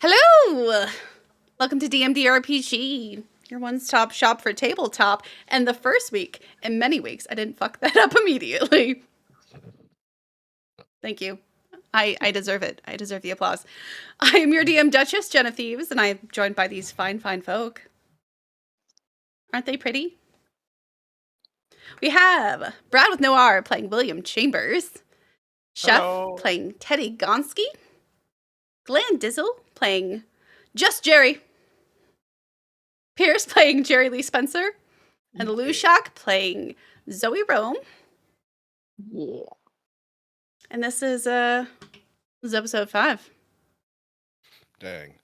Hello! Welcome to DMDRPG, your one-stop shop for tabletop. And the first week in many weeks, I didn't fuck that up immediately. Thank you. I deserve it. I deserve the applause. I am your DM Duchess, JenOfThieves, and I'm joined by these fine folk. Aren't they pretty? We have Brad with no R playing William Chambers, Chef Hello. playing Teddy Gonski, Glenn Dizzle playing Just Jerry, Pierce playing Jerry Lee Spencer, and Lou Shack playing Zoe Rome. Yeah. And this is episode 5. Dang.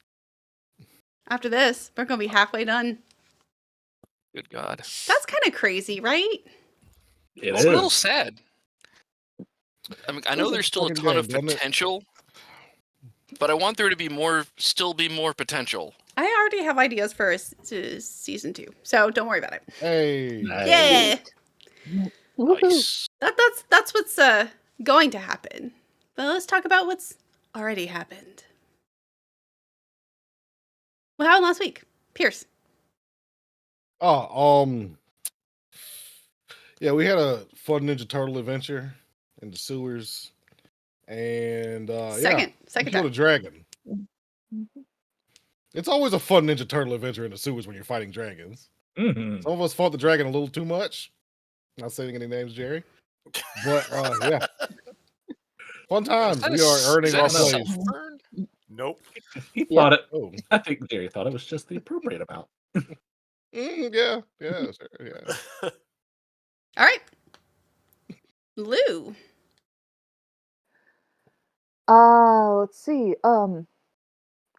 After this, we're gonna be halfway done. Good God. That's kind of crazy, right? It's a little sad. I mean, I know there's still a ton of potential, but I want there to be still be more potential. I already have ideas for season 2, so don't worry about it. Hey. Yeah. Nice. That's what's going to happen. But let's talk about what's already happened. What happened last week? Pierce. Yeah, we had a fun Ninja Turtle adventure in the sewers. And Second killed a time. dragon. It's always a fun Ninja Turtle adventure in the sewers when you're fighting dragons. Mm-hmm. Some of us fought the dragon a little too much. Not saying any names, Jerry. But yeah. Fun times. We are earning our place. Nope. He thought it. Oh. I think Jerry thought it was just the appropriate amount. Yeah, sure, yeah. All right. Lou. Let's see.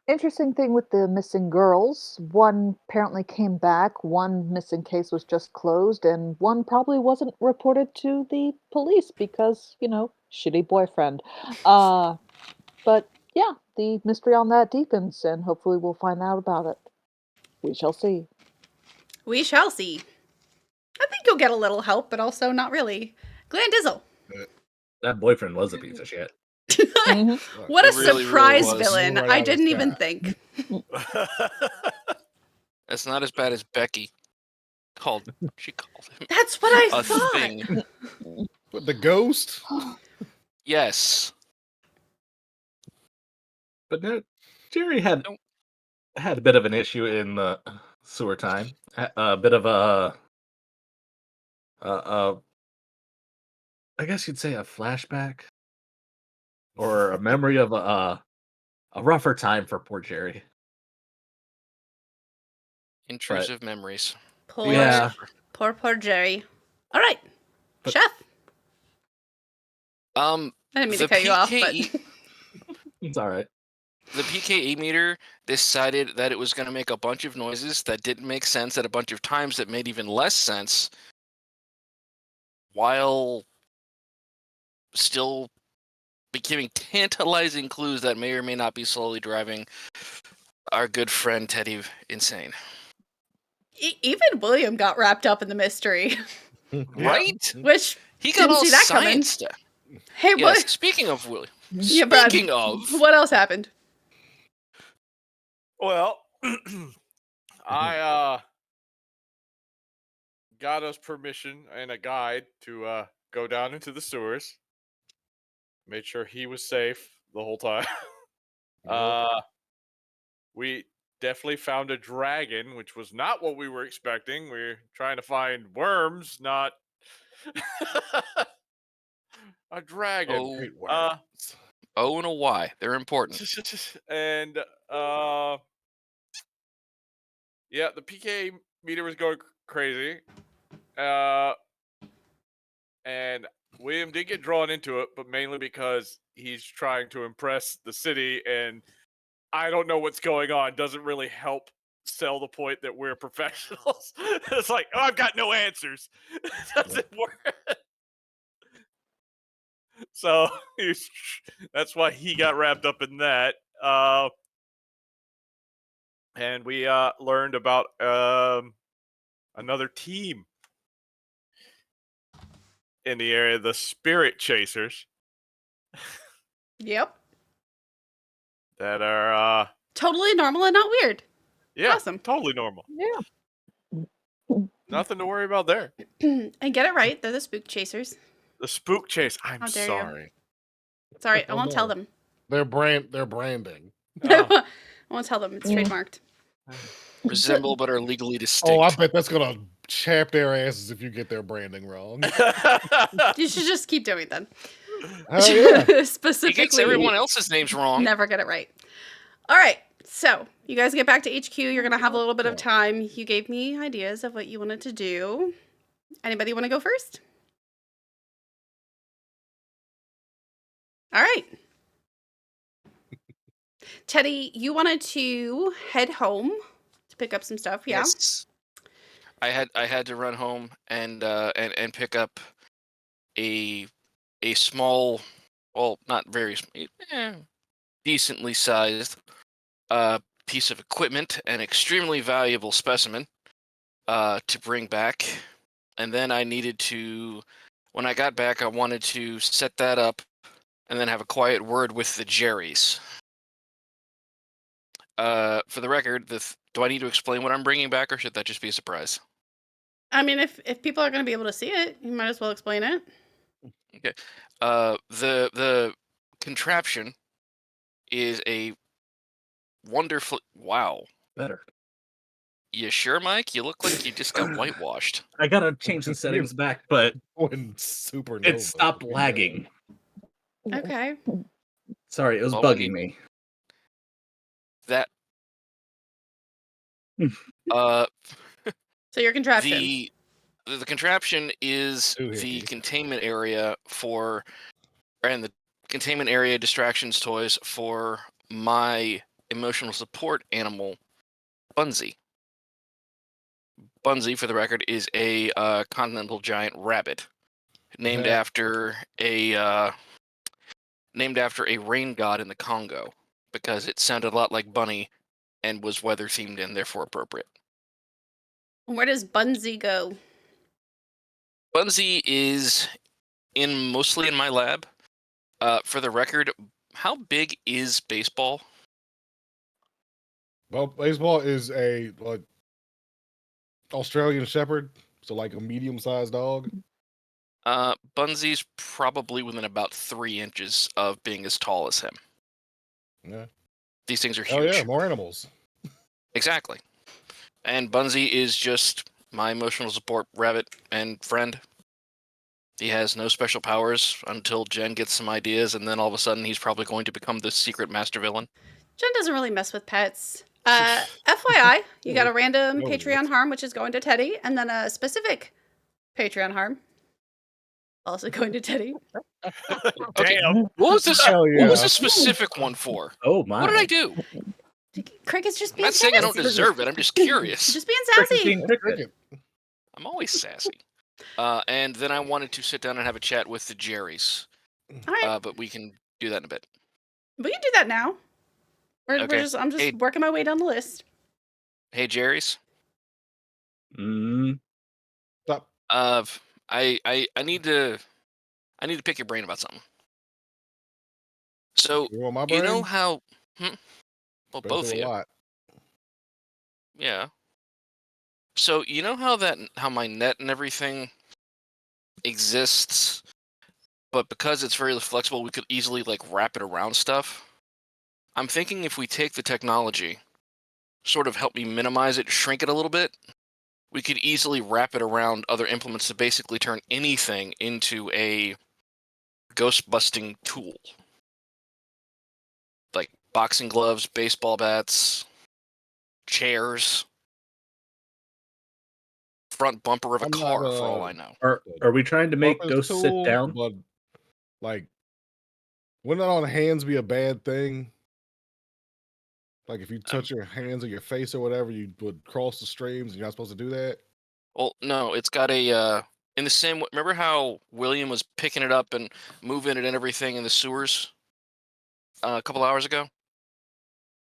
Interesting thing with the missing girls. One apparently came back, one missing case was just closed, and one probably wasn't reported to the police because, shitty boyfriend. But yeah, the mystery on that deepens, and hopefully we'll find out about it. We shall see. We shall see. I think you'll get a little help, but also not really. Glenn Dizzle. That boyfriend was a piece of shit. What a It really, surprise really was. villain. Right I out of didn't the even sky. think. That's not as bad as Becky she called him That's what I a thought. thing. But the ghost? Yes. But no, Jerry had a bit of an issue in the sewer time. A bit of I guess you'd say a flashback or a memory of a rougher time for poor Jerry. Intrusive memories. Poor Jerry. All right. But- Chef. I I didn't mean to cut you off, but It's all right. The PKE meter decided that it was going to make a bunch of noises that didn't make sense at a bunch of times that made even less sense, while still giving tantalizing clues that may or may not be slowly driving our good friend Teddy insane. even William got wrapped up in the mystery, Right? which He got Didn't all see that coming. science stuff. hey, Yes, speaking of William. Yeah, Brad. Speaking of, what else happened? Well, I got us permission and a guide to go down into the sewers. Made sure he was safe the whole time. We definitely found a dragon, which was not what we were expecting. We were trying to find worms, not a dragon. O and a Y. They're important. And yeah, the PK meter was going crazy. And William did get drawn into it, but mainly because he's trying to impress the city, and I don't know what's going on. Doesn't really help sell the point that we're professionals. It's like, oh, I've got no answers. It doesn't work. So that's why he got wrapped up in that. And we learned about another team in the area, the Spirit Chasers. Yep. That are Totally normal and not weird. Yeah, Awesome. totally normal. Yeah. Nothing to worry about there. And get it right. They're the spook chasers. The spook chase. I'm How dare you. sorry. Sorry, I Oh, won't tell no. them. Their branding. Oh, I won't tell them. It's Yeah. trademarked. Resemble but are legally Oh, distinct. I bet that's gonna chap their asses if you get their branding wrong. You should just keep doing it then. Hell yeah. He gets Specifically, everyone else's names wrong. never get it right. All right. So you guys get back to HQ. You're going to have a little bit of time. You gave me ideas of what you wanted to do. Anybody want to go first? All right. Teddy, you wanted to head home to pick up some stuff. Yeah. Yes. I had to run home and pick up a small, well, not very decently sized piece of equipment, an extremely valuable specimen to bring back. And then I needed to, when I got back, I wanted to set that up and then have a quiet word with the Jerrys. For the record, do I need to explain what I'm bringing back, or should that just be a surprise? I mean, if people are going to be able to see it, you might as well explain it. Okay. The contraption is a wonderful. Wow. Better. You sure, Mike? You look like you just got whitewashed. I gotta change the settings back, but When supernova. it stopped lagging. Okay. Sorry, it was Well, bugging me. That So your contraption. the contraption is the Doohickey. containment area and the containment area distractions toys for my emotional support animal, Bunsey. Bunsey, for the record, is a continental giant rabbit named Yeah. after a rain god in the Congo because it sounded a lot like Bunny and was weather themed and therefore appropriate. Where does Bunsey go? Bunsey is mostly in my lab. For the record, how big is baseball? Well, baseball is a Australian Shepherd, so like a medium-sized dog. Bunsey's probably within about 3 inches of being as tall as him. Yeah. These things are Oh huge. yeah, more animals. Exactly. And Bunsey is just my emotional support rabbit and friend. He has no special powers until Jen gets some ideas, and then all of a sudden he's probably going to become the secret master villain. Jen doesn't really mess with pets. FYI, you got a random No, Patreon yes. harm, which is going to Teddy, and then a specific Patreon harm, also going to Teddy. damn. What was this? Hell What was yeah. the specific one for? Oh my! What did I do? Cricket's just I'm being not saying I don't sassy. deserve it. I'm just curious. Just being Cricket sassy. being cricket. Cricket. I'm always sassy. And then I wanted to sit down and have a chat with the Jerrys. All right, But we can do that in a bit. we can do that now. Okay. I'm just Hey. working my way down the list. Hey, Jerrys. Stop. I need to pick your brain about something. So You want my you brain? know how? Well, Been both of through a you. lot. Yeah. So you know how my net and everything exists, but because it's very flexible, we could easily like wrap it around stuff. I'm thinking if we take the technology, sort of help me minimize it, shrink it a little bit, we could easily wrap it around other implements to basically turn anything into a ghost busting tool. Like boxing gloves, baseball bats, chairs, front bumper of a I'm car, not, for all I know. Are we trying to make Weapons ghosts tool, sit down? But like, wouldn't on hands be a bad thing? Like if you touch your hands or your face or whatever, you would cross the streams, and you're not supposed to do that. Well, no, it's got a in the same way. Remember how William was picking it up and moving it and everything in the sewers a couple hours ago?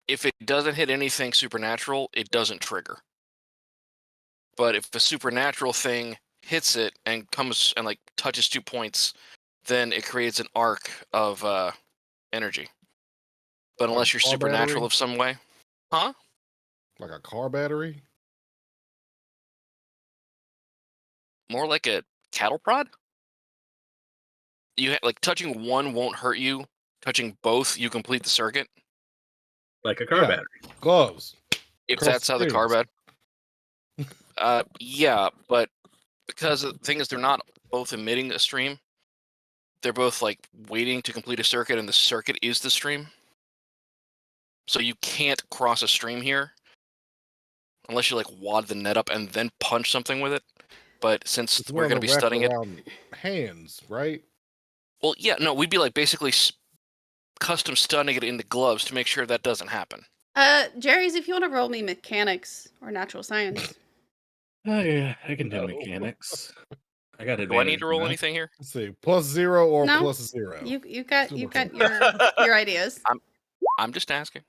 If it doesn't hit anything supernatural, it doesn't trigger. But if the supernatural thing hits it and comes and like touches 2 points, then it creates an arc of energy. But unless you're car supernatural battery? of some way, Huh? Like a car battery? More like a cattle prod? Like touching one won't hurt you. Touching both, you complete the circuit. Like a car Yeah. battery. Gloves. If Across that's the how the car streams. bed. Yeah, but because the thing is, they're not both emitting a stream. They're both like waiting to complete a circuit, and the circuit is the stream. So you can't cross a stream here unless you like wad the net up and then punch something with it. But since It's we're one going of to the be studying it, wraparound hands, right? well, yeah, no, we'd be like basically custom studying it into gloves to make sure that doesn't happen. Jerry's, if you want to roll me mechanics or natural science. Oh yeah, I can do No. mechanics. I got Do I advantage. need to roll on that. anything here? Let's see. +0 or No. +0. You got Super your cool. your ideas. I'm just asking.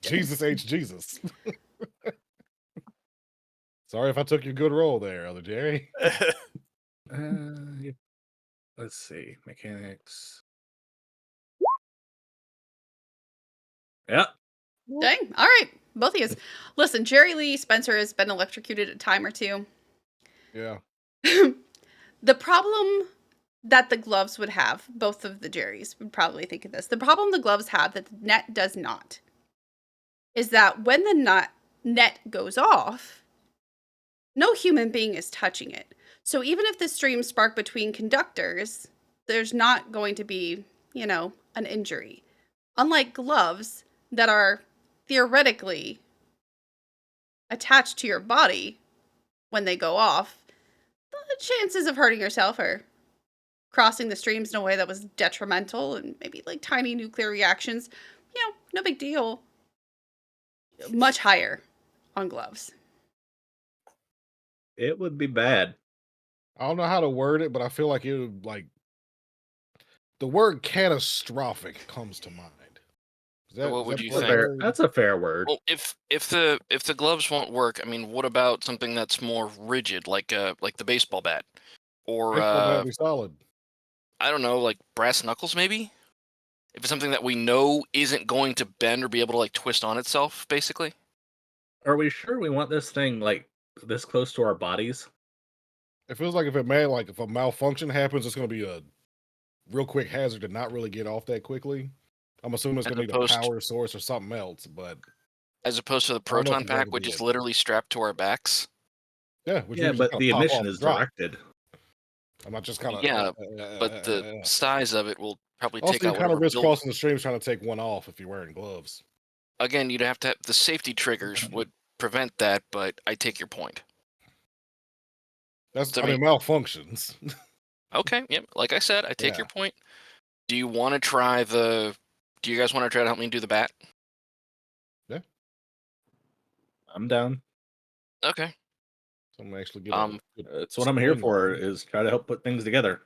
Jesus H. Jesus. Sorry if I took your good roll there, Elder Jerry. Yeah. Let's see, mechanics. Yeah. Dang. All right, both of you. Listen, Jerry Lee Spencer has been electrocuted a time or two. Yeah. The problem that the gloves would have, both of the Jerrys would probably think of this. The problem the gloves have that the net does not is that when the net goes off, no human being is touching it. So even if the streams spark between conductors, there's not going to be, an injury. Unlike gloves that are theoretically attached to your body when they go off, the chances of hurting yourself or crossing the streams in a way that was detrimental and maybe like tiny nuclear reactions, no big deal. Much higher on gloves. It would be bad. I don't know how to word it, but I feel like it would the word catastrophic comes to mind. What would you the right think? word? That's a fair word. Well, if the gloves won't work, I mean, what about something that's more rigid, like the baseball bat, or Baseball bat would be solid. I don't know, like brass knuckles, maybe? If it's something that we know isn't going to bend or be able to like twist on itself, basically. Are we sure we want this thing like this close to our bodies? It feels like if a malfunction happens, it's going to be a real quick hazard to not really get off that quickly. I'm assuming it's As going to need a opposed- power source or something else, but As opposed to the I don't know if proton it's going pack, to which be is it. literally strapped to our backs. Yeah, which Yeah, we just but kinda the pop emission off is and drop. directed. I'm not just kind of Yeah, But the size of it will probably also take you out kind of whatever risk build. crossing the streams trying to take one off if you're wearing gloves. Again, you'd have to the safety triggers would prevent that, but I take your point. That's So, I mean malfunctions. Okay, yep. Like I said, I take Yeah. your point. Do you want to try Do you guys want to try to help me do the bat? I'm down. Okay. So I'm gonna actually get That's what I'm here swing for, on. is try to help put things together.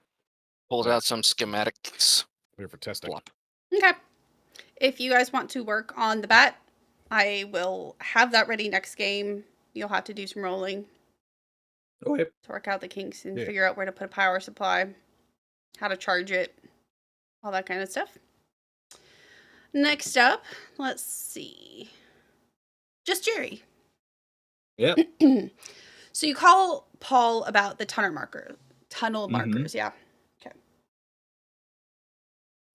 Pulls Yeah. out some schematics. Here for testing. Plop. Okay. If you guys want to work on the bat, I will have that ready next game. You'll have to do some rolling Okay. to work out the kinks and Yeah. figure out where to put a power supply, how to charge it, all that kind of stuff. Next up, let's see. Just Jerry. Yep. So you call Paul about the tunnel markers. Mhm. Yeah. Okay.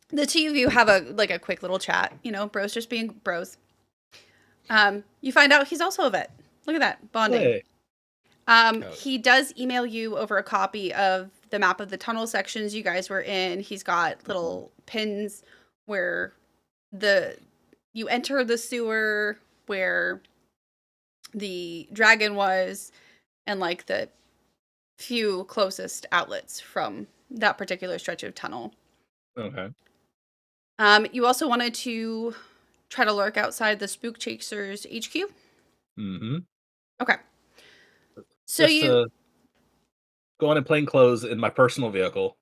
The two of you have a quick little chat, bros just being bros. You find out he's also a vet. Look at that, bonding. Hey. He does email you over a copy of the map of the tunnel sections you guys were in. He's got little pins where you enter the sewer, where the dragon was, and like the few closest outlets from that particular stretch of tunnel. Okay. You also wanted to try to lurk outside the Spook Chasers HQ? Mm-hmm. Okay. So Just go on in plain clothes in my personal vehicle.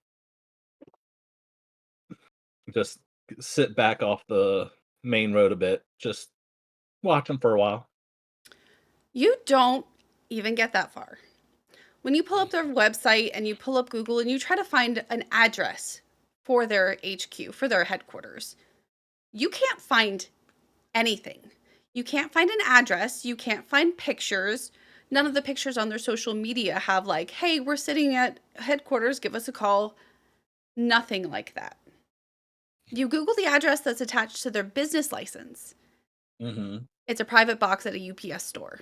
Just sit back off the main road a bit. Just watch them for a while. You don't even get that far. When you pull up their website and you pull up Google and you try to find an address for their HQ, for their headquarters, you can't find anything. You can't find an address. You can't find pictures. None of the pictures on their social media have like, hey, we're sitting at headquarters, give us a call. Nothing like that. You Google the address that's attached to their business license. Mm-hmm. It's a private box at a UPS store.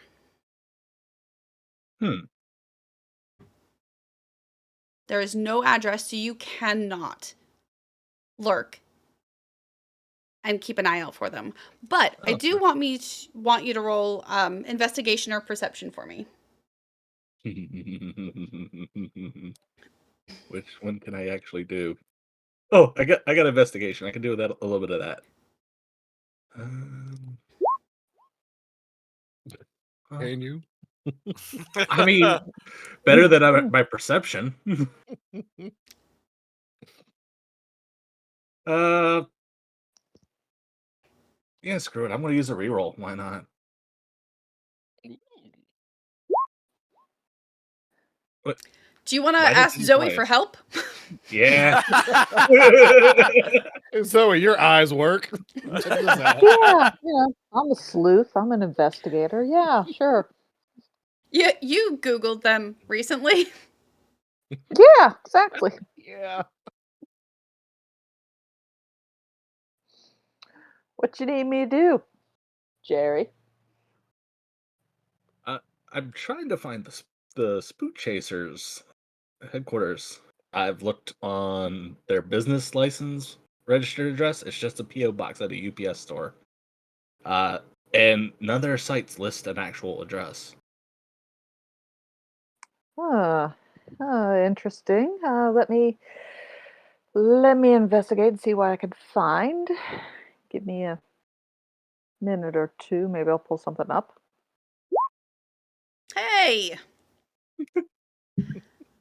There is no address, so you cannot lurk and keep an eye out for them. But I do want you to roll investigation or perception for me. Which one can I actually do? Oh, I got investigation. I can do that a little bit of that. Can you? I mean, better than my perception. Yeah, screw it. I'm gonna use a reroll. Why not? What? Do you want to Why did ask you Zoe twice? for help? Yeah. Hey, Zoe, your eyes work. Check this out. Yeah, I'm a sleuth. I'm an investigator. Yeah, sure. You Googled them recently. Yeah, exactly. Yeah. What you need me to do, Jerry? I'm trying to find the Spook Chasers headquarters. I've looked on their business license registered address. It's just a PO box at a UPS store. And none of their sites list an actual address. Interesting. Let me investigate and see what I can find. Give me a minute or two. Maybe I'll pull something up. Hey!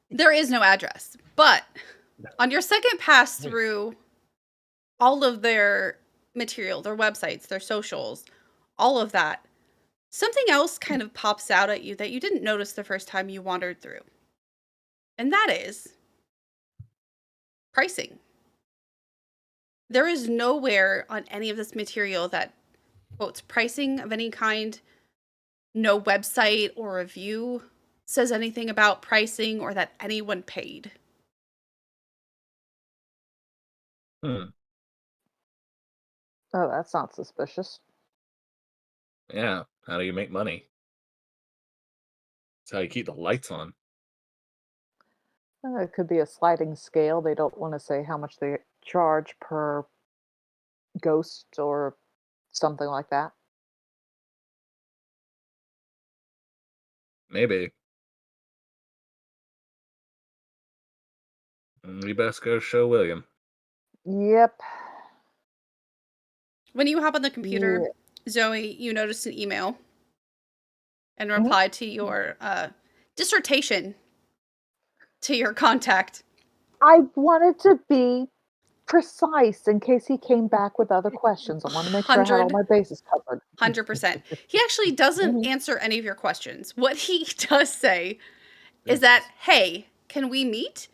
There is no address, but on your second pass through all of their material, their websites, their socials, all of that, something else kind of pops out at you that you didn't notice the first time you wandered through. And that is pricing. There is nowhere on any of this material that quotes pricing of any kind. No website or review says anything about pricing or that anyone paid. Hmm. Oh, that's not suspicious. Yeah. How do you make money? It's how you keep the lights on. It could be a sliding scale. They don't want to say how much they charge per ghost or something like that. Maybe. We best go show William. Yep. When you hop on the computer, Zoe, you noticed an email and reply to your dissertation to your contact. I wanted to be precise in case he came back with other questions. I want to make sure I had all my bases covered. 100%. He actually doesn't answer any of your questions. What he does say is that, hey, can we meet?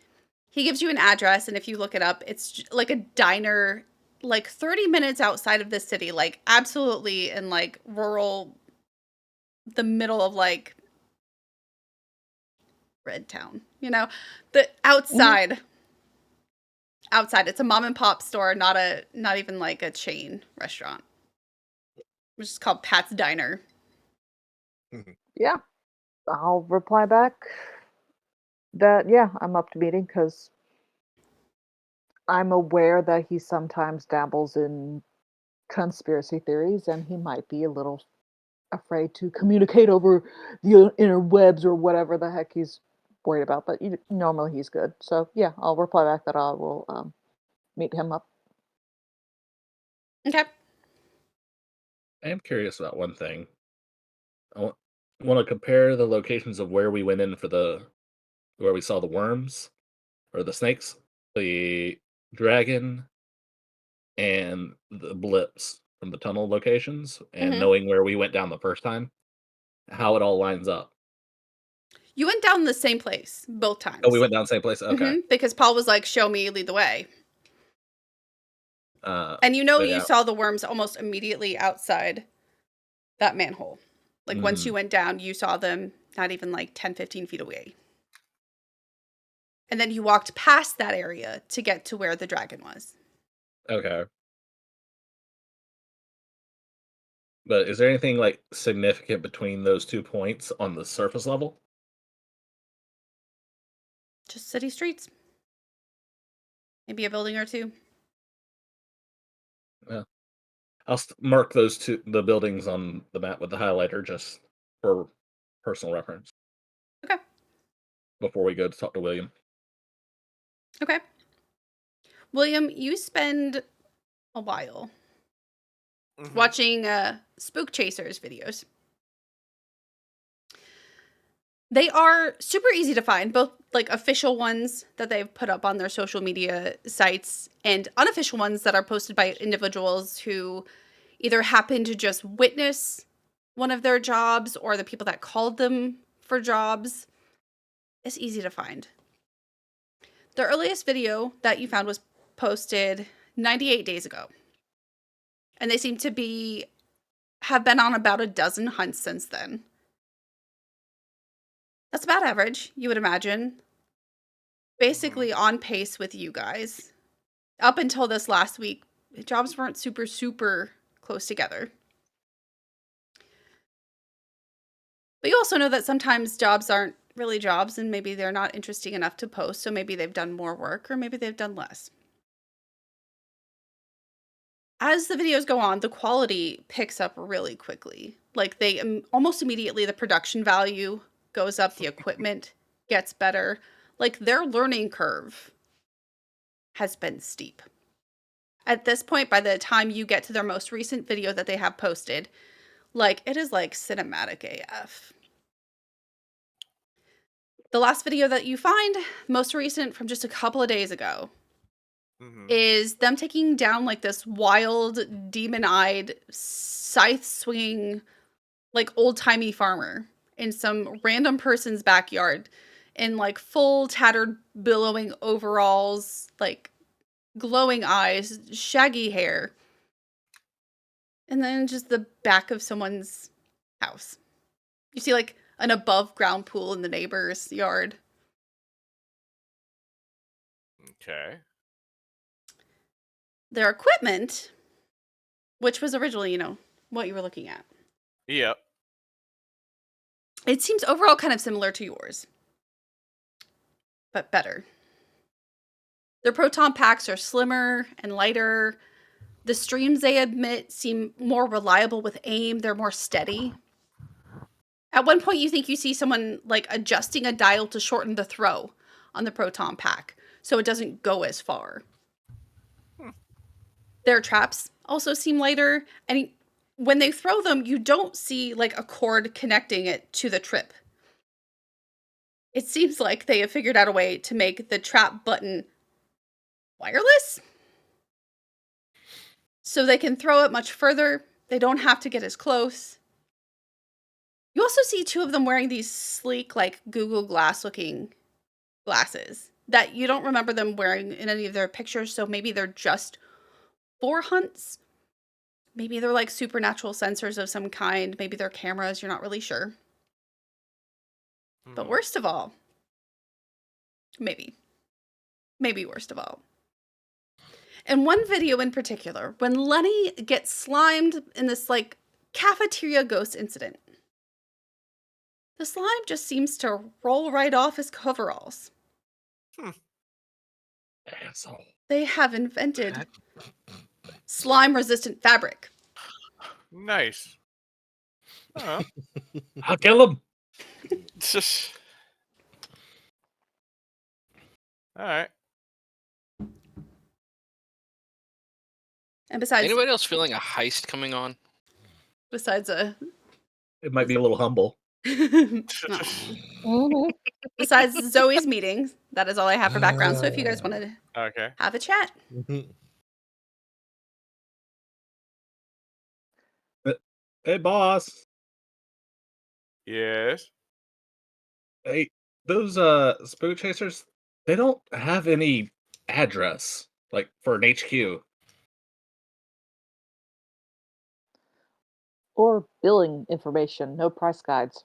He gives you an address, and if you look it up, it's like a diner, like 30 minutes outside of the city, like absolutely in like rural, the middle of like Red Town, the outside. Outside, it's a mom and pop store, not even like a chain restaurant. Which is called Pat's Diner. Yeah, I'll reply back that, yeah, I'm up to meeting because I'm aware that he sometimes dabbles in conspiracy theories and he might be a little afraid to communicate over the interwebs or whatever the heck he's worried about. But normally he's good. So, yeah, I'll reply back that I will meet him up. Okay. I am curious about one thing. I want to compare the locations of where we went in for where we saw the worms or the snakes, the dragon, and the blips from the tunnel locations, and knowing where we went down the first time, how it all lines up. You went down the same place both times. Oh, we went down the same place? Okay. Because Paul was like, show me, lead the way. And you yeah. saw the worms almost immediately outside that manhole. Like once you went down, you saw them not even like 10, 15 feet away. And then you walked past that area to get to where the dragon was. Okay. But is there anything like significant between those 2 points on the surface level? Just city streets. Maybe a building or two. Yeah. I'll mark the buildings on the map with the highlighter just for personal reference. Okay. Before we go to talk to William. Okay. William, you spend a while watching Spook Chasers videos. They are super easy to find, both like official ones that they've put up on their social media sites and unofficial ones that are posted by individuals who either happen to just witness one of their jobs or the people that called them for jobs. It's easy to find. The earliest video that you found was posted 98 days ago. And they seem to have been on about a dozen hunts since then. That's about average, you would imagine. Basically on pace with you guys. Up until this last week, jobs weren't super, super close together. But you also know that sometimes jobs aren't really jobs and maybe they're not interesting enough to post, so maybe they've done more work or maybe they've done less. As the videos go on, the quality picks up really quickly. Like almost immediately the production value goes up, the equipment gets better. Like their learning curve has been steep. At this point, by the time you get to their most recent video that they have posted, like it is like cinematic AF. The last video that you find, most recent from just a couple of days ago, is them taking down like this wild, demon-eyed, scythe-swinging, like old-timey farmer in some random person's backyard in like full tattered, billowing overalls, like glowing eyes, shaggy hair, and then just the back of someone's house. You see like an above-ground pool in the neighbor's yard. Okay. Their equipment, which was originally, what you were looking at. Yep. It seems overall kind of similar to yours, but better. Their proton packs are slimmer and lighter. The streams they emit seem more reliable with aim. They're more steady. At one point, you think you see someone like adjusting a dial to shorten the throw on the proton pack so it doesn't go as far. Their traps also seem lighter, and when they throw them, you don't see like a cord connecting it to the trip. It seems like they have figured out a way to make the trap button wireless, so they can throw it much further. They don't have to get as close. You also see two of them wearing these sleek, like Google Glass looking glasses that you don't remember them wearing in any of their pictures, so maybe they're just for hunts. Maybe they're like supernatural sensors of some kind. Maybe they're cameras. You're not really sure. But worst of all, maybe worst of all, in one video in particular, when Lenny gets slimed in this like cafeteria ghost incident, the slime just seems to roll right off his coveralls. Asshole. They have invented slime-resistant fabric. Nice. Oh. I'll kill him. All right. And besides, Anybody else feeling a heist coming on? It might be a little humble. Besides Zoe's meetings, that is all I have for background. So if you guys want to Okay. have a chat. Hey, boss. Yes. Hey, those spook chasers, they don't have any address like for an HQ. or billing information. No price guides.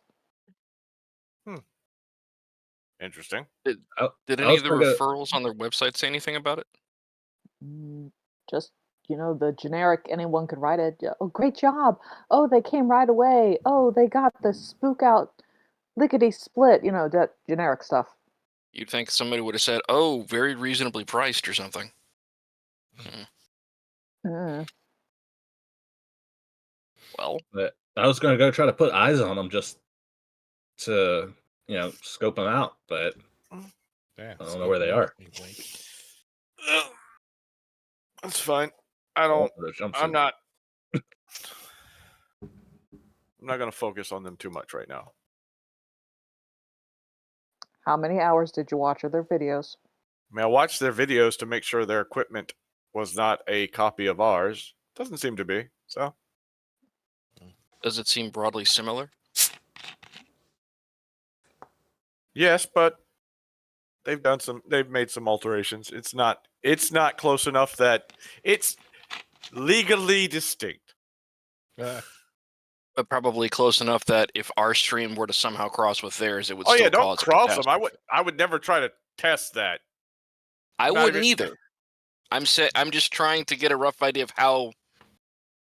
Interesting. Did I any was of the gonna go. referrals on their website say anything about it? Just, the generic, anyone could write it. Oh, great job. Oh, they came right away. Oh, they got the spook out lickety split, that generic stuff. You'd think somebody would have said, "Oh, very reasonably priced" or something. Mm. Well, But I was gonna go try to put eyes on them just to scope them out, but Damn, I don't know where they are. wink, wink. That's fine. I I don't. want the I'm jumpsuit. not. I'm not going to focus on them too much right now. How many hours did you watch of their videos? I mean, I watched their videos to make sure their equipment was not a copy of ours. Doesn't seem to be. So does it seem broadly similar? yes, but they've made some alterations. It's not close enough that it's legally distinct. But probably close enough that if our stream were to somehow cross with theirs, it would Oh still yeah, don't cause a cross them. catastrophe. I would never try to test that. I Not wouldn't even- either. I'm just trying to get a rough idea of how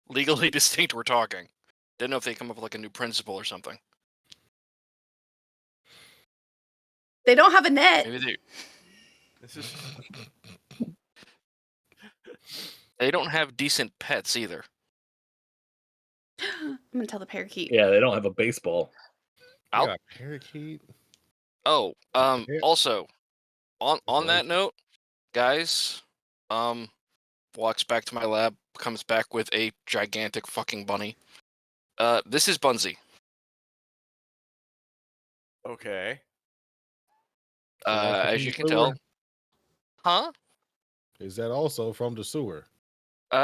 legally distinct we're talking. Didn't know if they come up with like a new principle or something. They don't have a net. Maybe they This is they don't have decent pets either. I'm gonna tell the parakeet. Yeah, they don't have a baseball. I I'll- got a parakeet. Oh, Yeah. also on Right. that note, guys, walks back to my lab, comes back with a gigantic fucking bunny. This is Bunsey. okay. Also from As the you can sewer? tell. Huh? Is that also from the sewer?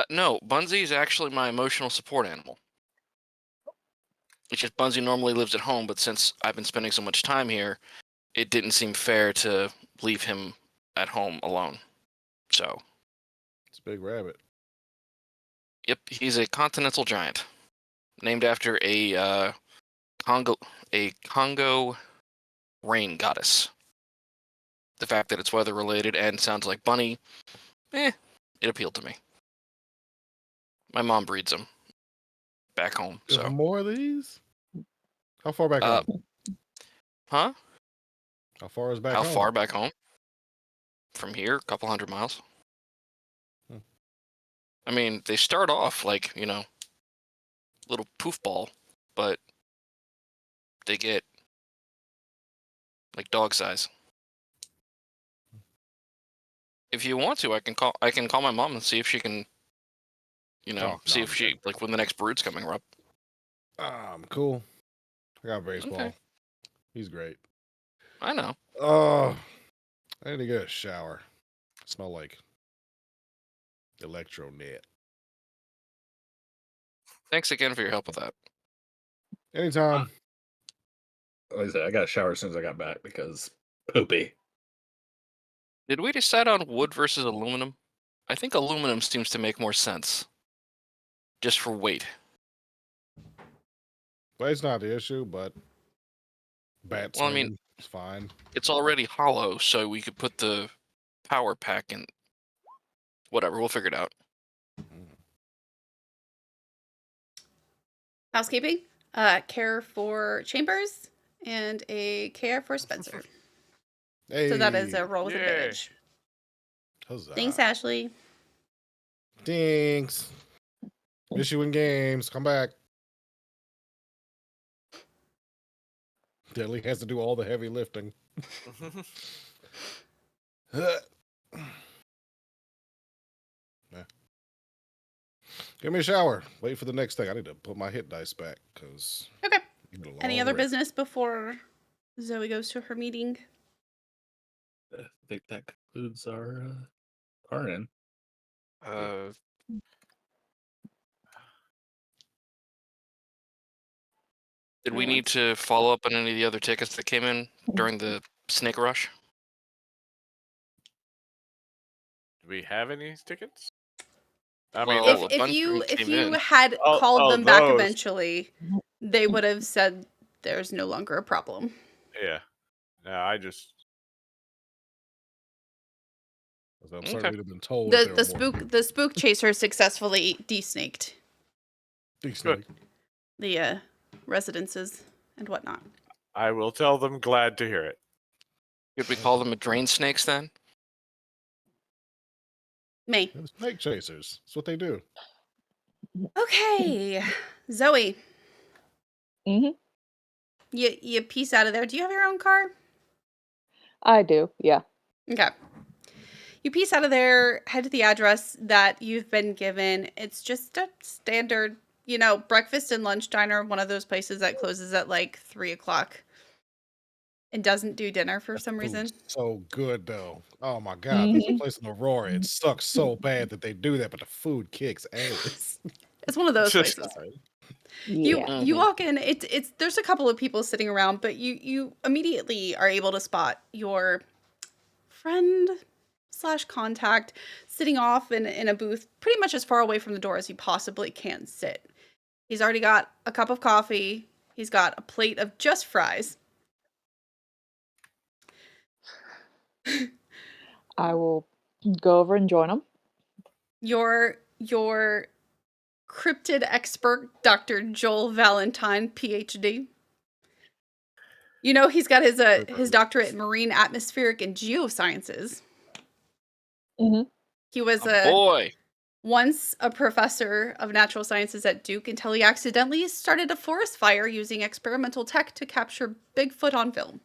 No, Bunsey is actually my emotional support animal. It's just Bunsey normally lives at home, but since I've been spending so much time here, it didn't seem fair to leave him at home alone. So, It's a big rabbit. yep, he's a continental giant, named after a Congo rain goddess. The fact that it's weather related and sounds like bunny, it appealed to me. My mom breeds them back home, There's so. more of these? How far back home? Huh? How far is back How home? far back home? From here, a couple 100 miles. Hmm. I mean, they start off like, little poof ball, but they get like dog size. If you want to, I can call my mom and see if she can, Oh, see no, if I'm she, good. like, when the next brood's coming up. I'm cool. I got baseball. Okay. He's great. I know. Oh, I need to get a shower. I smell like electro net. Thanks again for your help with that. Anytime. Like I said, I got a shower as soon as I got back because poopy. Did we decide on wood versus aluminum? I think aluminum seems to make more sense. Just for weight. Weight's not the issue, but bat Well, I mean- swinging is fine. It's already hollow, so we could put the power pack in. Whatever, we'll figure it out. Housekeeping. Care for Chambers and a care for Spencer. Hey, So that is a roll with Yay. advantage. huzzah. Thanks, Ashley. Thanks. Miss you in games. Come back. Deadly has to do all the heavy lifting. Yeah. Give me a shower. Wait for the next thing. I need to put my hit dice back because. Okay. Any other business before Zoe goes to her meeting? I think that concludes our RN. Did we need to follow up on any of the other tickets that came in during the snake rush? Do we have any tickets? I mean, Well, If a bunch of you them if came you in. had called them back those. eventually, they would have said there's no longer a problem. Yeah. No, I just. I'm Okay. certain we'd have been told if there The spook chaser successfully desnaked Good. the residences and whatnot. I will tell them. Glad to hear it. Could we call them a drain snakes then? Me. They're snake chasers. That's what they do. Okay, Zoe, Hmm. you piece out of there. Do you have your own car? I do, yeah. Okay. You piece out of there, head to the address that you've been given. It's just a standard, breakfast and lunch diner, one of those places that closes at like 3:00 and doesn't do dinner for some reason. Food's so good though. Oh my god, there's a Mhm. place in Aurora. It sucks so bad that they do that, but the food kicks ass. It's one of those places. Sorry. You Yeah. you Mhm. walk in, it's there's a couple of people sitting around, but you immediately are able to spot your friend / contact sitting off in a booth pretty much as far away from the door as he possibly can sit. He's already got a cup of coffee. He's got a plate of just fries. I will go over and join them. Your cryptid expert, Dr. Joel Valentine, PhD. He's got his doctorate in marine atmospheric and geosciences. Hmm. He was Boy. once a professor of natural sciences at Duke until he accidentally started a forest fire using experimental tech to capture Bigfoot on film.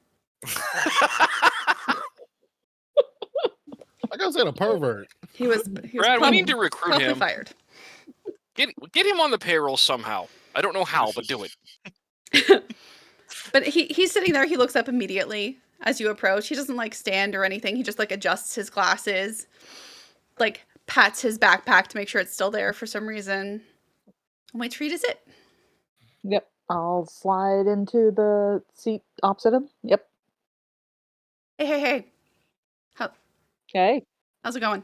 Like I said, a pervert. He was Brad, we need to recruit promptly him. fired. Get him on the payroll somehow. I don't know how, but do it. But he's sitting there. He looks up immediately as you approach. He doesn't stand or anything. He just adjusts his glasses, pats his backpack to make sure it's still there for some reason. And wait for you to sit. Yep. I'll slide into the seat opposite him. Yep. Hey. Okay. How's it going?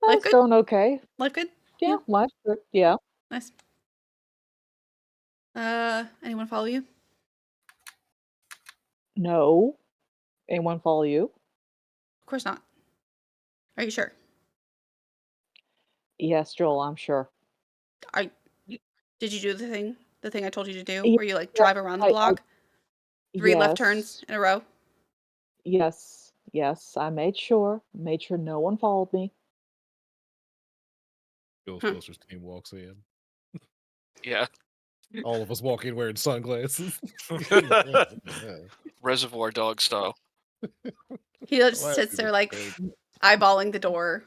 Life That's good? going okay. Life good? Yeah, life's good. Yeah. Nice. Anyone follow you? No. Anyone follow you? Of course not. Are you sure? Yes, Joel, I'm sure. Did you do the thing I told you to do, Yeah, where you drive around the I block, 3 left yes. turns in a row? Yes. Yes. I made sure. Made sure no one followed me. Ghostbusters team walks in. Yeah. All of us walk in wearing sunglasses. Reservoir Dog style. He just Well, sits that's there great. eyeballing the door.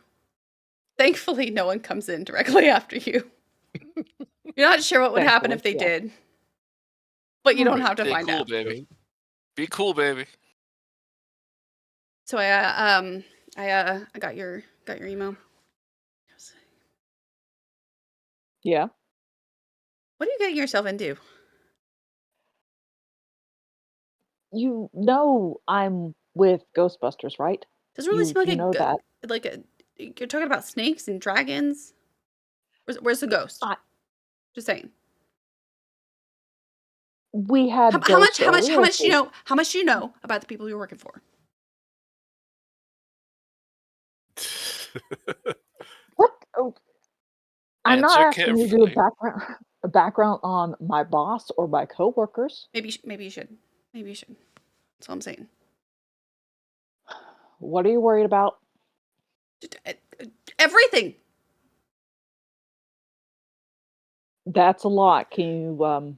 Thankfully, no one comes in directly after you. You're not sure what would happen if they Thankfully, did, but you don't Right. have to Stay find cool, out. baby. Be cool, baby. So I got your email. Yeah. What are you getting yourself into? You know I'm with Ghostbusters, right? Doesn't really seem like you know that. you're talking about snakes and dragons. Where's the ghost? I- Just saying. We had How ghosts much earlier. do you know? How much do you know about the people you're working for? What? Oh, I'm not Answer asking you to do carefully. a background on my boss or my coworkers. Maybe you should. That's all I'm saying. What are you worried about? Everything. That's a lot. Can you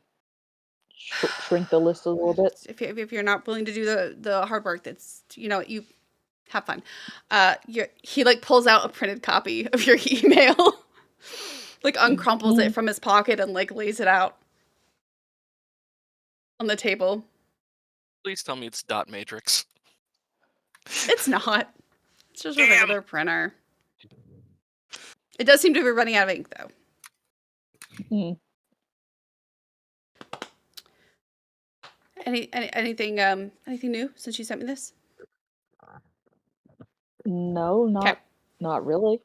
shrink the list a little bit? If you're not willing to do the hard work, that's you have fun. He pulls out a printed copy of your email, uncrumples it from his pocket and lays it out on the table. Please tell me it's dot matrix. It's not. It's just a regular printer. It does seem to be running out of ink though. Hmm. Anything new since you sent me this? No, not really.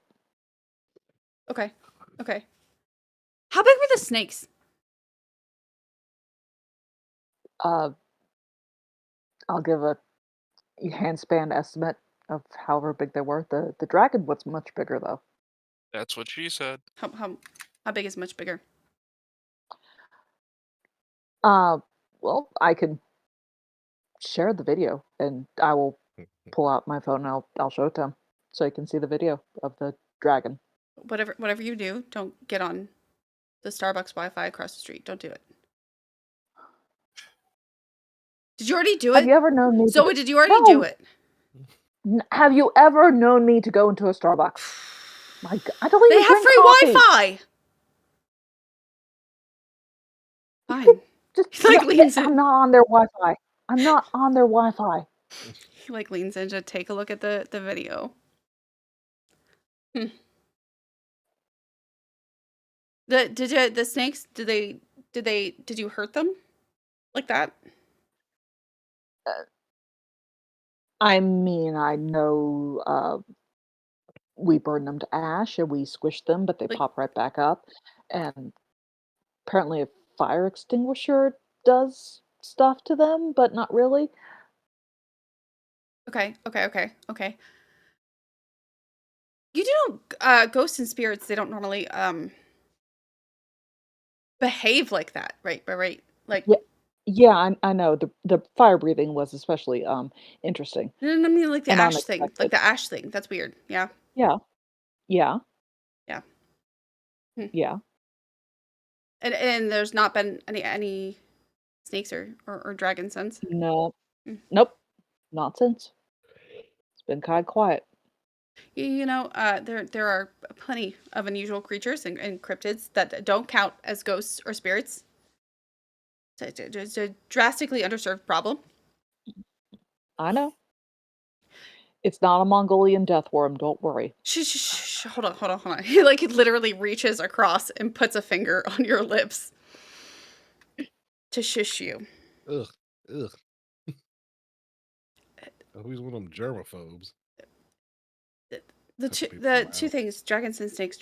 Okay. Okay. How big were the snakes? I'll give a handspan estimate of however big they were. The dragon was much bigger though. That's what she said. How big is much bigger? Well, I can share the video, and I will pull out my phone and I'll show it to him so you can see the video of the dragon. Whatever you do, don't get on the Starbucks Wi-Fi across the street. Don't do it. Did you already do Have it? you ever known me? Zoe, did you already do No. it? Have you ever known me to go into a Starbucks? My God, I don't They even have drink free coffee. Wi-Fi. Fine. Just He, like, leans in. I'm not on their Wi-Fi. I'm not on their Wi-Fi. He like leans in to take a look at the video. The snakes, did you hurt them like that? I mean, I know we burn them to ash and we squish them, but they Like- pop right back up. And apparently a fire extinguisher does stuff to them, but not really. Okay. You do know ghosts and spirits, they don't normally behave like that, right? Right? Like Yeah. Yeah, I know. The fire breathing was especially interesting no, I mean like the and ash thing. Like unexpected. the ash thing. That's weird. Yeah. Yeah. Yeah. Yeah. Hmm. Yeah. And there's not been any snakes or dragons since. No. Hmm. Nope. Nonsense. It's been kind of quiet. You know, there are plenty of unusual creatures and cryptids that don't count as ghosts or spirits. It's a drastically underserved problem. I know. It's not a Mongolian death worm, don't worry. Shh. Hold on. He like literally reaches across and puts a finger on your lips to shush you. Ugh. Oh, he's one of them germaphobes. The Cut two people the out. two things: dragons and snakes.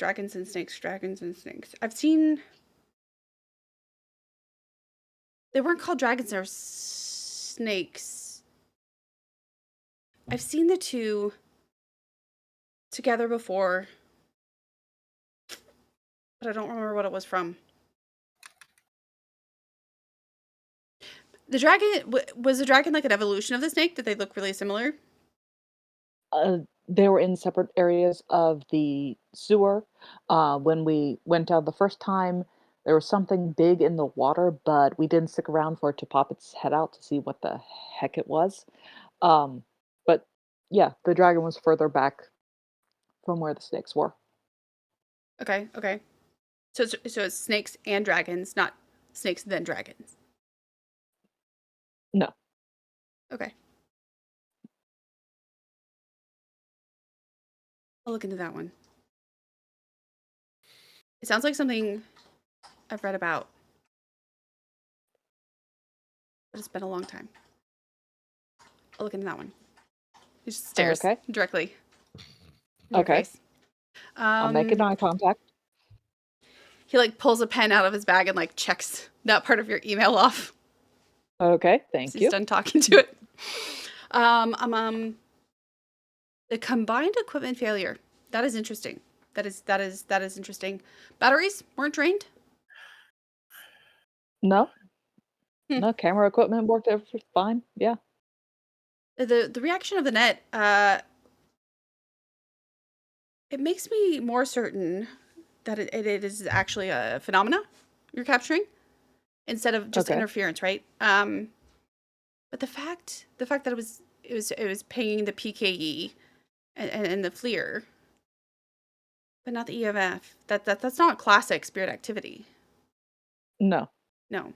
I've seen. They weren't called dragons; they were snakes. I've seen the two together before, but I don't remember what it was from. The dragon was the dragon like an evolution of the snake? Did they look really similar? They were in separate areas of the sewer. When we went down the first time, there was something big in the water, but we didn't stick around for it to pop its head out to see what the heck it was. But yeah, the dragon was further back from where the snakes were. Okay. So it's snakes and dragons, not snakes then dragons. No. Okay. I'll look into that one. It sounds like something I've read about, but it's been a long time. I'll look into that one. He just stares Okay. directly in your Okay. face. I'm making eye contact. He like pulls a pen out of his bag and like checks that part of your email off. Okay, thank He's you. done talking to it. The combined equipment failure. That is interesting. That is interesting. Batteries weren't drained. No. Hmm. No, camera equipment worked fine. Yeah. The reaction of the net. It makes me more certain that it is actually a phenomena you're capturing instead of just Okay. interference, right? But the fact that it was paying the PKE and the FLIR, but not the EMF. That's not classic spirit activity. No. No.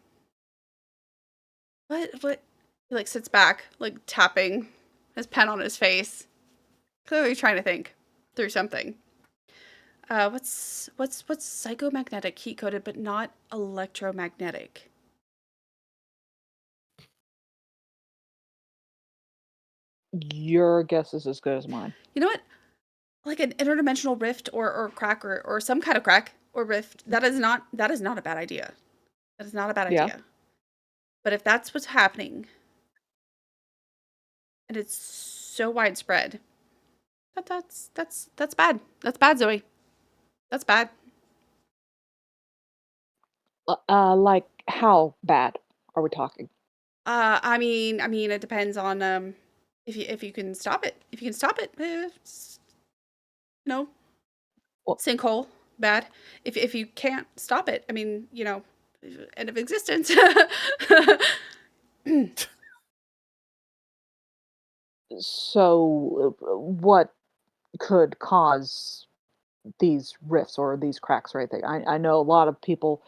What? He like sits back, like tapping his pen on his face, clearly trying to think through something. What's psychomagnetic heat coded but not electromagnetic? Your guess is as good as mine. You know what? like an interdimensional rift or crack or some kind of crack or rift, that is not a bad idea. That is not a bad Yeah. idea. But if that's what's happening, and it's so widespread, that's bad. That's bad, Zoe. That's bad. Like how bad are we talking? I mean, it depends on if you can stop it. If you can stop it, no, Well- sinkhole, bad. If you can't stop it, I mean, end of existence. So, what could cause these rifts or these cracks or anything? I know a lot of people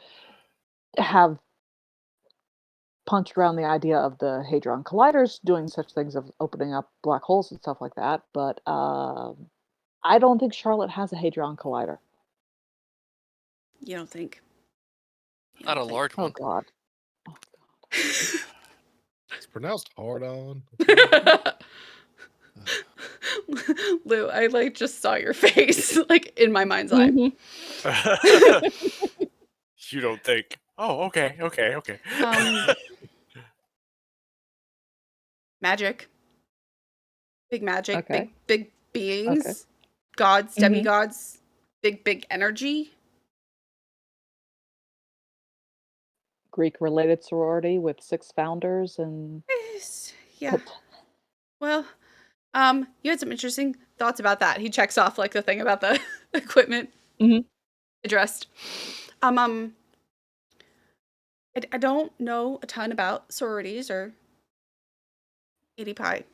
have punched around the idea of the Hadron Colliders doing such things of opening up black holes and stuff like that, but I don't think Charlotte has a Hadron Collider. You don't think? You Not a don't think. large Oh one. God. It's pronounced hard on. Lou, I like just saw your face like in my mind's eye. Mhm. You don't think? Oh, okay. Magic. Big magic, Okay. big beings, gods, Mhm. demigods, big energy. Greek-related sorority with 6 founders and Yeah. Well, you had some interesting thoughts about that. He checks off like the thing about the equipment Mhm. addressed. I don't know a ton about sororities or 80 Pi.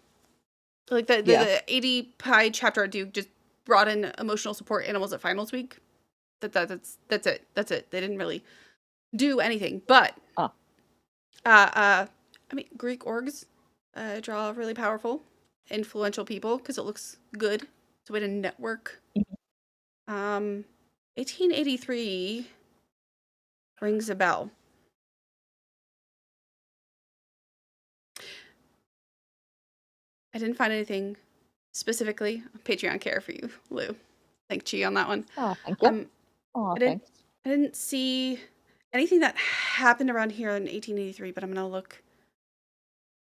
Like the 80 Pi chapter Duke just brought in emotional support animals at finals week. That's it. That's it. They didn't really do anything. But I mean, Greek orgs draw really powerful, influential people because it looks good. It's a way to network. 1883 rings a bell. I didn't find anything specifically on Patreon care for you, Lou. Thank Chi on that one. Oh, thank you. Oh, thanks. I didn't see anything that happened around here in 1883, but I'm going to look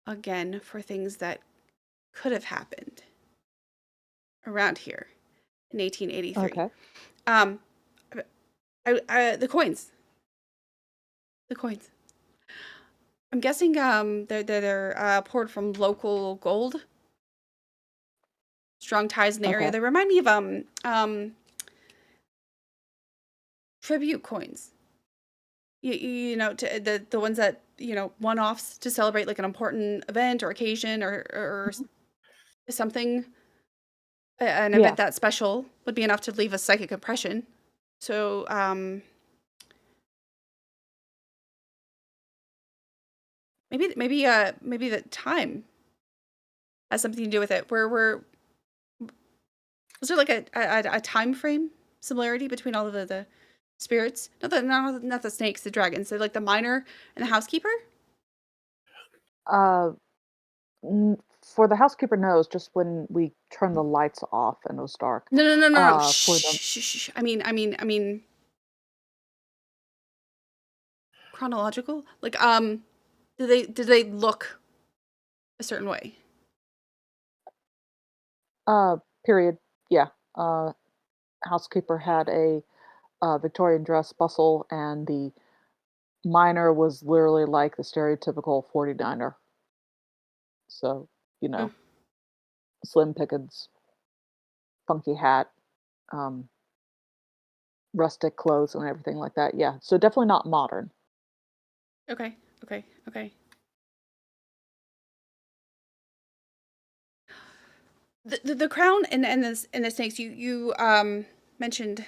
again for things that could have happened around here in 1883. Okay. The coins. The coins. I'm guessing they're poured from local gold. Strong ties in the area. Okay. They remind me of tribute coins. You know, to the ones that, one-offs to celebrate like an important event or occasion or something. An event that special would be enough to leave a psychic impression. So, maybe the time has something to do with it. Was there like a time frame similarity between all of the spirits? Not the snakes, the dragons. So like the miner and the housekeeper. For the housekeeper knows just when we turned the lights off and it was dark. No. For them, Shh. I mean, chronological. Like, did they look a certain way? period. Yeah. Housekeeper had a Victorian dress bustle, and the miner was literally like the stereotypical 49er. So, slim pickings, funky hat, um, rustic clothes, and everything like that. Yeah. So definitely not modern. Okay. The crown and the snakes. You mentioned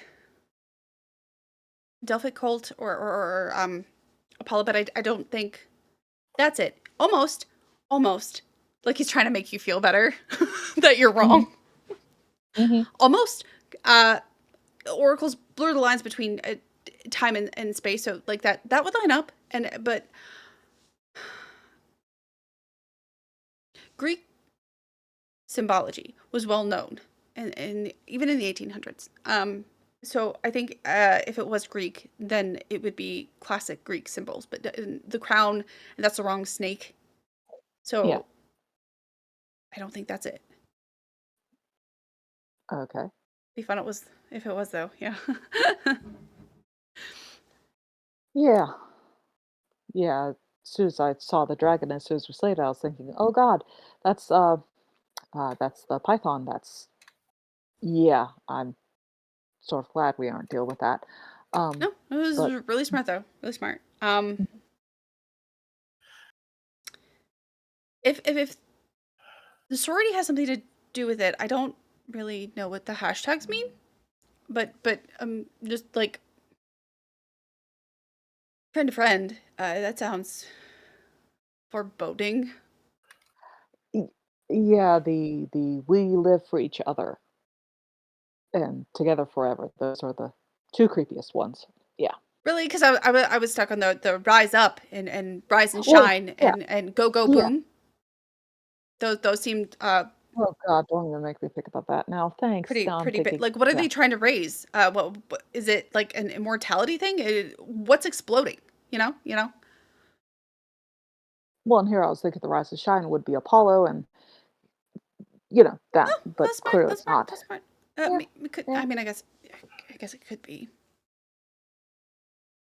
Delphic cult or Apollo, but I don't think that's it. Almost like he's trying to make you feel better that you're wrong. Mm-hmm. Almost. Oracles blur the lines between time and space, so like that would line up. But Greek symbology was well known and even in the 1800s. So I think if it was Greek, then it would be classic Greek symbols. But the crown, and that's the wrong snake. So Yeah. I don't think that's it. Okay. Be fun if it was though. Yeah. Yeah. Yeah. As soon as I saw the dragon, as soon as we slayed it, I was thinking, oh God, that's the python. Yeah. I'm sort of glad we aren't dealing with that. No, it was But really smart though. Really smart. If the sorority has something to do with it, I don't really know what the hashtags mean. But just like friend to friend, that sounds foreboding. yeah, the we live for each other and together forever. Those are the two creepiest ones. Yeah. Really, because I was stuck on the rise up and rise and Well, shine yeah, and go go yeah. boom. Those seemed Oh God, don't even make me think about that now. Thanks. Now I'm pretty big. thinking, Like, what are yeah. they trying to raise? What is it, like an immortality thing? What's exploding? You know. Well, and here I was thinking the Rise and Shine would be Apollo and that, Oh, but that's smart. clearly That's it's smart. not. That's smart. Yeah, We could. yeah. I mean, I guess it could be,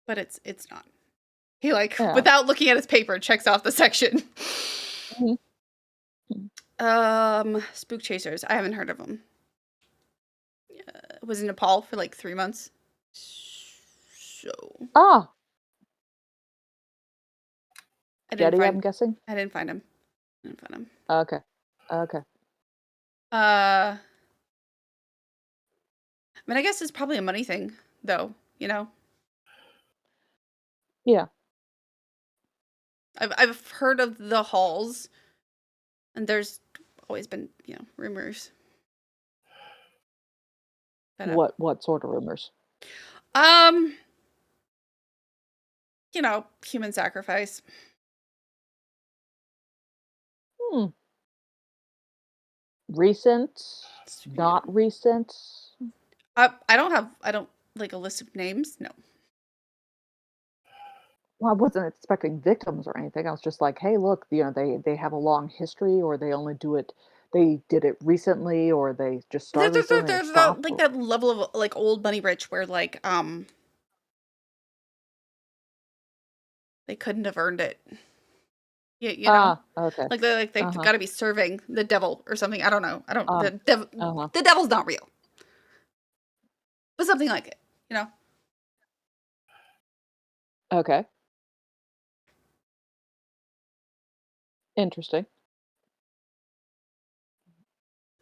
but it's not. He like Yeah. without looking at his paper checks off the section. Mhm. Spook chasers. I haven't heard of them. Was in Nepal for like 3 months. So Ah, I didn't Jetty, I'm find guessing. I didn't find him. I didn't find him. Okay. Okay. I mean, I guess it's probably a money thing, though. Yeah. I've heard of the halls, and there's always been rumors. But What sort of rumors? um, human sacrifice. Hmm. Recent? Not recent? I don't like a list of names. No. Well, I wasn't expecting victims or anything. I was just like, hey, look, they have a long history, or they only do it. They did it recently, or they just started recently and There's stopped. like that level of like old money rich where like they couldn't have earned it. You know, Okay. like they've Uh-huh. got to be serving the devil or something. I don't know. I don't. Uh-huh. The devil's not real, but something like it. Okay. Interesting.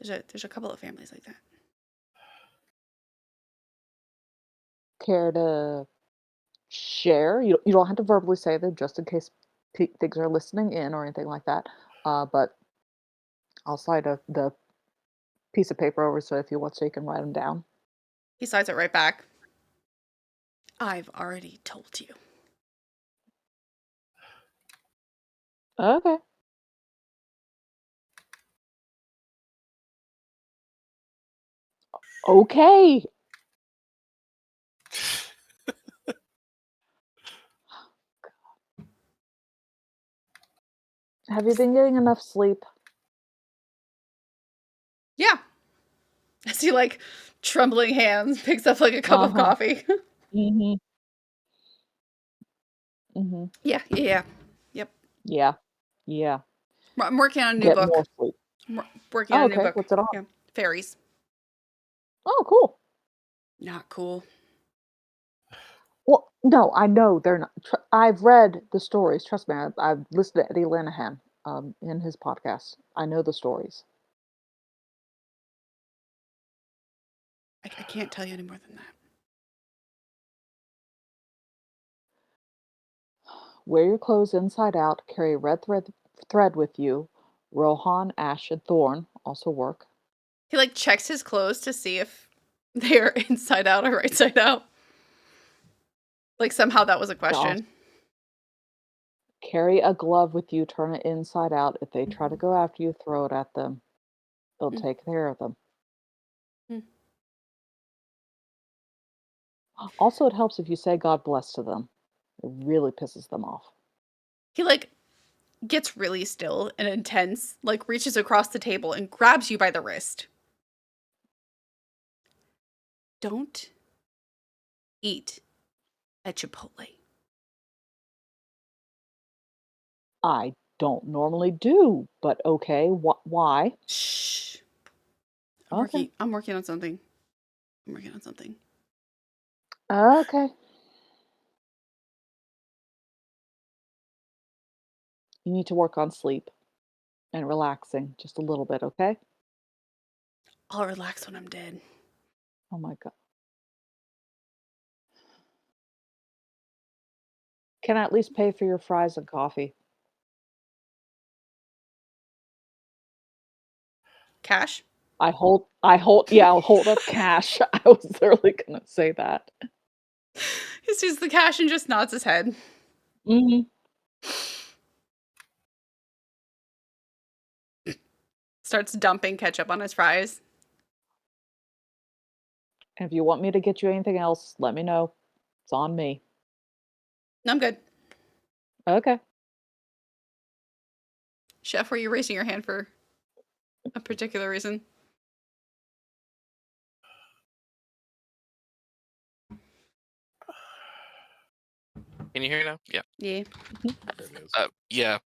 There's a couple of families like that. Care to share? You don't have to verbally say them, just in case things are listening in or anything like that. But I'll slide the piece of paper over so if you want, so you can write them down. He slides it right back. I've already told you. Okay. Okay. Have you been getting enough sleep? Yeah. I see like trembling hands picks up like a cup of Uh-huh. coffee. Mm-hmm. Mm-hmm. Yeah. Yep. Yeah. Yeah. I'm working on a new Get book. more sleep. Working Oh, on a new okay. book. What's it on? Yeah. Fairies. Oh, cool. Not cool. Well, no, I know they're not. I've read the stories. Trust me, I've listened to Eddie Lanahan in his podcast. I know the stories. I can't tell you any more than that. Wear your clothes inside out. Carry a red thread with you. Rohan, ash, and thorn also work. He like checks his clothes to see if they're inside out or right side out. Like somehow that was a question. Carry a glove with you. Turn it inside out. If they try to go after you, throw it at them. They'll take care of them. Also, it helps if you say God bless to them. It really pisses them off. He like gets really still and intense, like reaches across the table and grabs you by the wrist. Don't eat at Chipotle. I don't normally do, but okay. Why? Shh. Okay. I'm working on something. I'm working on something. Okay. You need to work on sleep and relaxing just a little bit, okay? I'll relax when I'm dead. Oh my God. Can I at least pay for your fries and coffee? Cash? Yeah, I'll hold up cash. I was literally gonna say that. He sees the cash and just nods his head. Hmm. Starts dumping ketchup on his fries. And if you want me to get you anything else, let me know. It's on me. I'm good. Okay. Chef, were you raising your hand for a particular reason? Can you hear me now? Yeah. Yeah. There it is. Yeah.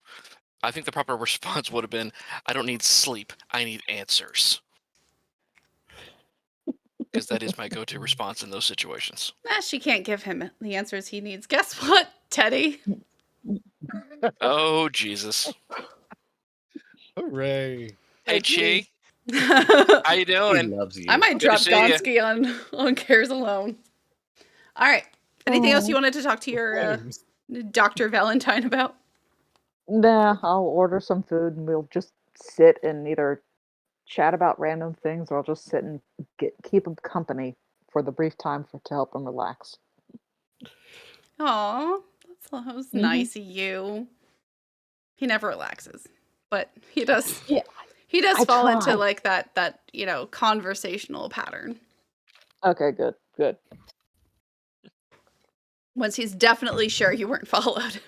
I think the proper response would have been, I don't need sleep. I need answers. Because that is my go-to response in those situations. She can't give him the answers he needs. Guess what, Teddy? Oh, Jesus. Hooray. Hey, It's me. Chi. How I you He doing? loves you. might Good to drop see ya. Gonski on Cares Alone. All right. Anything else you Oh, wanted to talk to your Flames. Dr. Valentine about? nah, I'll order some food and we'll just sit and either chat about random things or I'll just sit and keep him company for the brief time to help him relax. Aw, that was Hmm. nice of you. He never relaxes, but he does. Yeah, He does I fall into try. like that conversational pattern. Okay, good. Once he's definitely sure you weren't followed.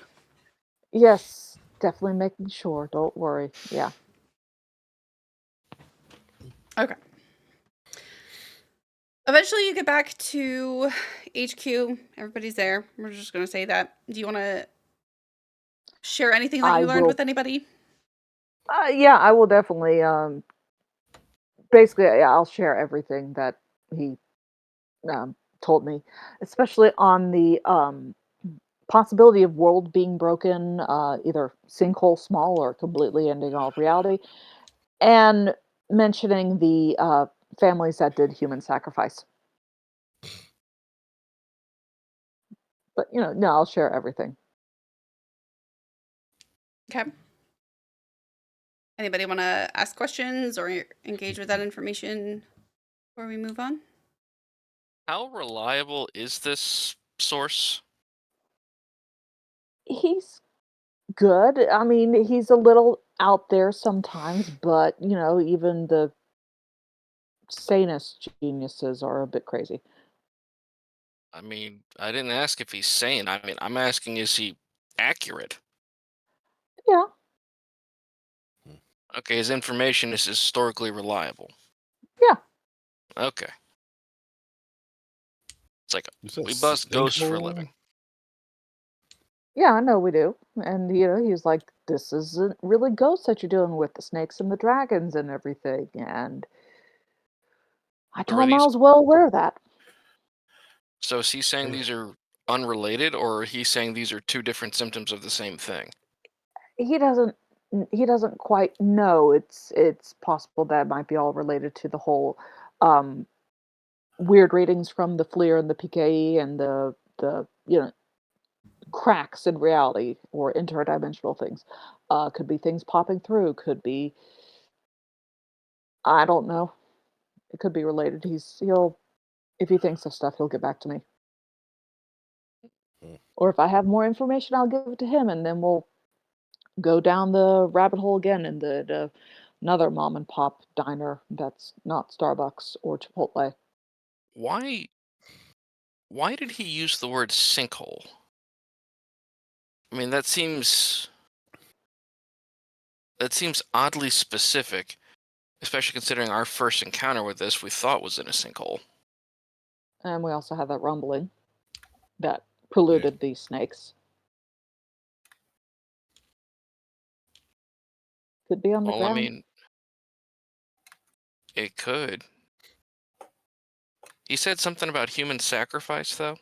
Yes, definitely making sure. Don't worry. Yeah. Okay. Eventually, you get back to HQ. Everybody's there. We're just going to say that. Do you want to share anything that I you learned will. with anybody? Yeah, I will definitely. Basically, yeah, I'll share everything that he told me, especially on the possibility of world being broken, either sinkhole small or completely ending all of reality, and mentioning the families that did human sacrifice. But no, I'll share everything. Okay. Anybody want to ask questions or engage with that information before we move on? How reliable is this source? He's good. I mean, he's a little out there sometimes, but even the sanest geniuses are a bit crazy. I mean, I didn't ask if he's sane. I mean, I'm asking, is he accurate? Yeah, Okay, his information is historically reliable. yeah. Okay. It's like, You said we bust ghosts for a sinkhole? living. Yeah, I know we do. And he's like, this isn't really ghosts that you're dealing with, the snakes and the dragons and everything. And I So are told him I these, was well aware of that. so is he saying these are unrelated, or is he saying these are two different symptoms of the same thing? He doesn't he doesn't quite know. It's possible that it might be all related to the whole um weird readings from the FLIR and the PKE and the cracks in reality or interdimensional things. Could be things popping through, could be, I don't know. It could be related. He'll If he thinks of stuff, he'll get back to me. Hmm. Or if I have more information, I'll give it to him, and then we'll go down the rabbit hole again in the another mom and pop diner that's not Starbucks or Chipotle. Why why did he use the word sinkhole? I mean, that seems oddly specific, especially considering our first encounter with this we thought was in a sinkhole. And we also have that rumbling that polluted these snakes. Could be on the Well, I ground. mean, it could. He said something about human sacrifice, though.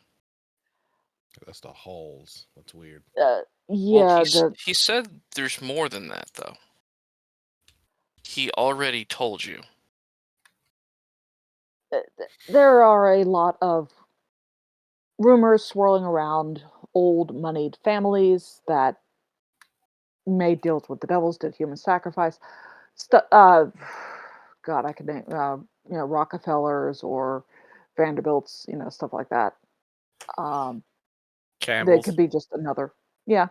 That's the halls. That's weird. Yeah, Well, he said there's more than that, though. He already told you. there are a lot of rumors swirling around old moneyed families that made deals with the devils, did human sacrifice. God, I could name, Rockefellers or Vanderbilts, stuff like that. They Campbell's. could be just another. Yeah.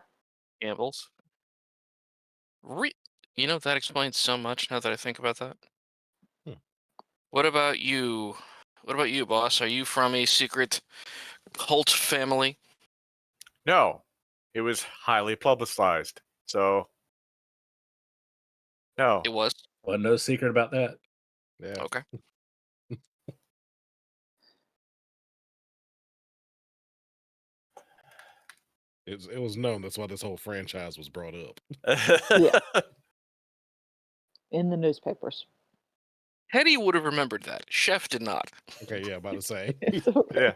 Gambles. That explains so much now that I think about that. What about you? What about you, boss? Are you from a secret cult family? No, it was highly publicized. So, no. It was? Well, no secret about that. Yeah. Okay. It was known. That's why this whole franchise was brought up. Yeah. In the newspapers. Hetty would have remembered that. Chef did not. Okay, yeah, about to say. Yeah.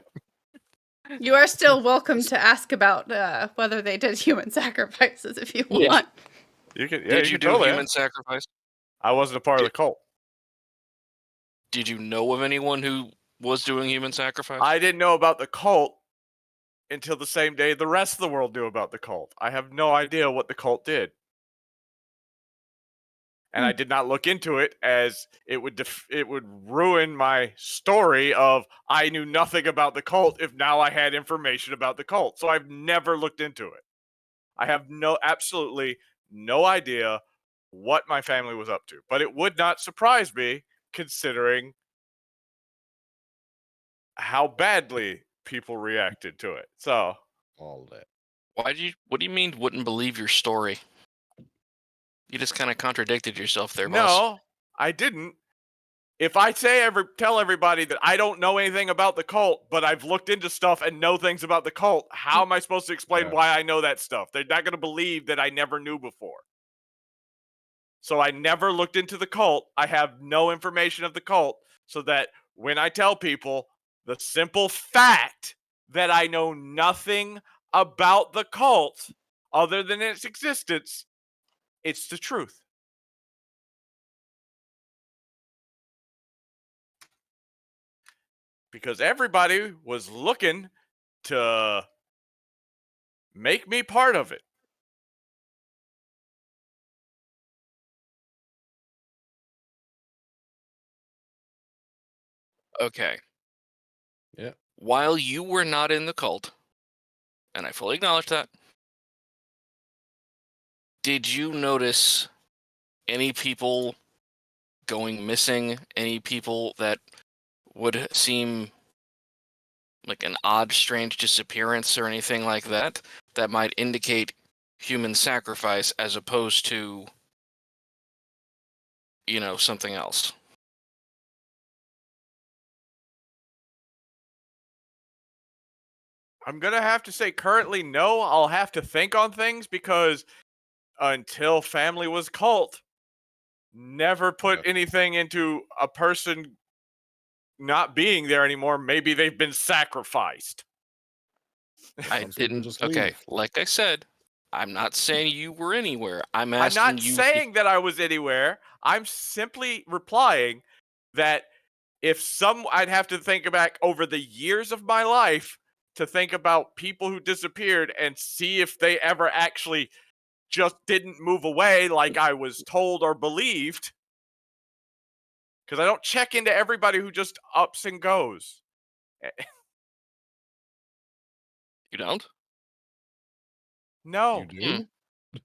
You are still welcome to ask about whether they did human sacrifices if you Yeah. want. You can. Yeah, Did you you can do totally human ask. sacrifice? I wasn't a part of the cult. Did you know of anyone who was doing human sacrifice? I didn't know about the cult until the same day the rest of the world knew about the cult. I have no idea what the cult did. And I did not look into it, as it would ruin my story of I knew nothing about the cult if now I had information about the cult. So I've never looked into it. I have absolutely no idea what my family was up to. But it would not surprise me, considering how badly people reacted to it. So All of that. What do you mean wouldn't believe your story? You just kind of contradicted yourself there, boss. no, I didn't. If I tell everybody that I don't know anything about the cult, but I've looked into stuff and know things about the cult, how am I supposed to explain Yeah. why I know that stuff? They're not going to believe that I never knew before. So I never looked into the cult. I have no information of the cult, so that when I tell people the simple fact that I know nothing about the cult other than its existence, it's the truth. Because everybody was looking to make me part of it. Okay. Yeah. While you were not in the cult, and I fully acknowledge that, did you notice any people going missing? Any people that would seem like an odd, strange disappearance or anything like that that might indicate human sacrifice as opposed to, something else? I'm going to have to say currently no. I'll have to think on things, because until family was cult, never put anything into a person not being there anymore. Maybe they've been sacrificed. I Some people didn't. just Okay, leave. like I said, I'm not saying you were anywhere. I'm I'm asking not you. saying that I was anywhere. I'm simply replying that I'd have to think back over the years of my life to think about people who disappeared and see if they ever actually just didn't move away like I was told or believed. Because I don't check into everybody who just ups and goes. You don't? No. You do?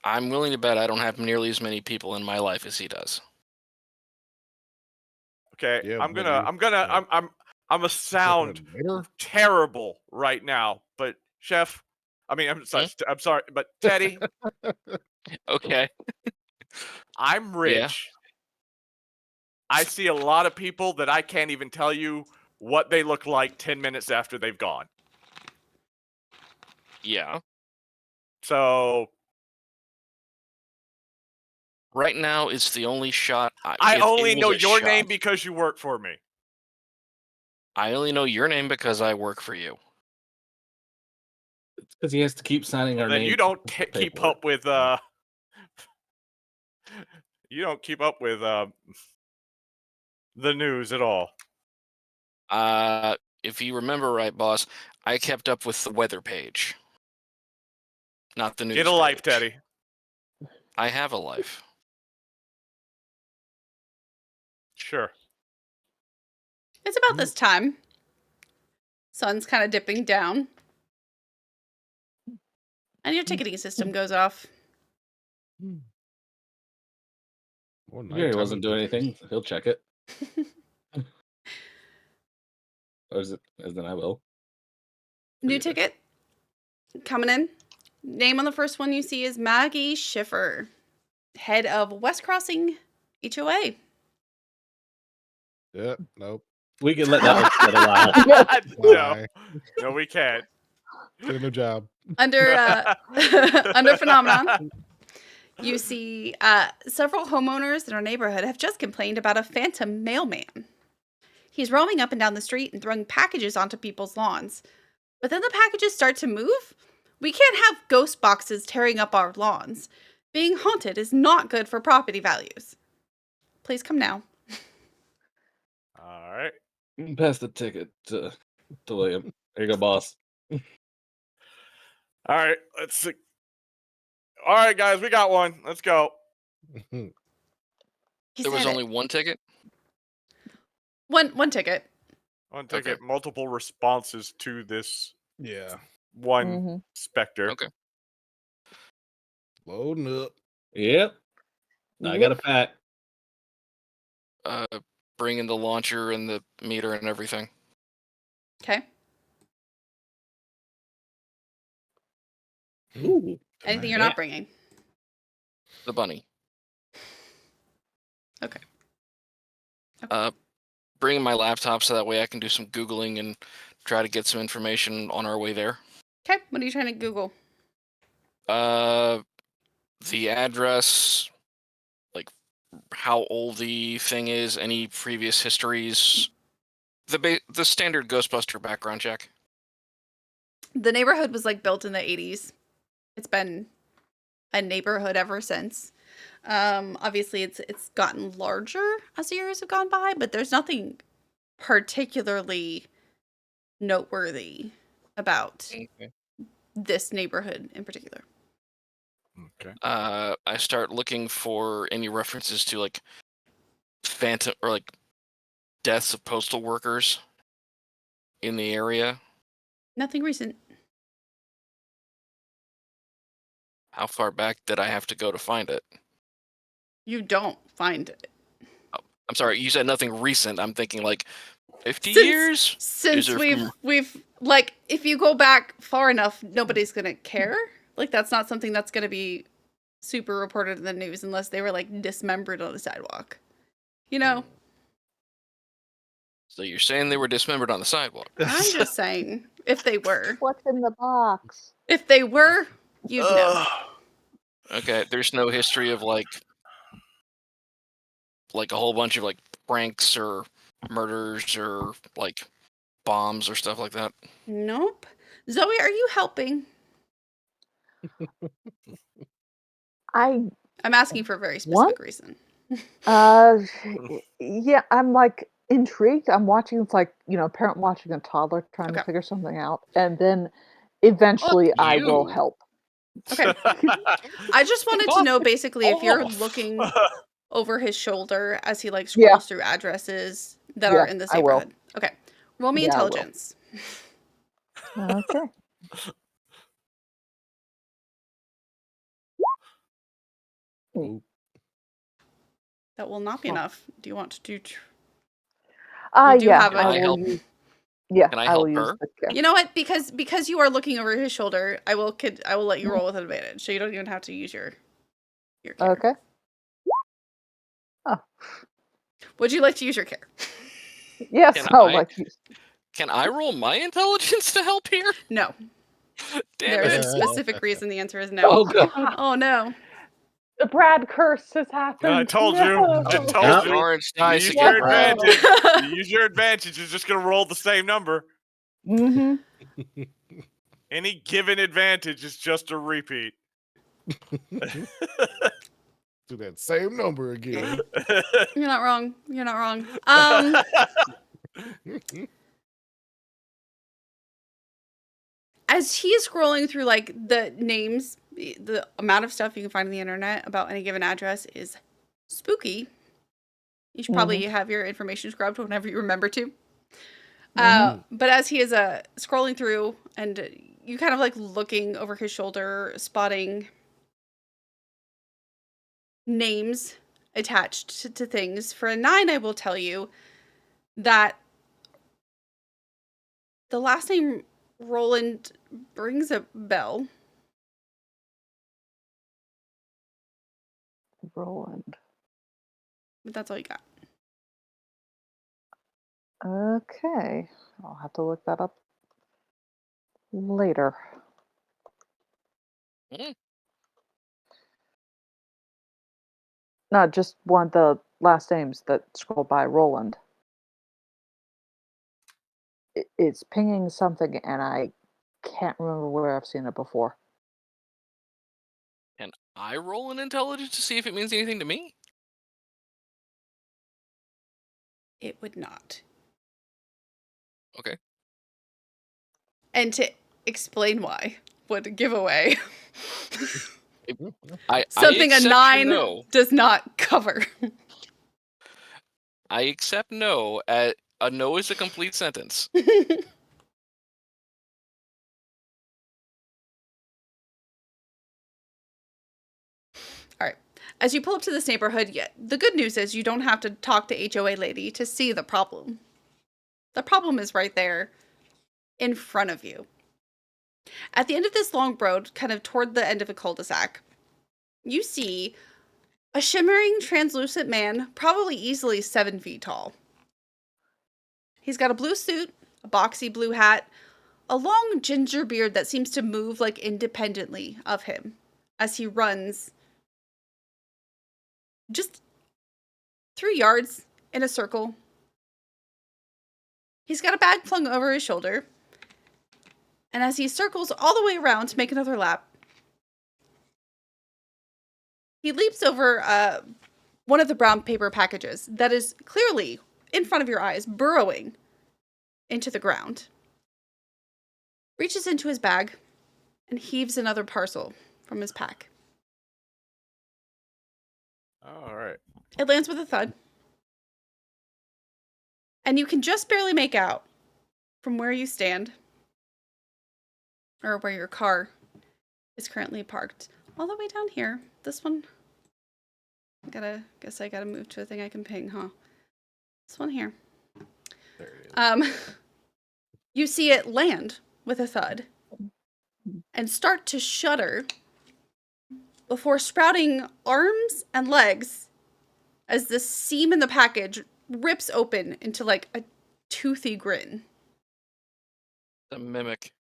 I'm willing to bet I don't have nearly as many people in my life as he does. Okay. Yeah, I'm but gonna I'm gonna sound Later? terrible right now, but Chef, I'm sorry, but Teddy, Okay. I'm Yeah. rich. I see a lot of people that I can't even tell you what they look like 10 minutes after they've gone. Yeah. So Right now, it's the only shot. I it only was know a your shot. name because you work for me. I only know your name because I work for you. It's because he has to keep signing our Then name. you don't keep up with you don't keep up with the news at all. If you remember right, boss, I kept up with the weather page, not the news. Get a life, page. Teddy. I have a life. Sure. It's about this time. Sun's kind of dipping down. And your ticketing system goes off. Well, Gary nighttime wasn't is doing different. anything. He'll check it. Or is it? As then I will. New Forget it. ticket coming in. Name on the first one you see is Maggie Schiffer, head of West Crossing HOA. Yeah, nope. We can let that one sit a while. Bye. No, we can't. Get a new job. Under under phenomenon, you see several homeowners in our neighborhood have just complained about a phantom mailman. He's roaming up and down the street and throwing packages onto people's lawns. But then the packages start to move. We can't have ghost boxes tearing up our lawns. Being haunted is not good for property values. Please come now. All right. Pass the ticket to William. There you go, boss. All right. Let's see. All right, guys, we got one. Let's go. He There was said only one ticket. one ticket. One to Okay. get multiple responses to this Yeah. one Mhm. specter. Okay. Loading up. Yep. I got a pack. Bring in the launcher and the meter and everything. Okay. Ooh. Anything you're Yeah. not bringing? The bunny. Okay. Bring in my laptop so that way I can do some Googling and try to get some information on our way there. Okay. What are you trying to Google? The address, like how old the thing is, any previous histories, the standard Ghostbuster background check. The neighborhood was like built in the 80s. It's been a neighborhood ever since. Obviously it's gotten larger as the years have gone by, but there's nothing particularly noteworthy about Okay. this neighborhood in particular. Okay. I start looking for any references to like phantom or like deaths of postal workers in the area. Nothing recent. How far back did I have to go to find it? You don't find it. I'm sorry, you said nothing recent. I'm thinking like 50 Since- years? Since there we've like, if you go back far enough, nobody's gonna care. Like, that's not something that's gonna be super reported in the news unless they were like dismembered on the sidewalk. You know? So you're saying they were dismembered on the sidewalk? I'm just saying, if they were. What's in the box? If they were, you'd know. Okay, there's no history of like a whole bunch of like pranks or murders or like bombs or stuff like that. Nope. Zoe, are you helping? I'm asking for a very specific reason. Yeah, I'm like intrigued. I'm watching. It's like, a parent watching a toddler trying to Okay. figure something out, and then eventually I will you. help. Okay. I just wanted to know basically if you're Off. looking over his shoulder as he like scrolls Yeah. through addresses that Yeah, are in this I will. neighborhood. Okay. Roll me Yeah, I will. intelligence. Okay. Ooh. That will not be enough. Do you want to do Ah, You do yeah. have a- I I will help. use. Yeah, Can I I will help use her? the care. You know what? Because you are looking over his shoulder, I will let you roll with advantage, so you don't even have to use your care. Okay. Oh, Would you like to use your care? yes, Can I'll I- like you. Can I roll my intelligence to help here? No. Damn There is it. a specific reason the answer is no. Oh god. Oh no. The Brad curse has happened. I told you. No. I Yeah. told you. Orange You dice use again, your Brad. advantage. You use your advantage. You're just gonna roll the same number. Mm-hmm. Any given advantage is just a repeat. Do that same number again. You're not wrong. You're not wrong. As he is scrolling through like the names, the amount of stuff you can find on the internet about any given address is spooky. You should probably have your information scrubbed whenever you remember to. But as he is scrolling through and you kind of like looking over his shoulder, spotting names attached to things. For a 9, I will tell you that the last name Roland rings a bell. Roland. But that's all you got. Okay. I'll have to look that up later. Mm. No, just one of the last names that scroll by Roland. It's pinging something, and I can't remember where I've seen it before. Can I roll an intelligence to see if it means anything to me? It would not. Okay. And to explain why would give away something I a accept 9 no. does not cover. I accept no. A no is a complete sentence. All right. As you pull up to this neighborhood, the good news is you don't have to talk to HOA lady to see the problem. The problem is right there in front of you. At the end of this long road, kind of toward the end of a cul-de-sac, you see a shimmering, translucent man, probably easily 7 feet tall. He's got a blue suit, a boxy blue hat, a long ginger beard that seems to move like independently of him as he runs just 3 yards in a circle. He's got a bag flung over his shoulder. And as he circles all the way around to make another lap, he leaps over one of the brown paper packages that is clearly in front of your eyes, burrowing into the ground. Reaches into his bag and heaves another parcel from his pack. All right. It lands with a thud. And you can just barely make out from where you stand, or where your car is currently parked, all the way down here. This one, guess I gotta move to a thing I can ping, huh? This one here. There it is. You see it land with a thud and start to shudder before sprouting arms and legs as the seam in the package rips open into like a toothy grin. The mimic.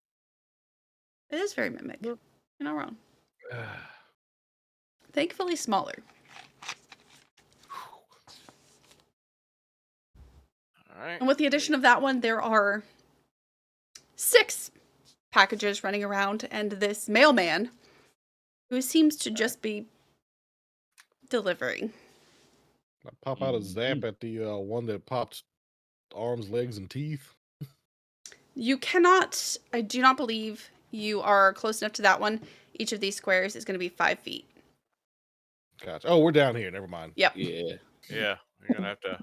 It is very mimic. You're not wrong. Thankfully smaller. All right. And with the addition of that one, there are 6 packages running around, and this mailman who seems to just be delivering. I pop out a zap at the one that popped arms, legs, and teeth. You cannot, I do not believe you are close enough to that one. Each of these squares is going to be 5 feet. Gotcha. Oh, we're down here. Never mind. Yep. Yeah. Yeah, you're gonna have to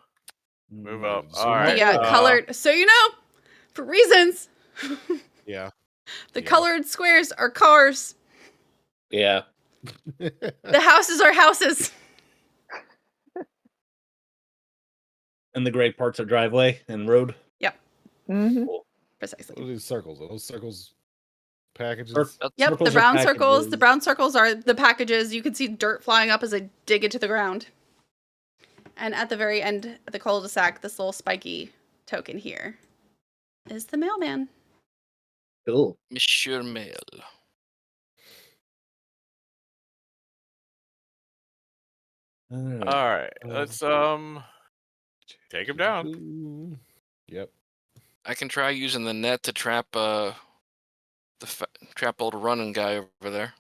move up. Zoom All out. right. The colored, so you know, for reasons, Yeah. the Yeah. colored squares are cars. Yeah. The houses are houses. And the gray parts are driveway and road. Mm-hmm. Cool. Precisely. What are these circles? Are those circles packages? That's- Yep, the Circles are brown circles. The packages. brown circles are the packages. You can see dirt flying up as I dig into the ground. And at the very end of the cul-de-sac, this little spiky token here is the mailman. Cool. Monsieur Mail. Alright. All right, let's take him down. Ooh. Yep. I can try using the net to trap trap old running guy over there.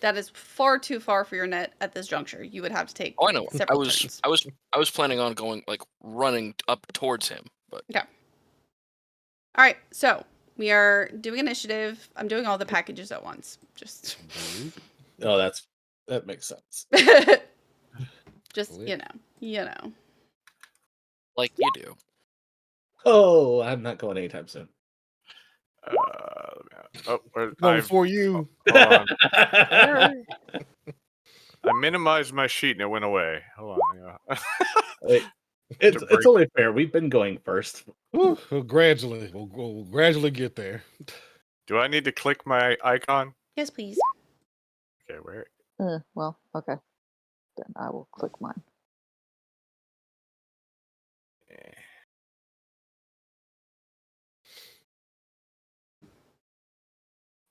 That is far too far for your net at this juncture. You would have to take Oh, I know. several turns. I was planning on going running up towards him, but All right, so we are doing initiative. I'm doing all the packages at once. Just, Oh, that makes sense. just you know. like you do. Oh, I'm not going anytime soon. Oh, No, before you. hold on. I minimized my sheet and it went away. Hold on. Wait, it's only fair. We've been going first. We'll gradually. We'll gradually get there. Do I need to click my icon? Yes, please. Okay, where? Well, okay. Then I will click mine.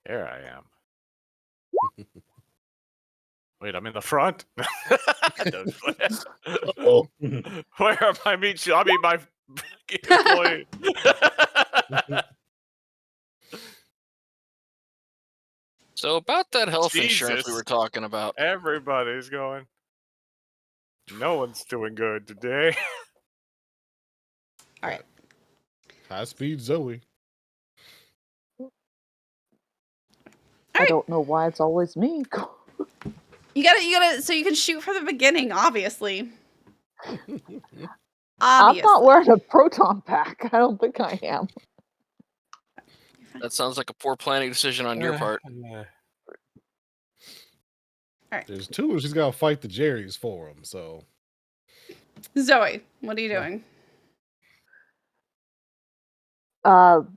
There I am. Wait, I'm in the front. Oh. Where am I? I mean my employee. So about that health insurance we Jesus. were talking about. Everybody's going. No one's doing good today. All right. High speed Zoe. I don't know why it's always me. You gotta. So you can shoot from the beginning, obviously. I'm not wearing a proton pack. I don't think I am. That sounds like a poor planning decision on your part. All right, There's two, and she's got to fight the Jerrys for him. So, Zoe, what are you doing? God.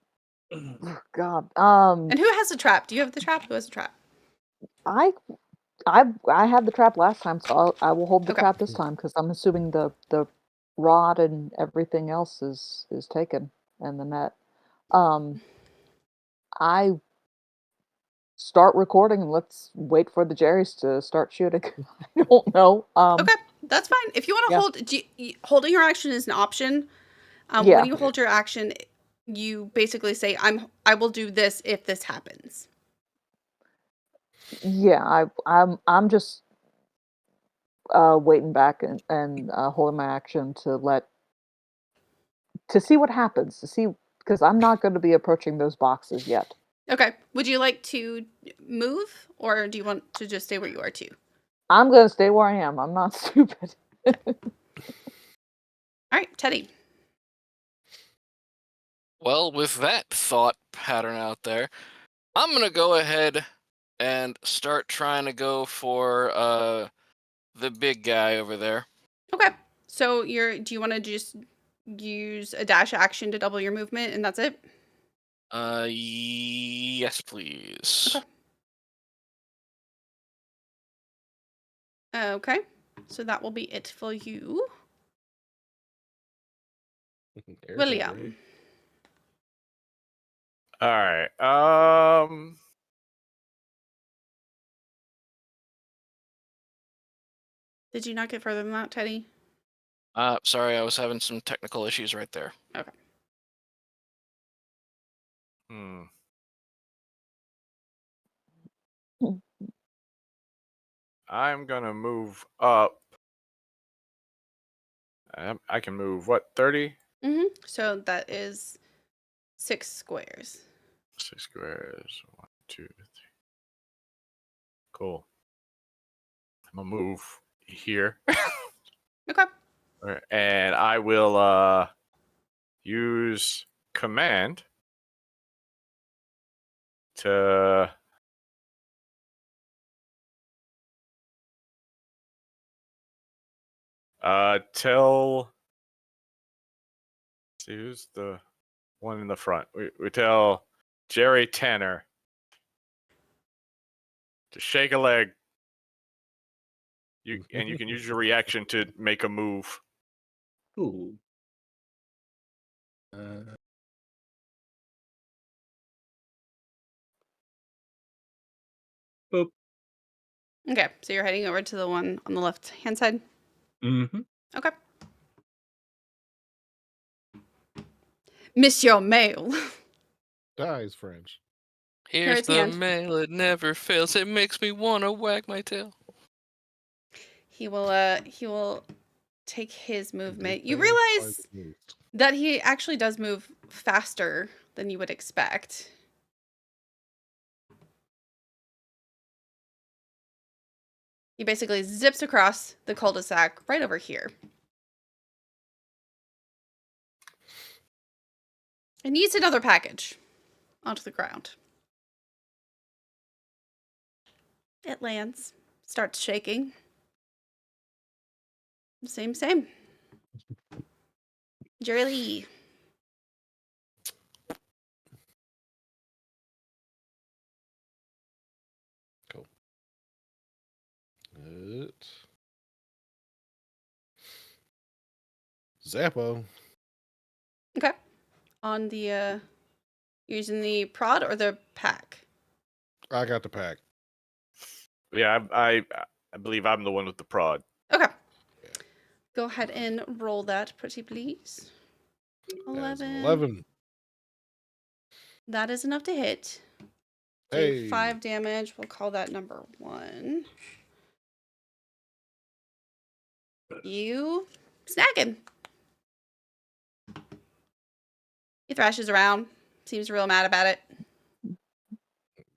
And who has the trap? Do you have the trap? Who has the trap? I had the trap last time, so I will hold the Okay. trap this time because I'm assuming the rod and everything else is taken and the net. I start recording and let's wait for the Jerrys to start shooting. I don't know. Okay, that's fine. If you want to yeah. hold, holding your action is an option. Yeah. When you hold your action, you basically say, I will do this if this happens. Yeah, I'm just waiting back and holding my action to see what happens, because I'm not going to be approaching those boxes yet. Okay. Would you like to move, or do you want to just stay where you are too? I'm going to stay where I am. I'm not stupid. All right, Teddy. Well, with that thought pattern out there, I'm gonna go ahead and start trying to go for the big guy over there. Okay. So do you want to just use a dash action to double your movement, and that's it? Yes, please. Okay. So that will be it for you, William. All right. Did you not get further than that, Teddy? Sorry, I was having some technical issues right there. Okay. I'm gonna move up. I can move what, 30? Mm-hmm. So that is 6 squares. 6 squares. 1, 2, 3. Cool. I'm gonna move here. Okay. All right, and I will use command to tell. See who's the One in the front. We tell Jerry Tanner to shake a leg. You can use your reaction to make a move. Ooh. Boop. Okay, so you're heading over to the one on the left-hand side? Mm-hmm. Okay. Monsieur Mail. Dies French. Here's at the the end. mail, it never fails. It makes me want to wag my tail. He will take his movement. You realize that he actually does move faster than you would expect. He basically zips across the cul-de-sac right over here. And eats another package onto the ground. It lands, starts shaking. Same. Jerry Lee. Cool. Good. Zappo. Okay. On the using the prod or the pack? I got the pack. Yeah, I believe I'm the one with the prod. Okay. Yeah. Go ahead and roll that, pretty please. That is 11. 11. That is enough to hit. Hey. Take 5 damage. We'll call that number 1. You snag him. He thrashes around. Seems real mad about it.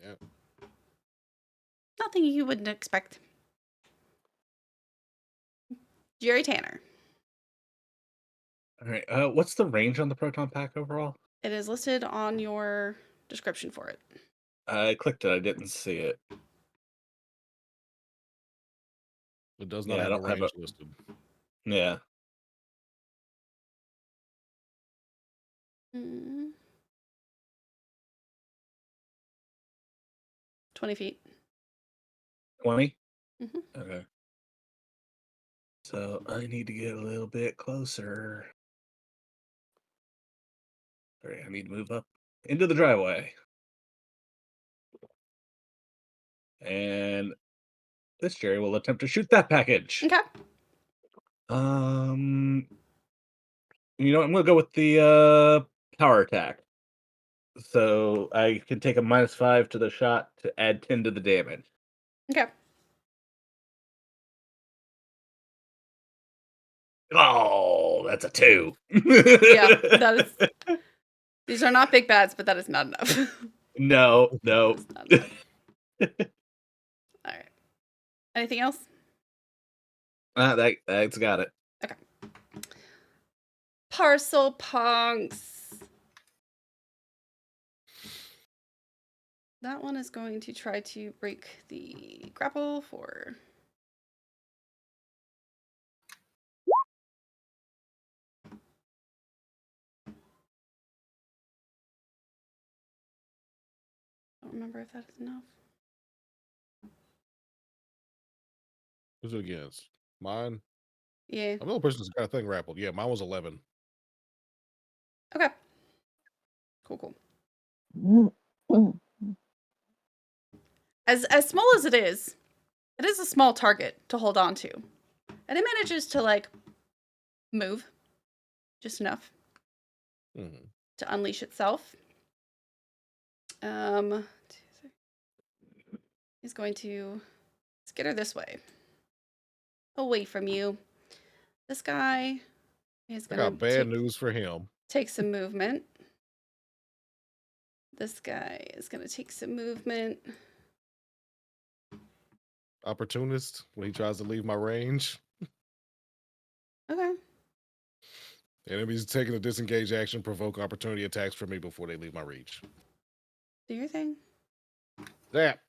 Yeah. Nothing you wouldn't expect. Jerry Tanner. All right. What's the range on the proton pack overall? It is listed on your description for it. I clicked it. I didn't see it. It does not Yeah, I have a don't have range listed. Yeah. 20 feet. 20? Mhm. Okay. So I need to get a little bit closer. All right, I need to move up into the driveway. And this Jerry will attempt to shoot that package. Okay. You know, I'm gonna go with the power attack. So I can take a -5 to the shot to add 10 to the damage. Okay. Oh, that's a 2. Yeah, that is. These are not big bads, but that is not enough. No. That is not enough. All right. Anything else? That's got it. Okay. Parcel punks. That one is going to try to break the grapple for. I don't remember if that is enough. Who's it against? Mine? Yeah. I'm the only person that's got a thing grappled. Yeah, mine was 11. Okay. Cool. As small as it is a small target to hold on to. And it manages to, like, move just enough to unleash itself. He's going to skitter this way. Away from you. This guy is I going got bad news for him. take some movement. This guy is going to take some movement. Opportunist when he tries to leave my range. Okay. Enemies taking a disengage action provoke opportunity attacks from me before they leave my reach. Do your thing. That.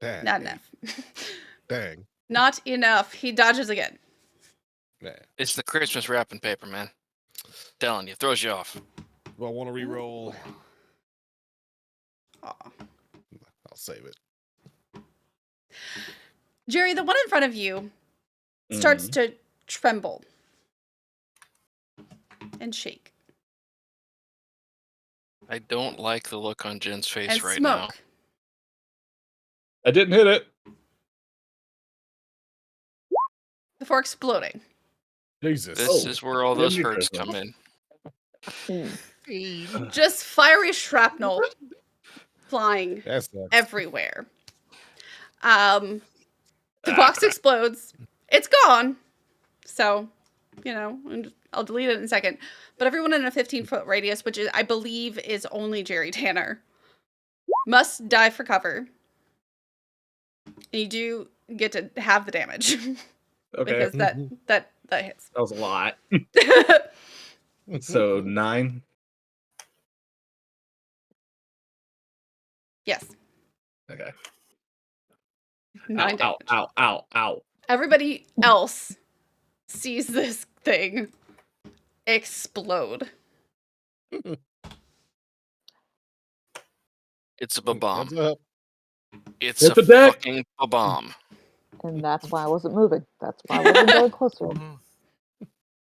Dang. Not enough. Dang. Not enough. He dodges again. Yeah. It's the Christmas wrapping paper, man. Telling you, throws you off. Do I want to re-roll? Aw. I'll save it. Jerry, the one in front of you starts to tremble and shake. I don't like the look on Jen's face And right smoke. now. I didn't hit it. Before exploding. Jesus. This is where all those Merry hurts Christmas. come in. Just fiery shrapnel flying That sucks. everywhere. The box explodes. It's gone. So, and I'll delete it in a second. But everyone in a 15-foot radius, which I believe is only Jerry Tanner, must dive for cover. And you do get to have the damage. Okay. Because that hits. That was a lot. So 9. Yes. Okay. 9 damage. Ow. Everybody else sees this thing explode. It's a bomb. Heads up. It's It's a a deck. fucking bomb. And that's why I wasn't moving. That's why I wasn't going close to him.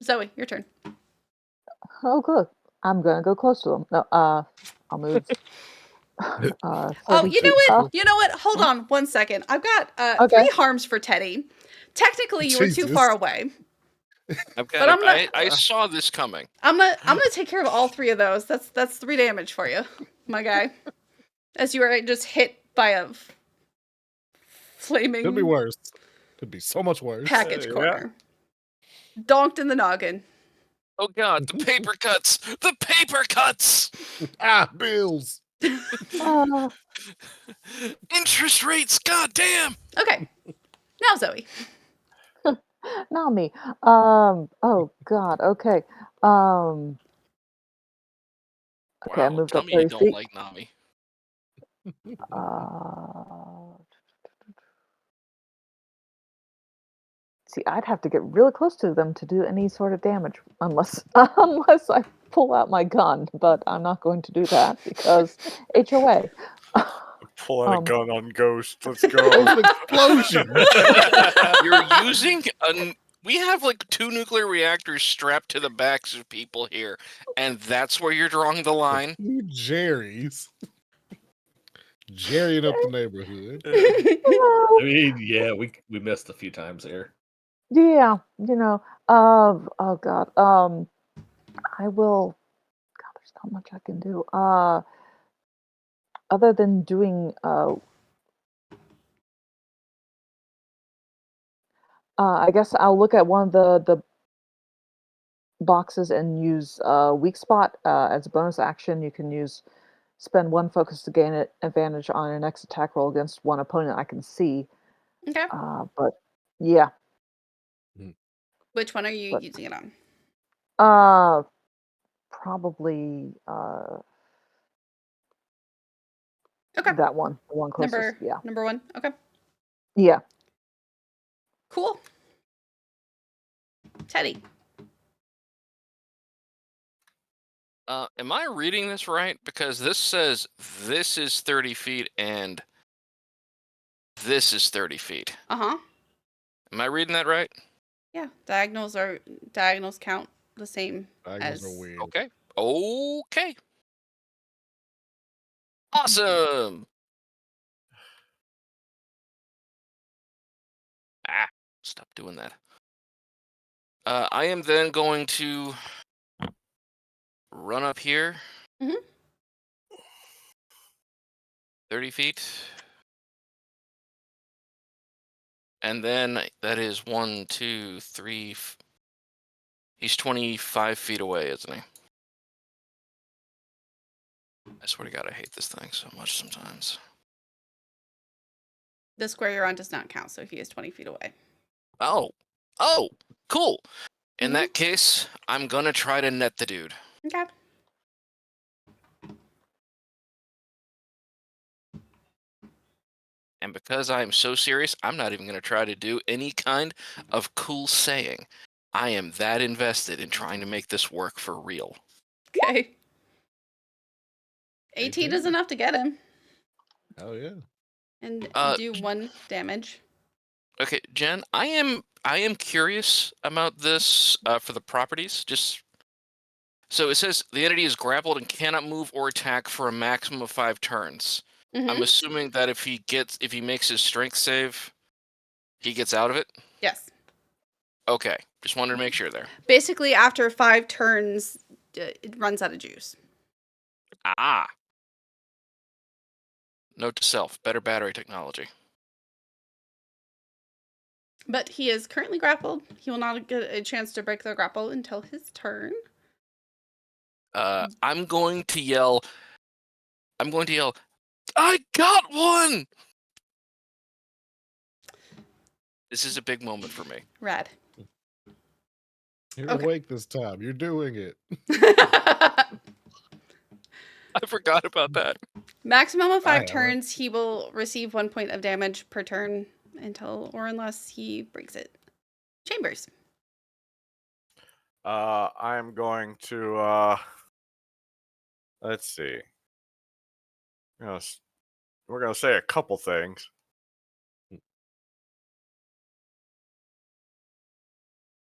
Zoe, your turn. Oh, good. I'm gonna go close to him. No, I'll move. Oh, 30 you know feet what? up. You know what? Hold on 1 second. I've got Okay. 3 harms for Teddy. Technically, you were too Jesus. far away. I've But got. I'm not- I saw this coming. I'm gonna take care of all 3 of those. That's 3 damage for you, my guy. As you are just hit by a flaming Could be worse. Could be so much worse. package Yeah. corner. Donked in the noggin. Oh God, the paper cuts! The paper cuts! Bills. Interest rates, goddamn! Okay. Now Zoe. Not me. Oh God. Okay. Okay, I Wow, moved tell up me you 30 don't feet. like Nami. See, I'd have to get really close to them to do any sort of damage, unless I pull out my gun. But I'm not going to do that because HOA. Pulling a gun on Ghost. Let's That go. was an explosion. You're using we have like 2 nuclear reactors strapped to the backs of people here, and that's where you're drawing the line. You Jerry's. Jerrying up the neighborhood. I mean, yeah, we missed a few times here. Yeah, oh God. I will. God, there's not much I can do. Other than doing I guess I'll look at one of the boxes and use weak spot as a bonus action. You can spend 1 focus to gain an advantage on your next attack roll against one opponent I can see. Okay. But yeah. Which one are you But- using it on? Probably Okay. that one, the one closest. Number 1. Okay. Yeah. Cool. Teddy. Am I reading this right? Because this says this is 30 feet and this is 30 feet. Uh-huh. Am I reading that right? Yeah. Diagonals count the same Diagonals as are weird. Okay. Okay. Awesome. Stop doing that. I am then going to run up here. Mhm. 30 feet. And then that is 1, 2, 3. He's 25 feet away, isn't he? I swear to God, I hate this thing so much sometimes. The square you're on does not count, so he is 20 feet away. Oh, cool. In that case, I'm gonna try to net the dude. Okay. And because I'm so serious, I'm not even gonna try to do any kind of cool saying. I am that invested in trying to make this work for real. Okay. 18 is enough to get him Oh yeah. and Uh, do 1 damage. Okay, Jen, I am curious about this for the properties. Just so it says the entity is grappled and cannot move or attack for a maximum of 5 turns. Mhm. I'm assuming that if he makes his strength save, he gets out of it. Yes. Okay, just wanted to make sure there. Basically, after 5 turns, it runs out of juice. Ah. Note to self: better battery technology. But he is currently grappled. He will not get a chance to break the grapple until his turn. I'm going to yell. I got one! This is a big moment for me. Rad. You're Okay. awake this time. You're doing it. I forgot about that. Maximum of I 5 haven't. turns, he will receive 1 point of damage per turn until or unless he breaks it. Chambers. I'm going to let's see. We're gonna say a couple things.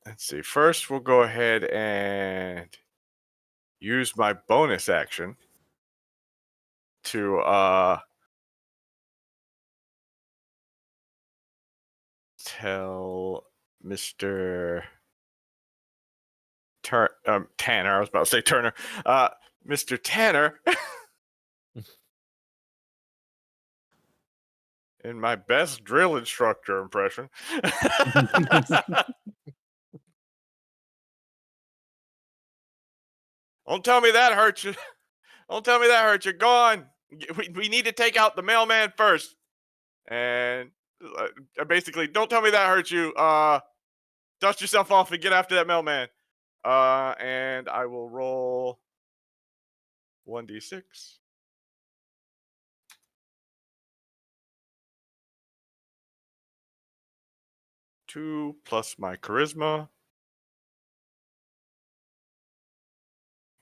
Let's see. First, we'll go ahead and use my bonus action to tell Mr. Tanner. I was about to say Turner. Mr. Tanner. In my best drill instructor impression. Don't tell me that hurt you. Don't tell me that hurt you. Go on. We need to take out the mailman first. And basically, don't tell me that hurt you. Dust yourself off and get after that mailman. And I will roll 1d6. Two plus my charisma,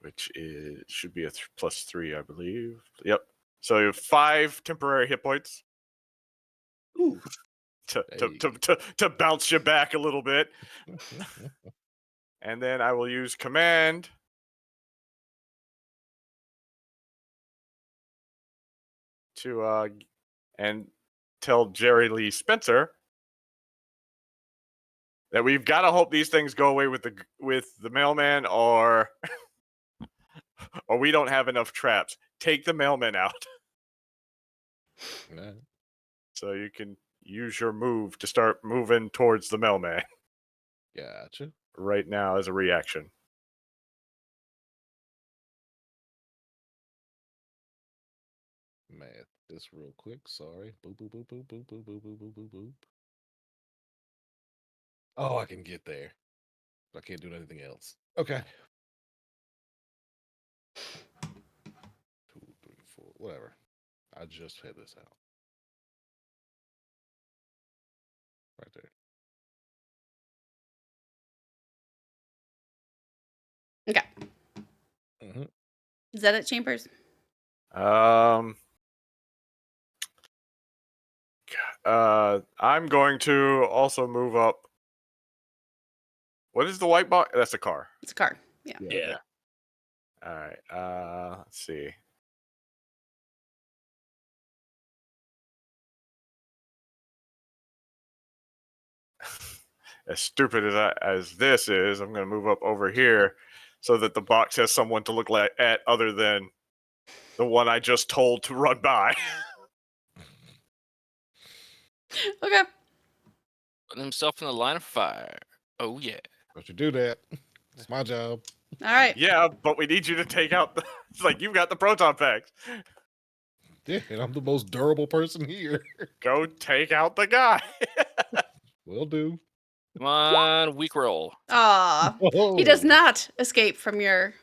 which should be a +3, I believe. Yep. So you have 5 temporary hit points. Ooh. To bounce you back a little bit. And then I will use command to and tell Jerry Lee Spencer that we've got to hope these things go away with the mailman, or we don't have enough traps. Take the mailman out. Yeah. So you can use your move to start moving towards the mailman Gotcha. right now as a reaction. Math this real quick. Sorry. Boop, boop, boop, boop, boop, boop, boop, boop, boop, boop, boop. Oh, I can get there. I can't do anything else. Okay. 2, 3, 4, whatever. I just had this out. Right there. Okay. Mm-hmm. Is that it, Chambers? I'm going to also move up. What is the white box? That's a car. It's a car. Yeah. Yeah. All right. Let's see. As stupid as this is, I'm going to move up over here so that the box has someone to look at other than the one I just told to run by. Okay. Putting himself in the line of fire. Oh yeah. Don't you do that. It's my job. All right. Yeah, but we need you to take out the... It's like, you've got the proton packs. Yeah, and I'm the most durable person here. Go take out the guy. Will do. Come on, weak roll. Aw. He does not escape from your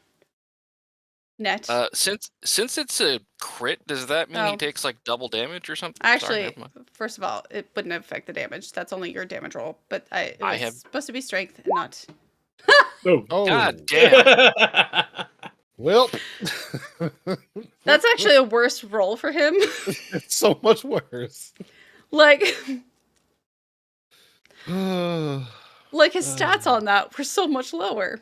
net. Since it's a crit, does that mean Oh. he takes like double damage or something? Sorry, Actually, never mind. first of all, it wouldn't affect the damage. That's only your damage roll. But it I was have- supposed to be strength and not Oh. Oh, God damn. well, That's actually a worse roll for him. it's so much worse. like Oh, like his stats on that were so much lower.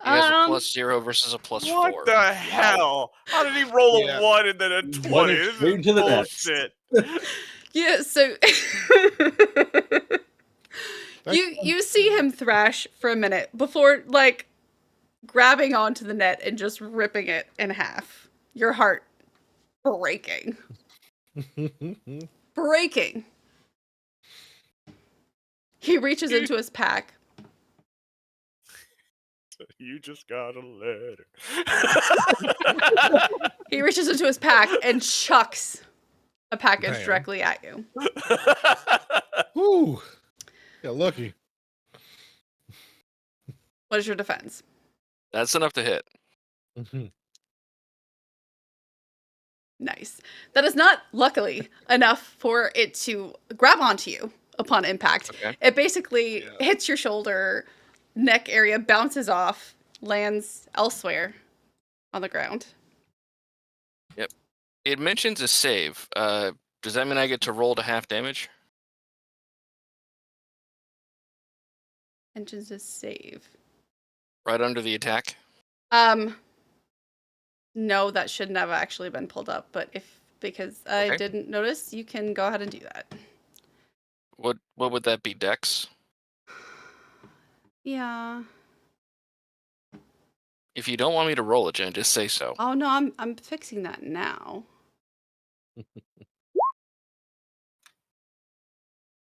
He has a +0 versus a +4. What the hell? How did he roll Yeah. a 1 and then a 20? This extreme is to the next. bullshit. Yeah, so you see him thrash for a minute before like grabbing onto the net and just ripping it in half. Your heart breaking. Breaking. He reaches into his pack. You just got a letter. He reaches into his pack and chucks a package Damn. directly at you. Whew. Got lucky. What is your defense? That's enough to hit. Nice. That is not, luckily, enough for it to grab onto you upon impact. Okay. It basically hits your shoulder, neck area, bounces off, lands elsewhere on the ground. Yep. It mentions a save. Does that mean I get to roll to half damage? Mentions a save. Right under the attack? No, that shouldn't have actually been pulled up, but because I Okay. didn't notice, you can go ahead and do that. What would that be, Dex? Yeah. If you don't want me to roll it, Jen, just say so. Oh no, I'm fixing that now.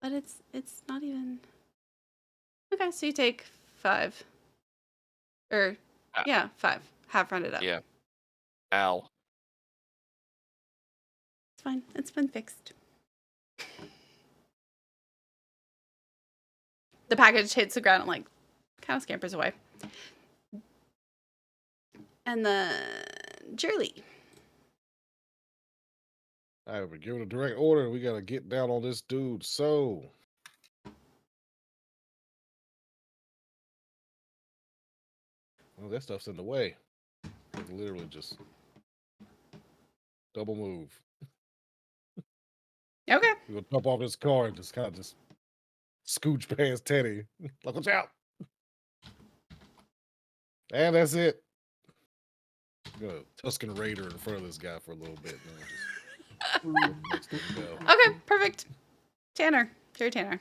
But it's not even. Okay, so you take 5. Or yeah, 5. Half rounded up. Yeah. Ow. It's fine. It's been fixed. The package hits the ground and like kind of scampers away. And then Jerly. All right, we're giving a direct order. We gotta get down on this dude. So, well, that stuff's in the way. Like, literally just double move. Okay. We'll jump off this car and just kind of just scooch past Teddy. Like, watch out! And that's it. I'm gonna Tuscan Raider in front of this guy for a little bit. And then just next thing you know. Okay, perfect. Tanner. Jerry Tanner.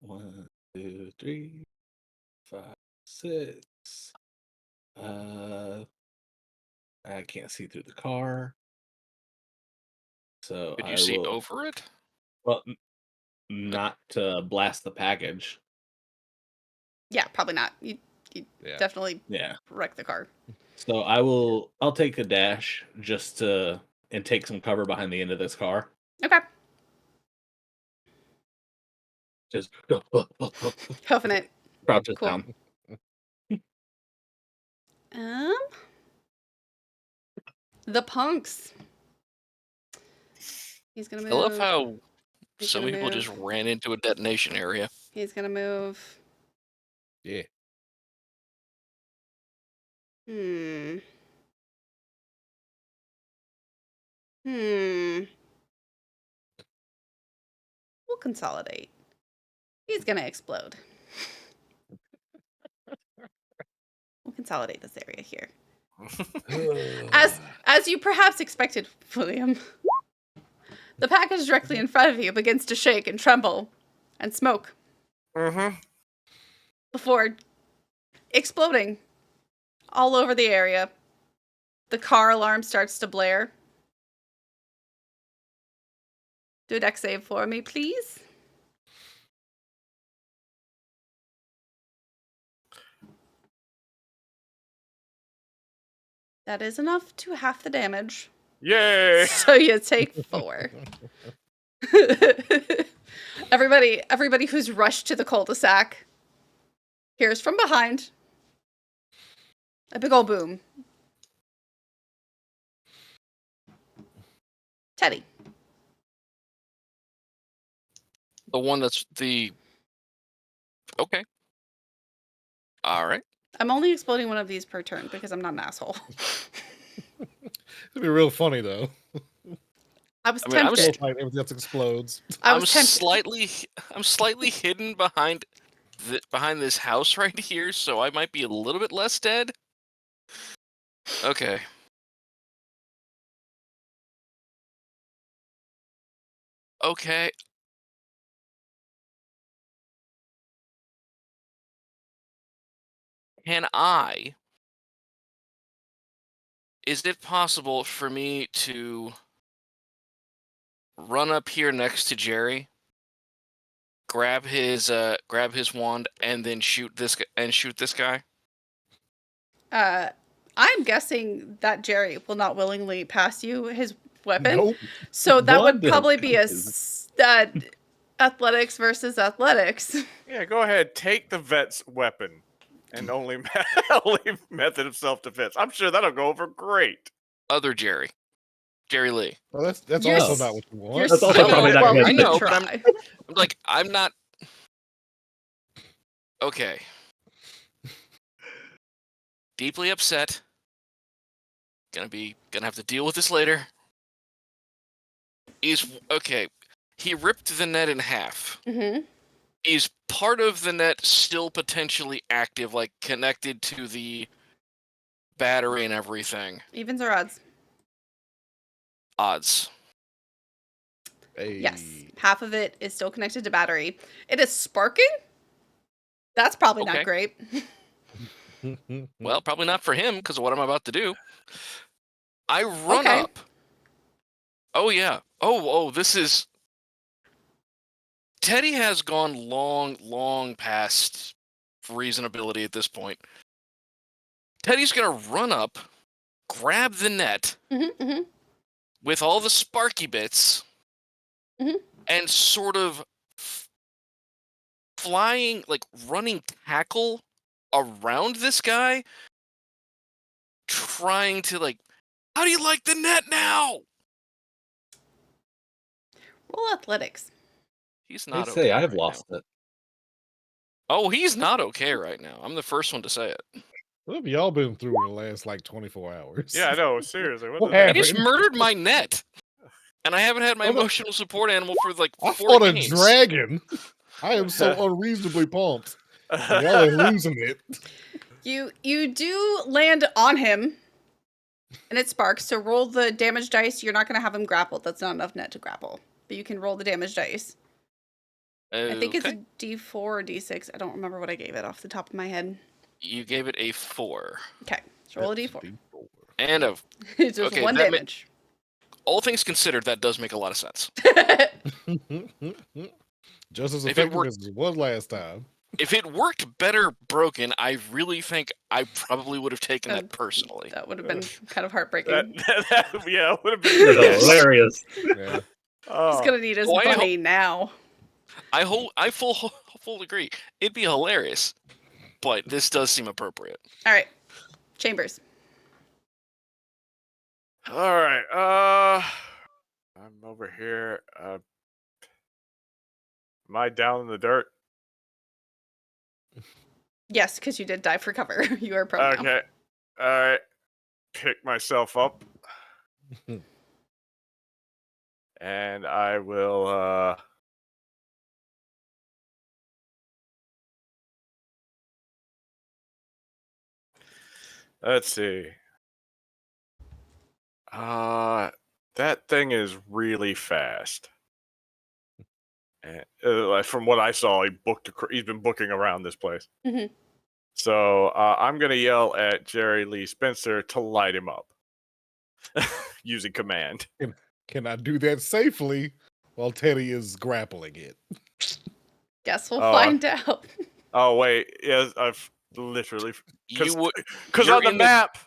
1, 2, 3, 5, 6. I can't see through the car. So Could I you see will. over it? Well, not to blast the package. Yeah, probably not. You Yeah. definitely Yeah. wreck the car. So I'll take a dash just to and take some cover behind the end of this car. Okay. Just Hoofing it. crouches Cool. down. The punks. He's gonna move. I love how He's some gonna people just ran into a detonation area. He's gonna move. Yeah. Hmm. We'll consolidate. He's gonna explode. We'll consolidate this area here. As you perhaps expected, William, the package directly in front of you begins to shake and tremble and smoke before exploding all over the area. The car alarm starts to blare. Do a dex save for me, please. That is enough to half the damage. Yay! So you take 4. Everybody who's rushed to the cul-de-sac hears from behind a big old boom. Teddy. The one that's the... Okay. All right. I'm only exploding one of these per turn because I'm not an asshole. It'd be real funny though. I was I mean, I'm tempted. Fight, everything else explodes. I I'm was tempted. slightly hidden behind this house right here, so I might be a little bit less dead. Okay. Okay. Is it possible for me to run up here next to Jerry, grab his wand, and then shoot this guy? I'm guessing that Jerry will not willingly pass you his weapon. Nope. So that would Wanda probably be a is- athletics versus athletics. Yeah, go ahead. Take the vet's weapon and only method of self-defense. I'm sure that'll go over great. Other Jerry Lee. Well, that's You're also s- not what you You're want. That's also still probably not willing gonna to happen. I know, try. but Like, I'm not. Okay. Deeply upset. Gonna have to deal with this later. Okay. He ripped the net in half. Mm-hmm. Is part of the net still potentially active, like connected to the battery and everything? Evens or odds? Odds. Hey. Yes. Half of it is still connected to battery. It is sparking? That's probably Okay. not great. Well, probably not for him because of what I'm about to do. I run Okay. up. Oh yeah. Oh, this is. Teddy has gone long past reasonability at this point. Teddy's gonna run up, grab the net Mm-hmm. with all the sparky bits, Mhm. and sort of flying, like running tackle around this guy, trying to like, how do you like the net now? Roll athletics. He's I not say okay I've right lost now. it. Oh, he's not okay right now. I'm the first one to say it. What have y'all been through in the last like 24 hours? Yeah, I know. Seriously, what What the heck? He just happened? murdered my net. And I haven't had my Oh, no. emotional support animal for like I 4 fought a games. dragon. I am so unreasonably pumped. And y'all are losing it. You do land on him, and it sparks. So roll the damage dice. You're not going to have him grappled. That's not enough net to grapple. But you can roll the damage dice. I think it's Okay. a D4 or D6. I don't remember what I gave it off the top of my head. You gave it a 4. Okay, so roll a D4. And It's just Okay, one that damage. all things considered, that does make a lot of sense. Just as If it effective were- as it was last time. If it worked better broken, I really think I probably would have taken that personally. That would have been kind of heartbreaking. Yeah, would have That's been Yes. hilarious. Yeah. He's Oh. gonna need his Oh, I bunny now. I full agree. It'd be hilarious, but this does seem appropriate. All right, Chambers. All right. I'm over here. Am I down in the dirt? Yes, because you did dive for cover. You are prone now. Okay. All right. Pick myself up. And I will let's see. That thing is really fast. And, like from what I saw, he's been booking around this place. Mhm. So I'm gonna yell at Jerry Lee Spencer to light him up using command. Can I do that safely while Teddy is grappling it? Guess we'll Oh, find out. Oh wait, yes, I've literally You would because you're on the in the- map.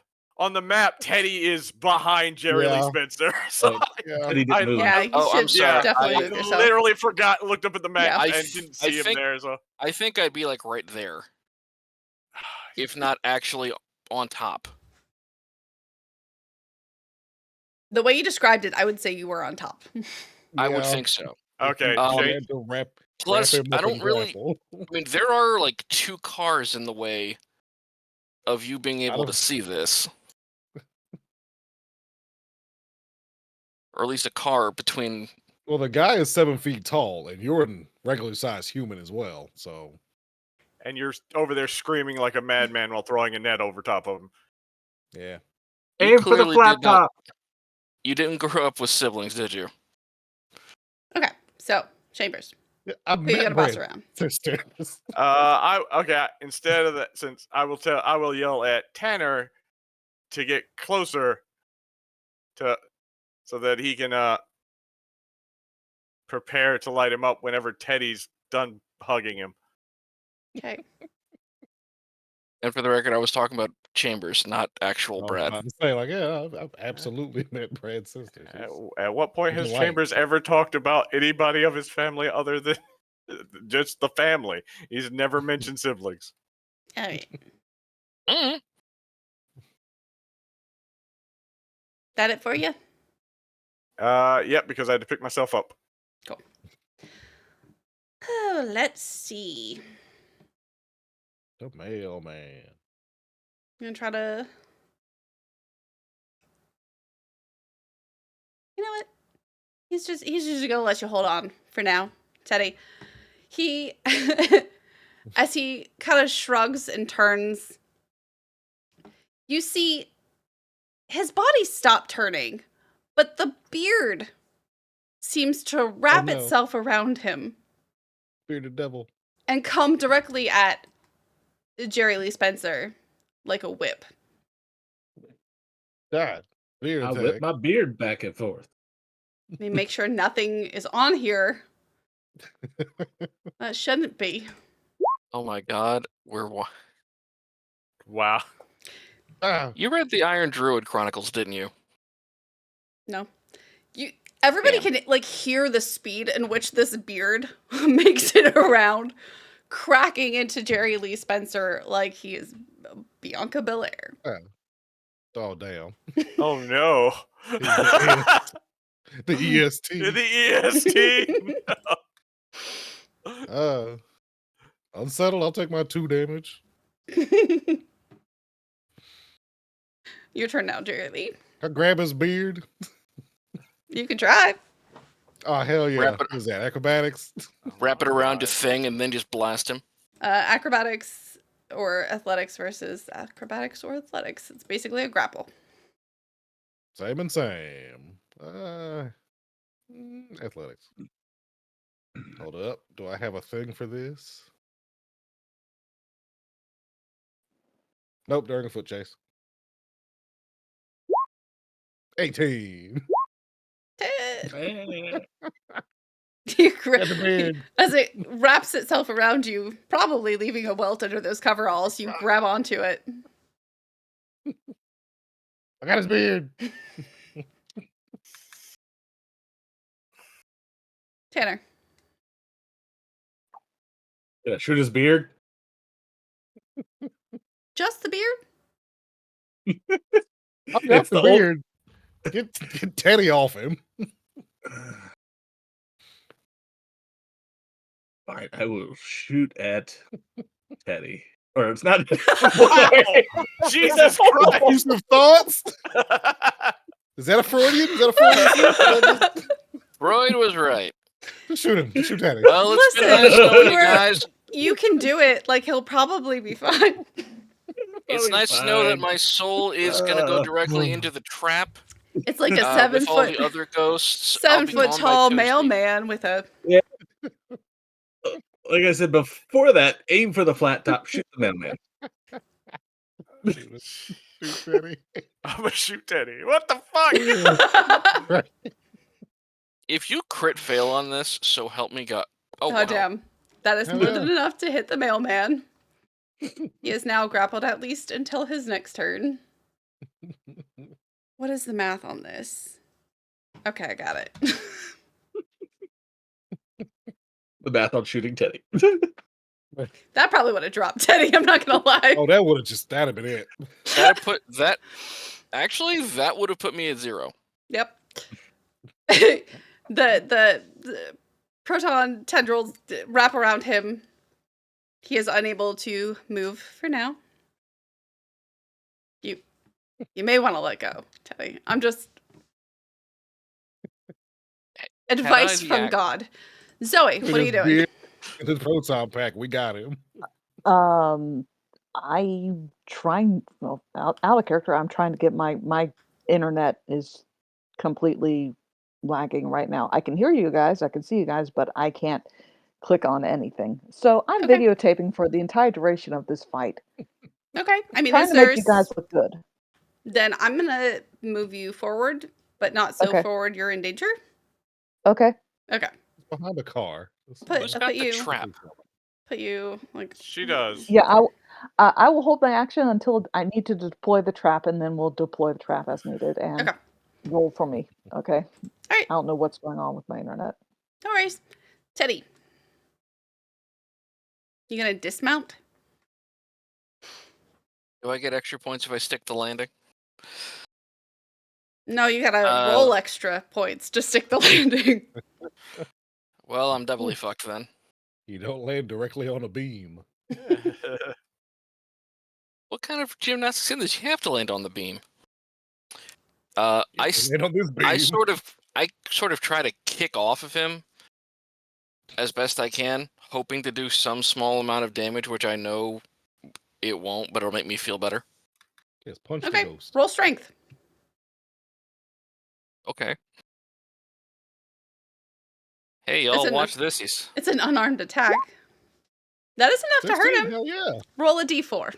On the map, Teddy is behind Jerry Lee Yeah. Spencer. So Yeah. Teddy didn't I- move. Yeah, you Oh, I'm should sorry. definitely I move yourself. literally looked up at the map Yeah. and didn't I see him think- there. So I think I'd be like right there, if not actually on top. The way you described it, I would say you were on top. I would Yeah. think so. okay, Um, Shane, Had to wrap Plus, him I up don't and really. grapple. I mean, there are like 2 cars in the way of you being able to see this. Or at least a car between... Well, the guy is 7 feet tall, and you're a regular sized human as well, so... And you're over there screaming like a madman while throwing a net over top of him. Yeah. You Aim for the clearly flat did not- top. You didn't grow up with siblings, did you? Okay, so Chambers, Yeah, I who you met gonna boss Brad around? sisters. Instead of that, since I will yell at Tanner to get closer so that he can prepare to light him up whenever Teddy's done hugging him. Okay. And for the record, I was talking about Chambers, not actual I was Brad. about to say, like, yeah, I've absolutely met Brad's sisters. At what point has Light. Chambers ever talked about anybody of his family other than just the family? He's never mentioned siblings. All right. Mm. That it for you? Yep, because I had to pick myself up. Oh, let's see. The mailman. I'm gonna try to. You know what? He's just gonna let you hold on for now, Teddy. He, as he kind of shrugs and turns, you see his body stop turning, but the beard seems to wrap no. itself around him Bearded devil. and come directly at Jerry Lee Spencer like a whip. God. Beard I attack. whip my beard back and forth. Let me make sure nothing is on here. That shouldn't be. Oh my god. Wow. Ah, You read the Iron Druid Chronicles, didn't you? No. Everybody Damn. can like hear the speed in which this beard makes it around, cracking into Jerry Lee Spencer like he is Bianca Belair. oh, damn. Oh no. The EST. The EST. Unsettled, I'll take my 2 damage. Your turn now, Jerry Lee. I grab his beard. You can try. Oh, hell yeah. Wrap it- What is that? Acrobatics? Wrap it around your God. thing and then just blast him. Acrobatics or athletics versus acrobatics or athletics. It's basically a grapple. Same and same. Athletics. Hold up. Do I have a thing for this? Nope, during a foot chase. 18. You Got the beard. As it wraps itself around you, probably leaving a welt under those coveralls, you grab onto it. I got his beard. Tanner. Did I shoot his beard? Just the beard? I got It's the the old- beard. Get Teddy off him. Fine, I will shoot at Teddy. Or it's not. Jesus Christ. Intrusive thoughts? Is that a Freudian? Is that a Freudian? Freud was right. Just shoot him. Just shoot Teddy. Well, it's been nice Listen, knowing you we're- guys. You can do it. Like, he'll probably be fine. It's nice to know that my soul is going to go directly into the trap. It's like a With all the other ghosts. I'll be 7 foot gone by tall Tuesday. mailman with a. Like I said before that, aim for the flat top, shoot the mailman. Shoot Teddy. I'm gonna shoot Teddy. What the fuck? If you crit fail on this, so help me God. Oh, Oh, wow. damn. That is Hell more yeah. than enough to hit the mailman. He is now grappled at least until his next turn. What is the math on this? Okay, I got it. The math on shooting Teddy. That probably would have dropped Teddy, I'm not gonna lie. Oh, that would have just, that'd have been it. That'd put that. Actually, that would have put me at 0. Yep. the proton tendrils wrap around him. He is unable to move for now. You may want to let go, Teddy. I'm just advice the from act- God. Zoe, With what are his you doing? beard and his proton pack, we got him. I'm trying, well, out of character, I'm trying to get my internet is completely lagging right now. I can hear you guys, I can see you guys, but I can't click on anything. So I'm Okay. videotaping for the entire duration of this fight, Okay. I mean, trying is to make you guys there's look good. then I'm gonna move you forward, but not so Okay. forward you're in danger. Okay. Okay. Behind the car. Who's I'll got the trap? put you like She does. Yeah, I will hold my action until I need to deploy the trap, and then we'll deploy the trap as needed and Okay. roll for me. Okay. All right. I don't know what's going on with my internet. No worries. Teddy. You gonna dismount? Do I get extra points if I stick the landing? No, you gotta roll extra points to stick the landing. Well, I'm doubly fucked then. You don't land directly on a beam. What kind of gymnastics in this? You have to land on the beam. You I land on this beam. I sort of try to kick off of him as best I can, hoping to do some small amount of damage, which I know it won't, but it'll make me feel better. Yes, punch the Okay. ghost. Roll strength. Okay. Hey, That's y'all, enough. watch this. It's an unarmed attack. That is enough to hurt 16? him. Hell yeah. Roll a d4.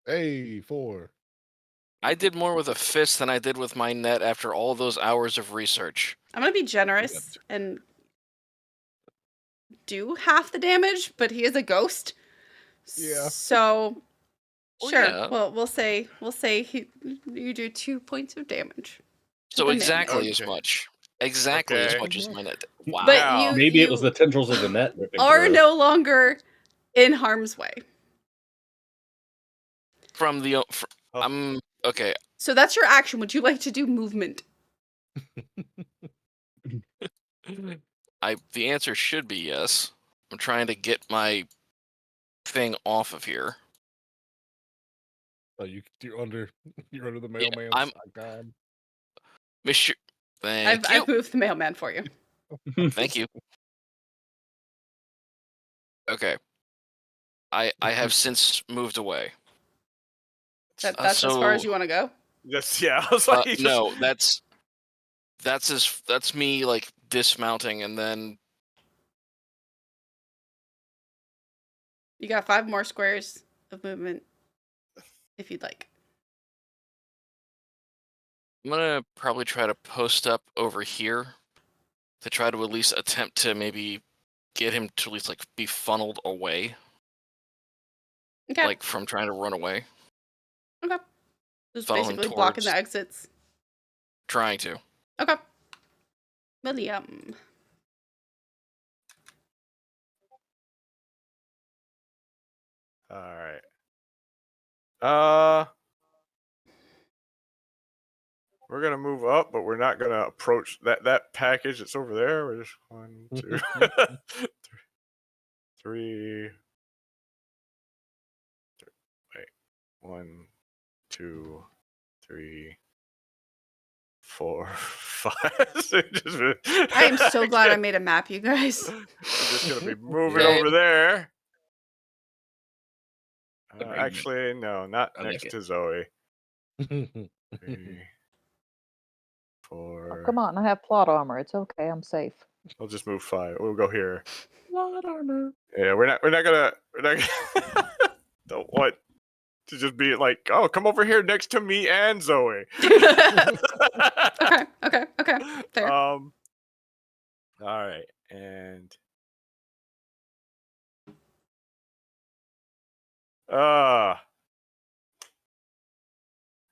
Hey, 4. I did more with a fist than I did with my net after all those hours of research. I'm gonna be generous and do half the damage, but he is a ghost. Yeah. So Well, sure. yeah. Well, we'll say you do 2 points of damage. to So the man. exactly as Okay. much. Exactly as Okay. much as my net. Wow. But Wow. Maybe you it was the tendrils of the net ripping are through. no longer in harm's way. From the Oh. I'm okay. So that's your action. Would you like to do movement? The answer should be yes. I'm trying to get my thing off of here. Oh, you're under the mailman's I'm- icon. Monsieur, thank I've you. moved the mailman for you. Thank you. Okay. I have since moved away. That's as far as you want to go. Yes, yeah. I was like, you just- No, that's me like dismounting and then You got 5 more squares of movement if you'd like. I'm gonna probably try to post up over here to try to at least attempt to maybe get him to at least like be funneled away, Okay. like from trying to run away. Okay. Just funnel him basically blocking the towards- exits. Trying to. Okay. William. All right. We're gonna move up, but we're not gonna approach that package that's over there. We're just 1, 2, 3. Wait, 1, 2, 3, 4, 5. I am so glad I made a map, you guys. We're just gonna be moving Yeah. over there. Agreed. Actually, no, not I like next it. to Zoe. 3, Oh, 4. come on, I have plot armor. It's okay. I'm safe. I'll just move 5. We'll go here. Plot armor. Yeah, we're not gonna don't want to just be like, oh, come over here next to me and Zoe. Okay. Fair. All right, and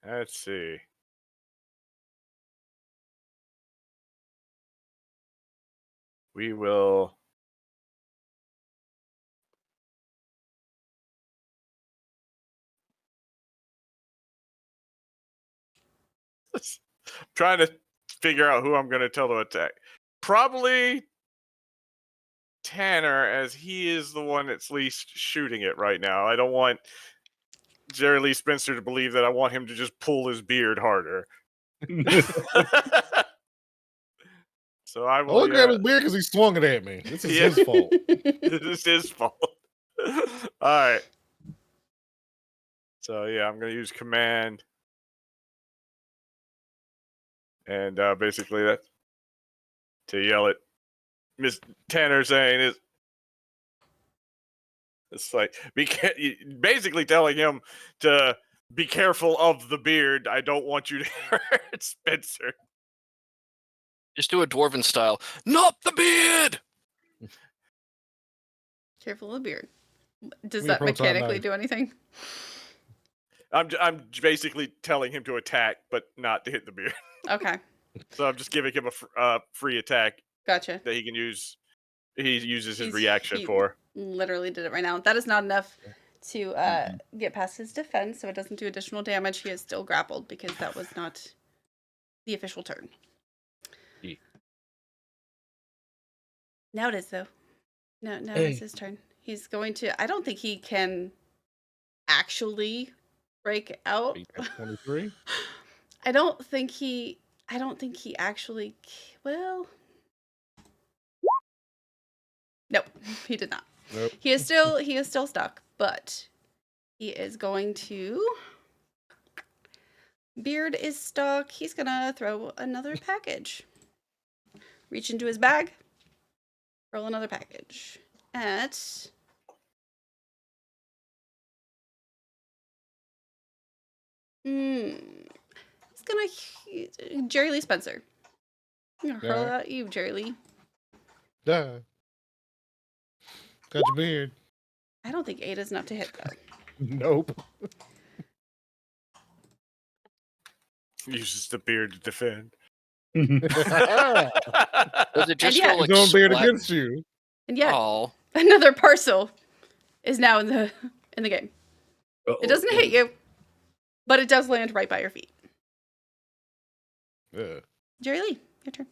let's see. We will trying to figure out who I'm going to tell to attack. Probably Tanner, as he is the one that's least shooting it right now. I don't want Jerry Lee Spencer to believe that I want him to just pull his beard harder. So I I will. look at his beard because he swung it at me. This is Yeah. his fault. This is his fault. All right. So yeah, I'm gonna use command, and basically that's to yell at Miss Tanner, saying it's like basically telling him to be careful of the beard. I don't want you to hurt Spencer. Just do a dwarven style. Not the beard. Careful of the beard. Does Me that proton mechanically knife. do anything? I'm basically telling him to attack, but not to hit the beard. Okay, So I'm just giving him a free attack gotcha. that he can use. He uses his He's- reaction he- for. Literally did it right now. That is not enough to get past his defense, so it doesn't do additional damage. He is still grappled because that was not the official turn. Yeah. Now it is, though. Now Hey. it's his turn. He's going to. I don't think he can actually break out. 23. I don't think he actually. Well, nope, he did not. Nope. He is still stuck, but he is going to. Beard is stuck. He's gonna throw another package. Reach into his bag. Roll another package. At. He's gonna. Jerry Lee Spencer. I'm gonna hurl it Yeah. at you, Jerry Lee. Duh. Got your beard. I don't think 8 is enough to hit, though. Nope. Uses the beard to defend. Does it just yet- go like His own beard splat? against you. And yet, Oh, another parcel is now in the game. It doesn't hit you, but it does land right by your feet. Yeah. Jerry Lee, your turn.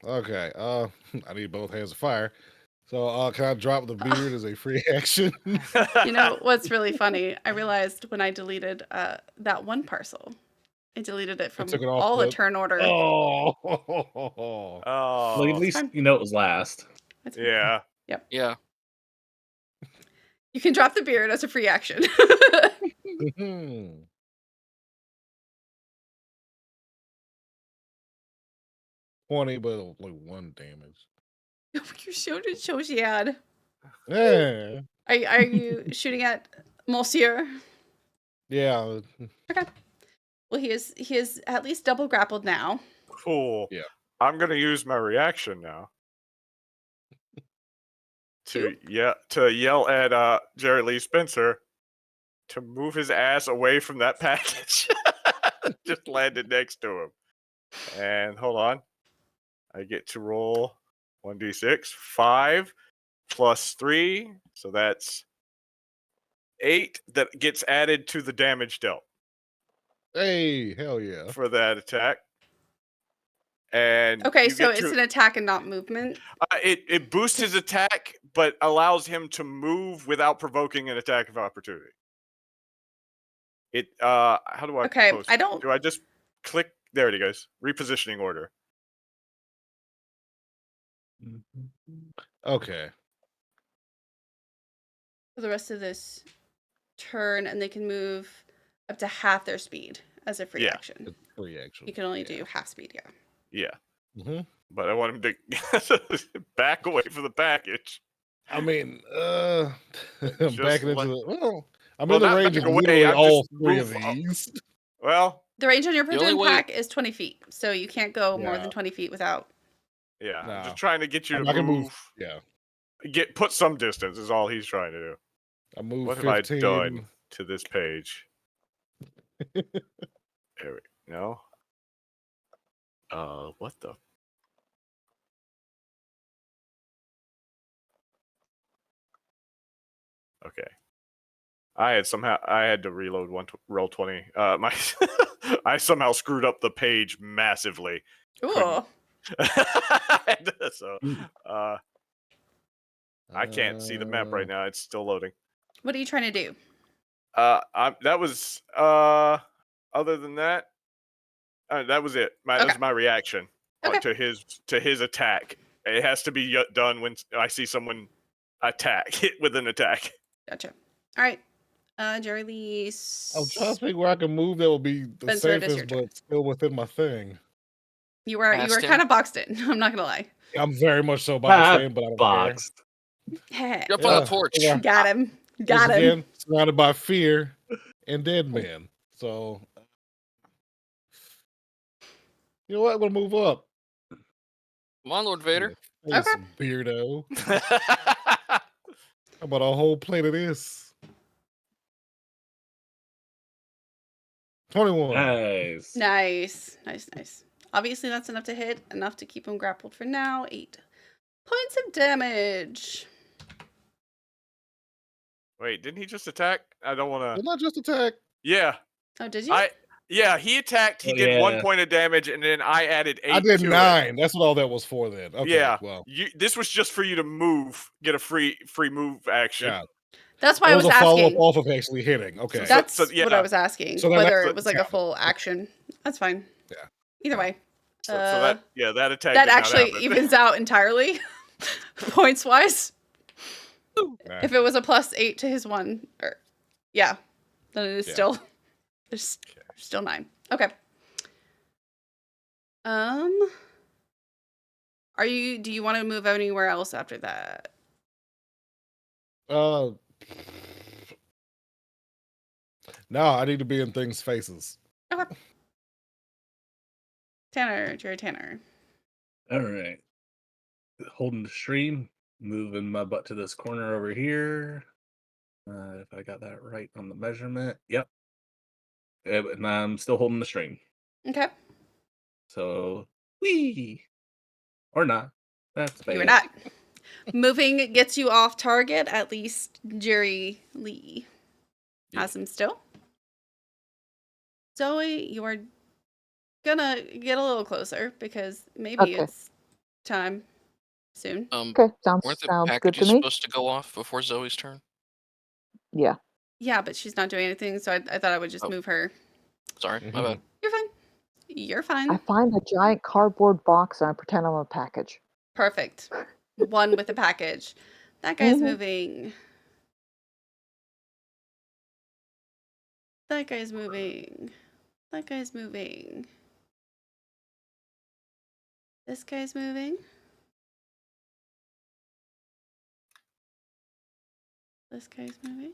Okay. I need both hands of fire. So can I drop the beard as a free action? You know what's really funny? I realized when I deleted that one parcel, I deleted it from took it off all the the- turn order. Oh. Oh, Well, at least fine. you know it was last. That's fine. yeah. yeah. You can drop the beard as a free action. Mhm. $20, but only 1 damage. You showed it. Shows you had. Yeah. Are you shooting at Monsieur? Yeah. Well, he is at least double grappled now. Cool. Yeah. I'm gonna use my reaction now. To yell at Jerry Lee Spencer to move his ass away from that package. Just landed next to him. And hold on. I get to roll 1d6. 5 plus 3. So that's 8 that gets added to the damage dealt Hey, hell yeah. for that attack. And Okay, you so get it's to- an attack and not movement. it boosts his attack, but allows him to move without provoking an attack of opportunity. It how do I Okay, post I it? don't- Do I just click? There it goes. Repositioning order. Okay. For the rest of this turn, and they can move up to half their speed as a free Yeah. action. It's free action. You can only do half speed, yeah. Yeah, hmm but I want him to back away from the package. I mean, I'm backing into let- the. Well, I'm Well, in the not range of back away, literally I'm all just 3 of move up. these. Well, The range on your The only proton way- pack is 20 feet, so you can't go more Yeah. than 20 feet without. yeah, I'm Nah. just trying to get you I to can move. move. Yeah. Put some distance is all he's trying to do. I moved What 15. have I done to this page? There we no. What the? Okay. I had to reload roll 20. My I somehow screwed up the page massively. Ooh. So I can't see the map right now. It's still loading. What are you trying to do? That was other than that, that was it. That Okay. was my reaction Okay. to his attack. It has to be done when I see someone hit with an attack. Gotcha. All right. Jerry Lee. I'm trying to think where I can move that will be the Spencer, it is your safest, turn. but still within my thing. You were Past him. kind of boxed in. I'm not gonna lie. I'm very much so boxed in, but I don't Boxed. Heh. Jump on Yeah. the porch. Yeah. Got him. care. Got Once him. again, surrounded by fear and dead men. So, you know what? I'm gonna move up. Come on, Lord Vader. Face, Okay. weirdo. How about a whole plate of this? 21. Nice. Nice. Obviously, that's enough to hit. Enough to keep him grappled for now. 8 points of damage. Wait, didn't he just attack? I don't want to. Didn't I just attack? Yeah, Oh, did you? yeah, he attacked. He Oh, did 1 yeah. point of damage, and then I added 8. I did to 9. That's what all that was for then. It. Okay, Yeah, well, this was just for you to move, get a free move action. yeah. That's why It I was was a follow-up asking. off of actually hitting. Okay. That's So, yeah. what I was asking. So then whether that's it was like a counted. full action. That's fine. Yeah. Either way. So that attack That did not actually happen. evens out entirely, points wise. Nah. If it was a +8 to his 1, or yeah, then it is Yeah. still there's still 9. Okay. Do you want to move anywhere else after that? No, I need to be in things' faces. Okay. Tanner, Jerry Tanner. All right. Holding the stream, moving my butt to this corner over here. If I got that right on the measurement. Yep. And I'm still holding the stream. Okay. So, wee. Or not. That's bad. You are not. Moving gets you off target. At least Jerry Lee has him still. Zoe, you are gonna get a little closer because maybe Okay. it's time soon. Okay, sounds Weren't the good packages to me. supposed to go off before Zoe's turn? Yeah. Yeah, but she's not doing anything, so I thought I would just Oh. move her. Sorry, my Mhm. bad. You're fine. You're fine. I find a giant cardboard box and I pretend I'm a package. Perfect. One with a package. That guy's Mhm. moving. That guy's moving. That guy's moving. This guy's moving. This guy's moving.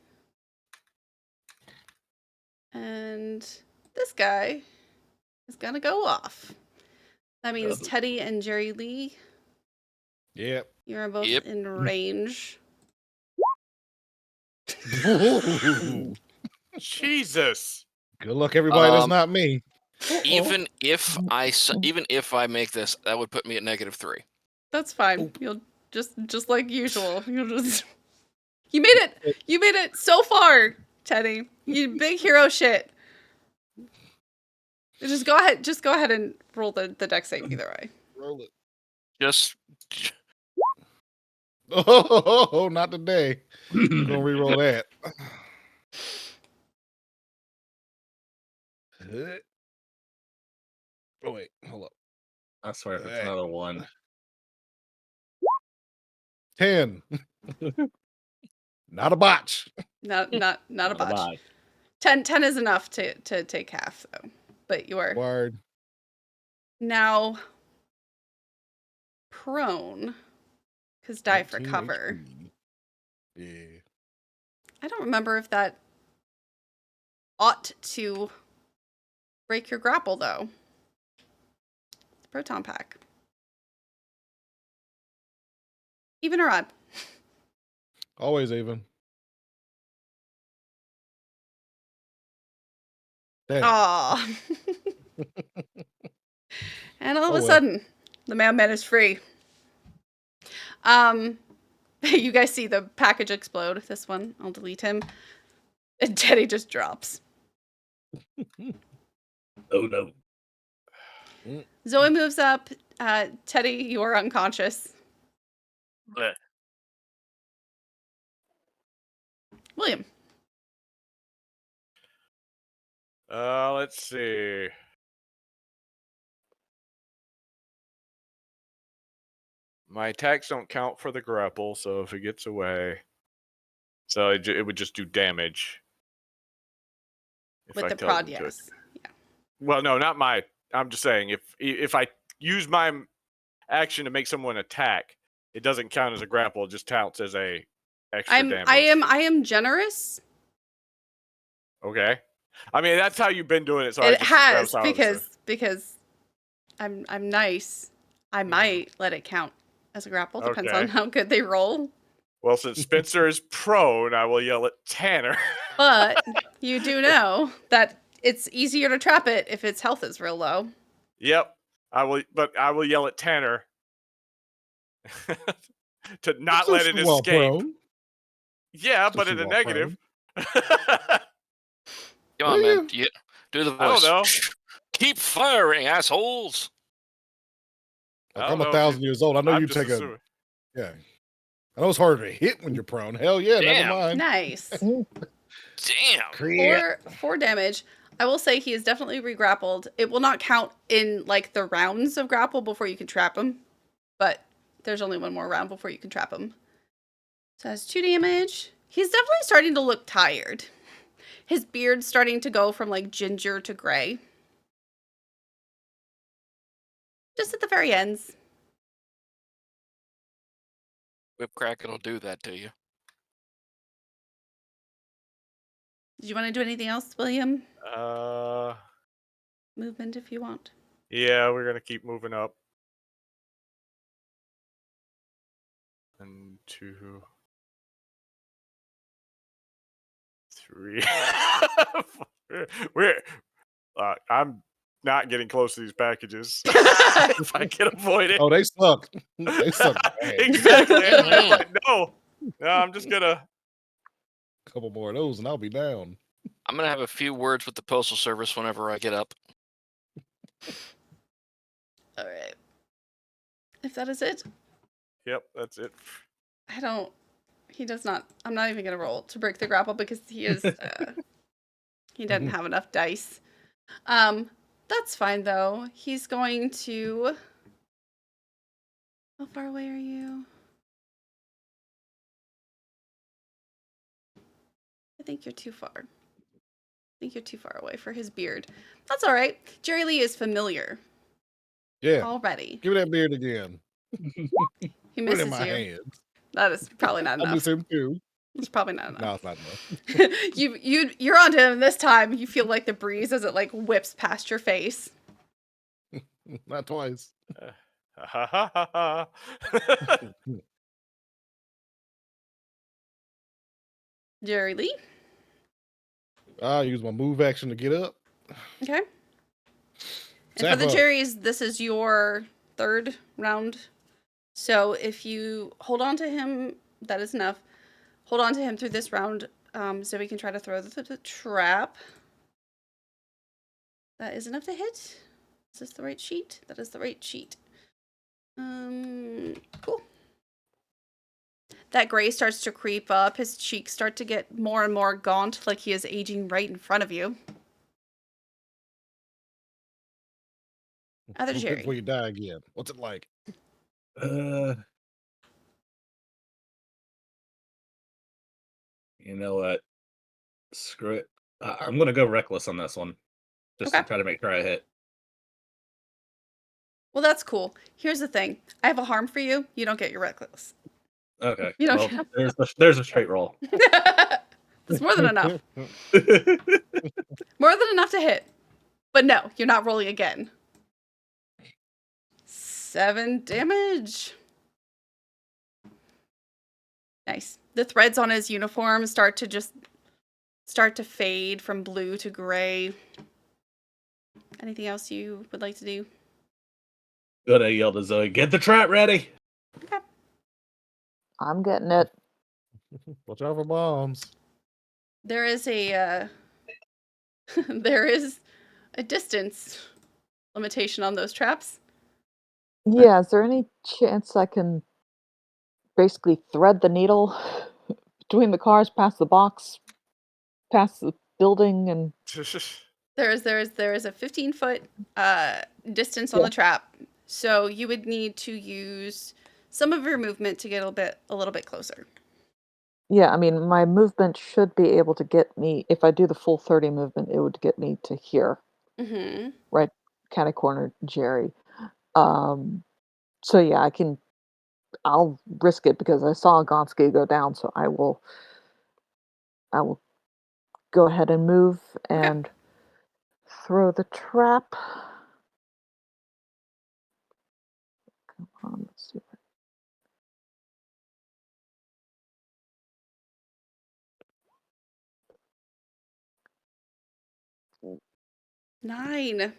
And this guy is gonna go off. That means Teddy and Jerry Lee, Yep. you are both Yep. in range. Jesus. Good luck, everybody. That's Um, not me. Even if I make this, that would put me at -3. That's fine. Oop. You'll just like usual. You'll just You made it. You made it so far, Teddy. You big hero shit. Just go ahead and roll the deck save either way. Roll it. Just Oh, not today. I'm gonna re-roll that. Oh wait, hold up. I swear if it's Alright. another 1. 10. Not a botch. Not a Not botch. bad. 10 is enough to take half though. But you are Word. now prone. Because die for 19 cover. HP. Yeah. I don't remember if that ought to break your grapple though. Proton pack. Even or odd? Always even. Damn. Aw. And all of Oh, a well. sudden, the mailman is free. You guys see the package explode. This one, I'll delete him. And Teddy just drops. Oh no. Zoe moves up. Teddy, you are unconscious. Bleh. William. Let's see. My attacks don't count for the grapple, so if it gets away, so it would just do damage. If With I the tell prod, them to. yes. Yeah. Well, no, not my. I'm just saying if I use my action to make someone attack, it doesn't count as a grapple. It just counts as a extra damage. I am generous. Okay. I mean, that's how you've been doing it. So It that has was how I was because I'm nice. I might let it count as a grapple. Depends on Okay. how good they roll. Well, since Spencer is prone, I will yell at Tanner. But you do know that it's easier to trap it if its health is real low. Yep. I will yell at Tanner to not let it escape. Prone. Yeah, So but she in a walk negative. Come on, man. Do the voice. I don't know. Keep firing, assholes. I Like, don't I'm know 1,000 years old. I know I'm you just take assuming. yeah. I know it's harder to hit when you're prone. Hell yeah, Damn. never mind. Nice. Damn. 4 damage. I will say he is definitely re-grappled. It will not count in like the rounds of grapple before you can trap him, but there's only one more round before you can trap him. So that's 2 damage. He's definitely starting to look tired. His beard's starting to go from like ginger to gray. Just at the very ends. Whip Kraken will do that to you. Did you want to do anything else, William? Uh, Movement if you want. yeah, we're gonna keep moving up. 1, 2, 3. I'm not getting close to these packages if I can avoid it. Oh, they suck. They suck bad. Exactly. I'm like, no, I'm just gonna. Couple more of those and I'll be down. I'm going to have a few words with the Postal Service whenever I get up. All right. If that is it, Yep, that's it. he does not, I'm not even going to roll to break the grapple because he is, he doesn't have enough dice. That's fine though. He's going to, how far away are you? I think you're too far. I think you're too far away for his beard. That's all right. Jerry Lee is familiar Yeah. already. Give me that beard again. He Put it misses in my you. hands. That is probably not I enough. miss him too. It's probably not enough. No, it's not enough. You're onto him this time. You feel like the breeze as it like whips past your face. Not twice. Jerry Lee. I'll use my move action to get up. Okay. And Zap for the up. Jerrys, this is your 3rd round. So if you hold on to him, that is enough. Hold on to him through this round, so we can try to throw the trap. That is enough to hit. Is this the right sheet? That is the right sheet. Cool. That gray starts to creep up. His cheeks start to get more and more gaunt, like he is aging right in front of you. Other Real quick Jerry. before you die again. What's it like? You know what? Screw it. I'm gonna go reckless on this one, just Okay. to try to make sure I hit. Well, that's cool. Here's the thing. I have a harm for you. You don't get your reckless. Okay. You don't Well, there's a straight roll. That's more than enough. More than enough to hit. But no, you're not rolling again. 7 damage. Nice. The threads on his uniform start to fade from blue to gray. Anything else you would like to do? Gonna yell to Zoe, get the trap ready. Okay. I'm getting it. Watch out for bombs. There is a there is a distance limitation on those traps. Yeah, is there any chance I can basically thread the needle between the cars, past the box, past the building, and There is a 15-foot distance on Yeah. the trap, so you would need to use some of your movement to get a little bit closer. yeah, I mean, my movement should be able to get me. If I do the full 30 movement, it would get me to here, Mm-hmm. right, catty corner, Jerry. So yeah, I'll risk it because I saw Gonski go down, so I will go ahead and move and throw the trap. Come on, let's see. 9.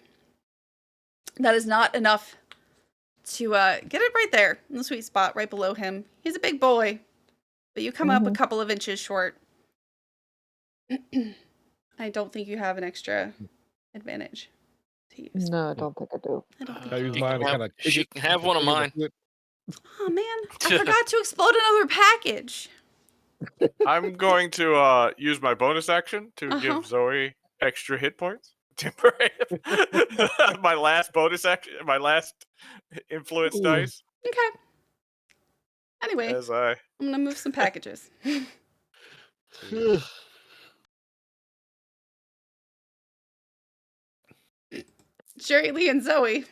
That is not enough to get it right there in the sweet spot, right below him. He's a big boy, but you come up a Mhm. couple of inches short. I don't think you have an extra advantage to use. No, I don't think I do. I don't think I you use do. mine to kind of She can have one of mine. Oh man, I forgot to explode another package. I'm going to use my bonus action to Uh-huh. give Zoe extra hit points. Temporary. My last bonus action, my last influence Ooh. dice. Okay. Anyway, As I I'm gonna move some packages. Sherry Lee and Zoe.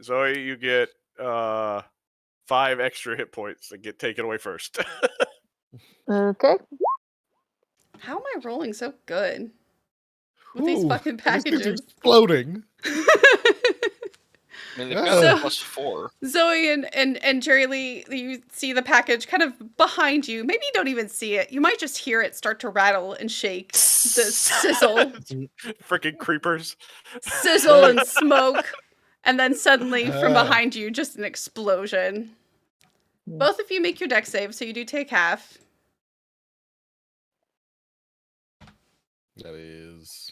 Zoe, you get 5 extra hit points that get taken away first. Okay. How am I rolling so good with these fucking This thing's packages? exploding. I mean, they've So- got a +4. Zoe and Jerry Lee, you see the package kind of behind you. Maybe you don't even see it. You might just hear it start to rattle and shake. The sizzle, Freaking creepers. sizzle and smoke. And then suddenly from Ah. behind you, just an explosion. Mm. Both of you make your deck save, so you do take half. That is,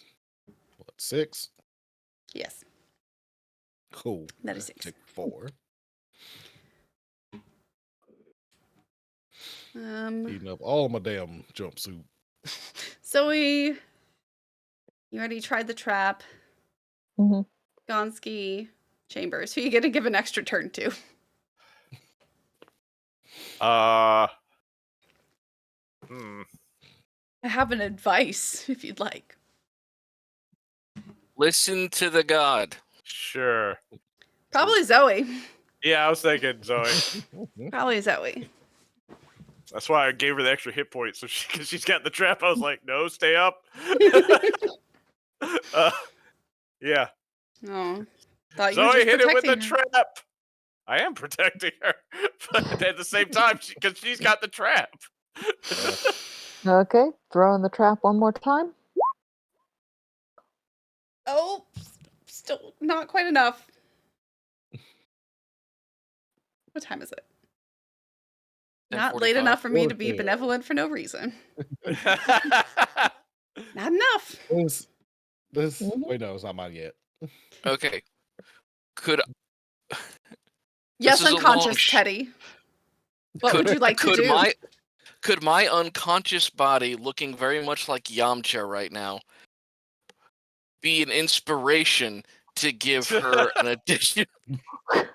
what, 6? Yes, Cool. that is 6. Take 4. Eating up all my damn jumpsuit. Zoe, you already tried the trap. hmm Gonski, Chambers, who you gonna give an extra turn to? I have an advice if you'd like. Listen to the god. Sure. Probably Zoe. Yeah, I was thinking Zoe. Probably Zoe. That's why I gave her the extra hit points, so because she's got the trap. I was like, no, stay up. Yeah. Oh, thought you were Zoe just hit it with the protecting her. trap. I am protecting her, but at the same time, because she's got the trap. Okay. Throw in the trap one more time. Oh, still not quite enough. What time is it? Not late 10:45. enough for me to be 4:10. benevolent for no reason. Not enough. This, Mhm. wait, no, it's not mine yet. Okay. Could Yes, is a long unconscious, sh- Teddy. What would you like to could do? could my unconscious body, looking very much like Yamcha right now, be an inspiration to give her an addition? I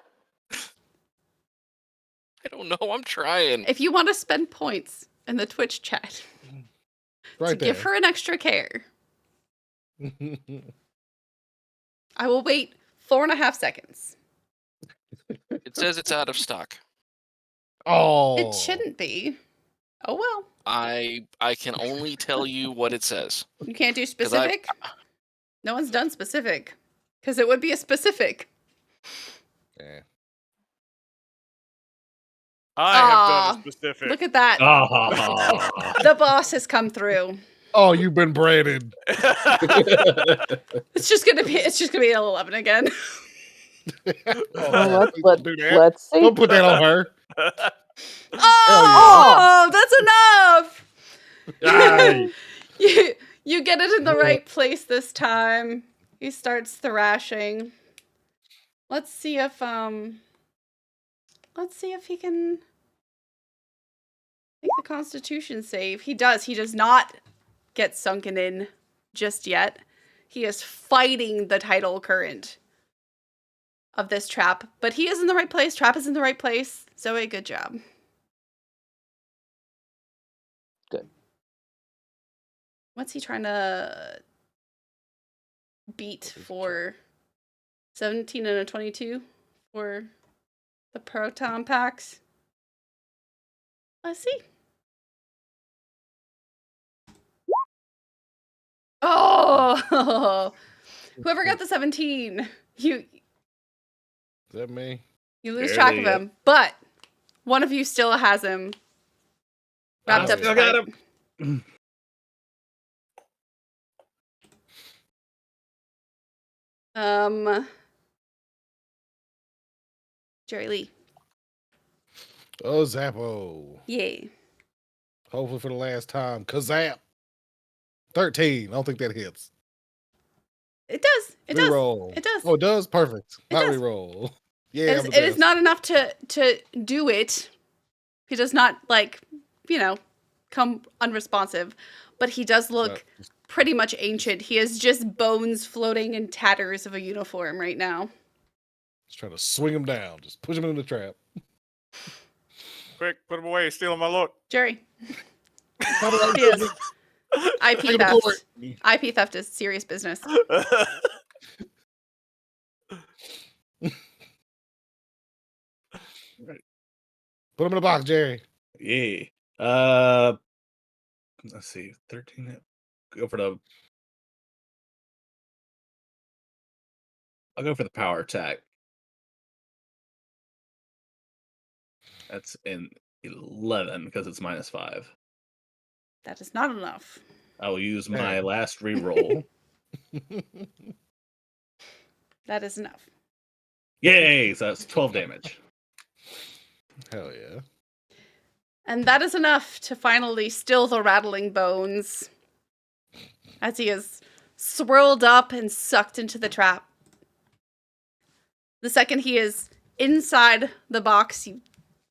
don't know. I'm trying. If you want to spend points in the Twitch chat Right to there. give her an extra care, I will wait 4.5 seconds. It says it's out of stock. Oh. It shouldn't be. Oh well. I can only tell you what it says. You can't do 'Cause specific? No one's done specific. Because it would be a specific. Yeah. I have done Aw, a specific. Look at that. Ah. The boss has come through. Oh, you've been branded. It's just gonna be an 11 again. Well, Please don't do that. let's see. Don't put that on her. Oh, that's enough. Aye. You get it in the right place this time. He starts thrashing. Let's see if he can the Constitution save. He does. He does not get sunken in just yet. He is fighting the tidal current of this trap, but he is in the right place. Trap is in the right place. Zoe, good job. Good. What's he trying to beat for 17 and a 22 for the proton packs? Let's see. Oh, whoever got the 17, Is that me? you lose track of Barely. him, but one of you still has him wrapped I up. still got tight. him. Jerry Lee. Oh, Zappo. Yay. Hopefully for the last time. Kazap. 13. I don't think that hits. It does. It does. Reroll. It does. Oh, it does? Perfect. It Not does. reroll. Yeah, I'm the It is best. not enough to do it. He does not, like, come unresponsive, but he does look No, pretty much ancient. He is just bones floating in tatters of a uniform right now. just trying to swing him down. Just push him in the trap. Quick, put him away. He's stealing my look. Jerry. Come on, He is. IP take him to court. theft. IP theft is serious business. Put him in a box, Jerry. Yeah. Let's see. 13. Go for the. I'll go for the power attack. That's in 11 because it's -5. That is not enough. I will use my Hey. last reroll. That is enough. Yay! So that's 12 damage. Hell yeah. And that is enough to finally still the rattling bones as he is swirled up and sucked into the trap. The second he is inside the box, you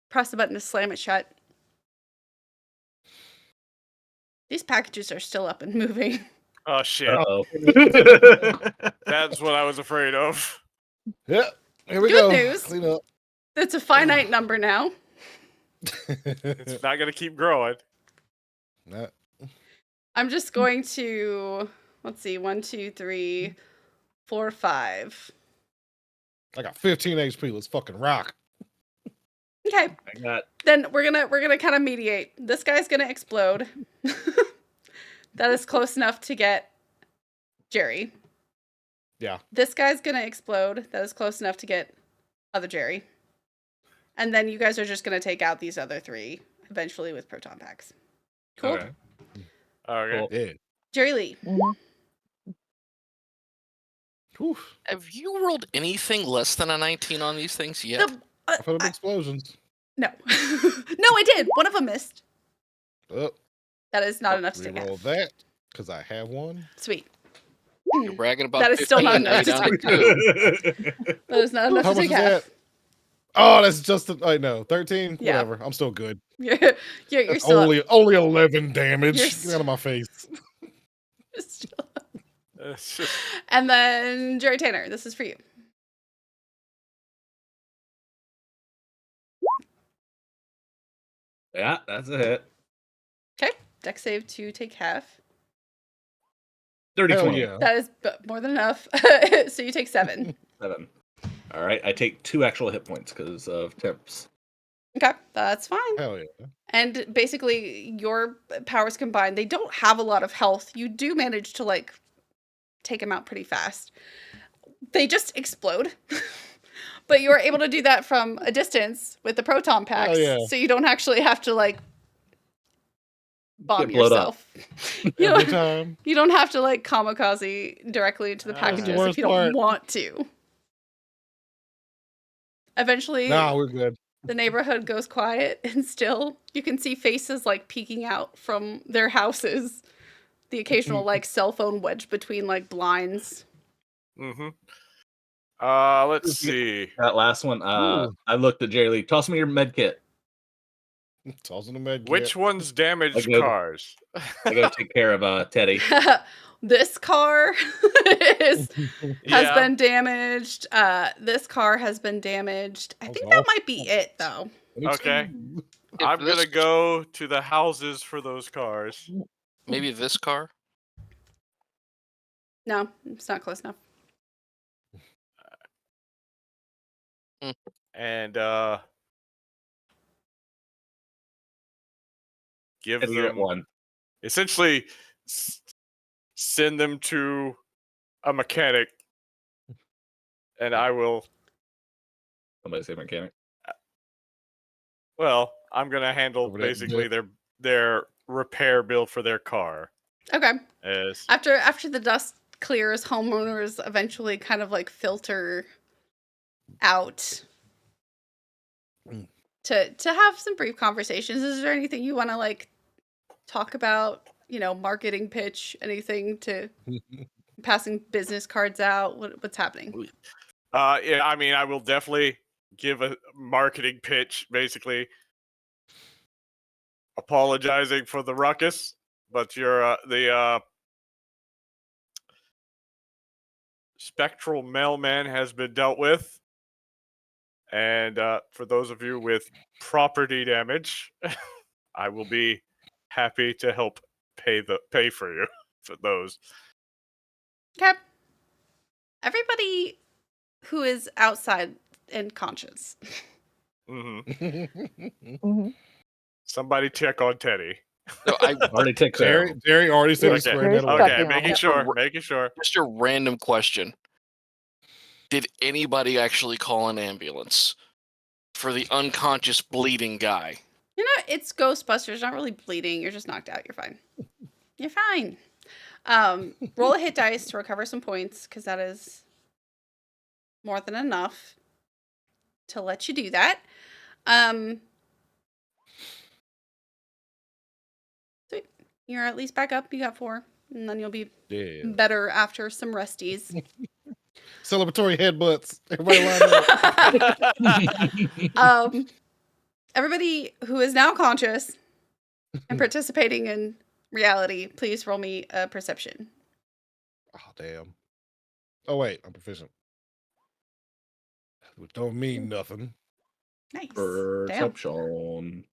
press the button to slam it shut. These packages are still up and moving. Oh shit! Uh-oh. That's what I was afraid of. Yeah. Here we Good go. news. Clean up. It's a finite number now. It's not gonna keep growing. Nah. I'm just going to, let's see, 1, 2, 3, 4, 5. I got 15 HP. Let's fucking rock. Okay. I got Then we're gonna kind of mediate. This guy's gonna explode. That is close enough to get Jerry. Yeah. This guy's gonna explode. That is close enough to get other Jerry. And then you guys are just gonna take out these other 3 eventually with proton packs. Cool. Okay. Okay. Cool. Yeah. Jerry Lee. Mhm. Whew. Have you rolled anything less than a 19 on these things yet? The, I felt explosions. no. No, I did. One of them missed. Oh, That is not enough to take reroll out. that because I have one. Sweet. You're bragging about That is still 15, not now enough you're down to 2. That is not enough How to much take is half. that? Oh, that's just I know 13. Yeah. Whatever. I'm still good. You're That's still only 11 damage. You're Get out of my face. you're still It's just- And then Jerry Tanner, this is for you. Yeah, that's a hit. Okay. Dex save to take half. 30 Hell 20. yeah. That is more than enough. So you take 7. 7. All right, I take 2 actual hit points because of temps. Okay, that's fine. Hell yeah. And basically, your powers combined, they don't have a lot of health. You do manage to, like, take them out pretty fast. They just explode. But you are able to do that from a distance with the proton packs. yeah. So you don't actually have to, like, bomb Get blowed up. yourself. you, Every don't, time. you don't have to, like, kamikaze directly into the That's the packages if worst you don't part. want to. Eventually, Nah, we're good. the neighborhood goes quiet and still. You can see faces like peeking out from their houses. The occasional like cell phone wedged between like blinds. Mhm. Let's see. That last one, Ooh. I looked at Jerry Lee. Toss me your med kit. Tossing the med kit. Which one's damaged I go- cars? I go take care of Teddy. This car has Yeah. been damaged. This car has been damaged. I think that might be it, though. Okay. If I'm this- gonna go to the houses for those cars. Maybe this car. No, it's not close enough. And give And you're at them one. essentially send them to a mechanic, and I will. Somebody say mechanic. Well, I'm gonna handle Over that basically their repair bill for their car. Okay. As After the dust clears, homeowners eventually kind of like filter out to have some brief conversations. Is there anything you want to like talk about? You know, marketing pitch, anything to passing business cards out? What's happening? yeah, I mean, I will definitely give a marketing pitch, basically apologizing for the ruckus, but you're the spectral mailman has been dealt with, and for those of you with property damage, I will be happy to help pay for you for those. Okay. Everybody who is outside and conscious. hmm Mhm. Somebody check on Teddy. No, I Already took care of him. Jerry already said he's Okay. spraying that Jerry's away. Okay, Checking on making him. sure, making sure. just a random question. Did anybody actually call an ambulance for the unconscious bleeding guy? You know, it's Ghostbusters, not really bleeding. You're just knocked out. You're fine. You're fine. Roll a hit dice to recover some points, because that is more than enough to let you do that. Sweet. You're at least back up. You got 4, and then you'll be Yeah. better after some resties. Celebratory headbutts. Everybody line up. Everybody who is now conscious and participating in reality, please roll me a perception. Oh, damn. Oh, wait. I'm proficient. Which don't mean nothing. Nice. Damn. Perception.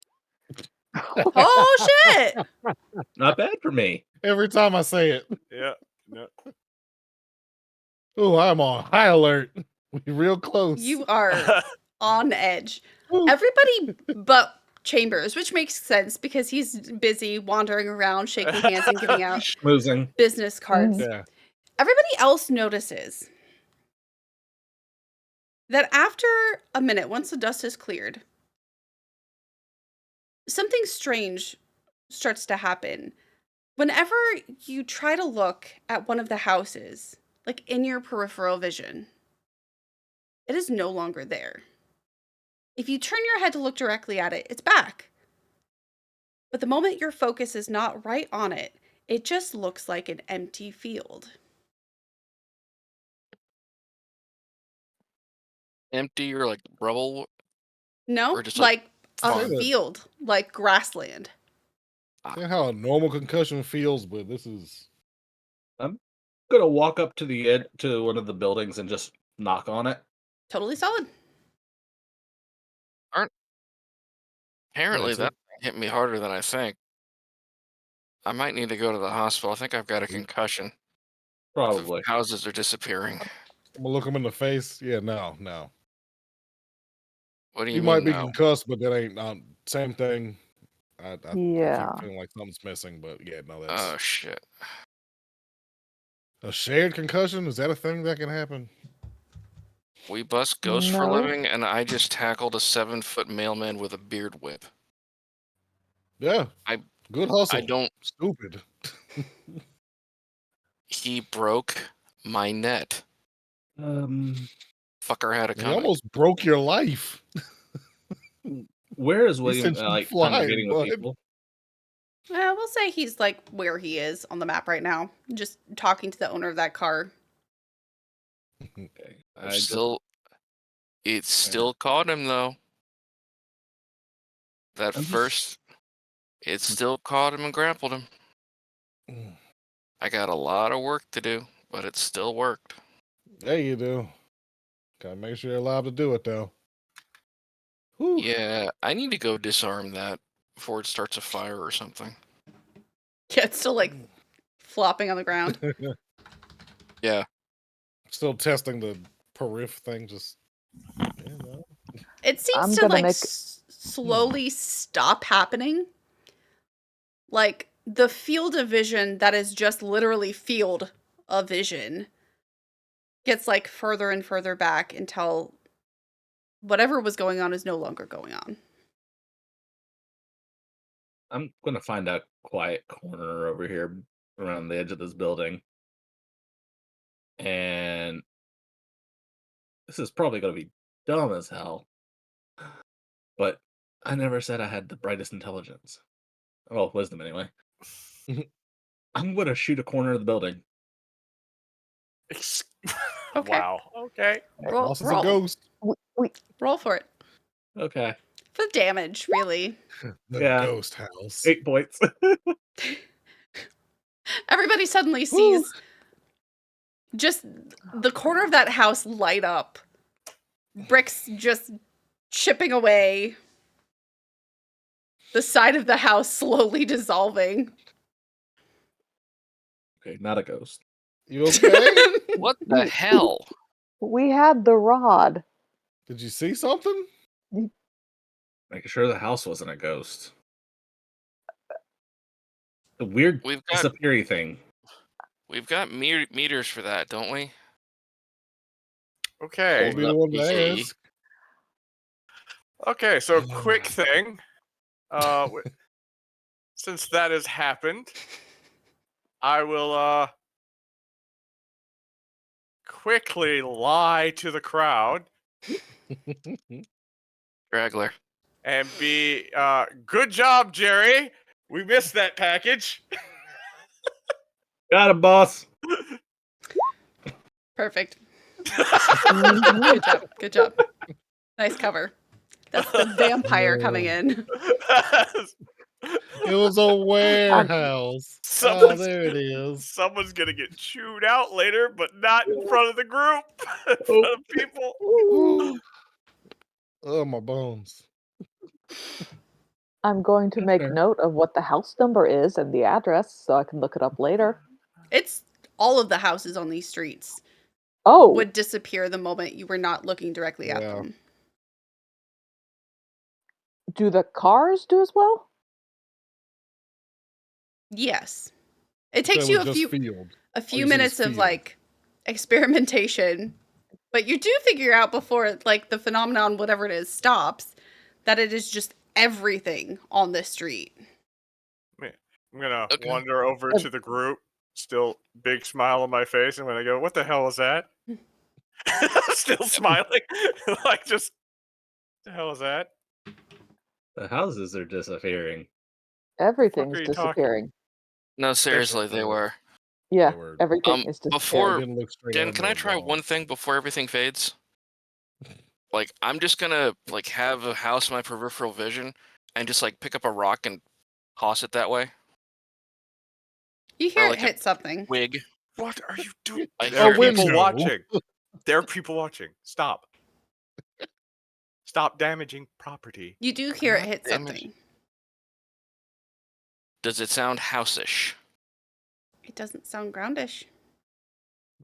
Oh shit! Not bad for me. Every time I say it. Yeah. No. Oh, I'm on high alert. We real close. You are on edge. Everybody but Chambers, which makes sense because he's busy wandering around, shaking hands and giving out Schmoozing. business cards. Yeah. Everybody else notices that after a minute, once the dust is cleared, something strange starts to happen. Whenever you try to look at one of the houses, like in your peripheral vision, it is no longer there. If you turn your head to look directly at it, it's back. But the moment your focus is not right on it, it just looks like an empty field. Empty or like rubble? No, Or just, like a farm. field, like grassland. That's how a normal concussion feels, but this is. I'm gonna walk up to the edge to one of the buildings and just knock on it. Totally solid. Apparently so- that hit me harder than I think. I might need to go to the hospital. I think I've got a concussion. Probably. The houses are disappearing. I'm gonna look him in the face. Yeah, no. What do you You mean might be no? concussed, but that ain't same thing. I Yeah. keep feeling like something's missing, but yeah, no, Oh that's shit. a shared concussion. Is that a thing that can happen? We bust ghosts for a No. living, and I just tackled a 7-foot mailman with a beard whip. Yeah. I- Good hustle. I don't. Stupid. He broke my net. Fucker had a He comic. almost broke your life. Where is William sent you like flying, congregating with bud. people? We'll say he's like where he is on the map right now, just talking to the owner of that car. Okay. I'm still. It still caught him though. That I'm just- first, it still caught him and grappled him. I got a lot of work to do, but it still worked. There you do. Gotta make sure you're allowed to do it though. Whew. Yeah, I need to go disarm that before it starts a fire or something. Yeah, it's still like flopping on the ground. Yeah. Still testing the periph thing. Just It seems I'm to gonna like make- slowly stop happening. Like the field of vision that is just literally field of vision gets like further and further back until whatever was going on is no longer going on. I'm gonna find a quiet corner over here around the edge of this building. And this is probably gonna be dumb as hell. But I never said I had the brightest intelligence. Well, wisdom anyway. I'm gonna shoot a corner of the building. Okay. Wow. Okay. Roll, Boss is a ghost. roll for it. Okay. For the damage, really. The Yeah. ghost house. 8 points. Everybody suddenly sees just the corner of that house light up. Bricks just chipping away. The side of the house slowly dissolving. Okay, not a ghost. You okay? What the hell? We had the rod. Did you see something? Making sure the house wasn't a ghost. The weird We've got disappearing thing. meters for that, don't we? Okay. I'll be the one to PKE. ask. Okay, so quick thing. Since that has happened, I will quickly lie to the crowd Straggler. and be good job, Jerry. We missed that package. Got him, boss. Perfect. Good job. Good job. Nice cover. That's the vampire coming in. It was a warehouse. Someone's- there it is. Someone's gonna get chewed out later, but not in front of the group. In front of people. Oh, my bones. I'm going to make Fair. note of what the house number is and the address so I can look it up later. It's all of the houses on these streets Oh, would disappear the moment you were not looking directly at Yeah. them. do the cars do as well? Yes. It So takes it you was a just few field. a you few see is minutes of field. like experimentation, but you do figure out before like the phenomenon, whatever it is, stops, that it is just everything on this street. I'm gonna Okay. wander over to the group, still big smile on my face, and when I go, "What the hell is that?" Still smiling, like just, "The hell is that?" The houses are disappearing. Everything's are you talking? disappearing. No, seriously, they were. Yeah, They were- everything is disappearing. Before Didn't look straight Jen, at can me I and try gone. one thing before everything fades? Like, I'm just gonna like have a house in my peripheral vision and just like pick up a rock and toss it that way. You hear Or it like a hit something. Wig. What are you doing? I There are hear it. people window. watching. There are people watching. Stop. Stop damaging property. You do hear it Not hit damage. something. Does it sound house-ish? It doesn't sound groundish.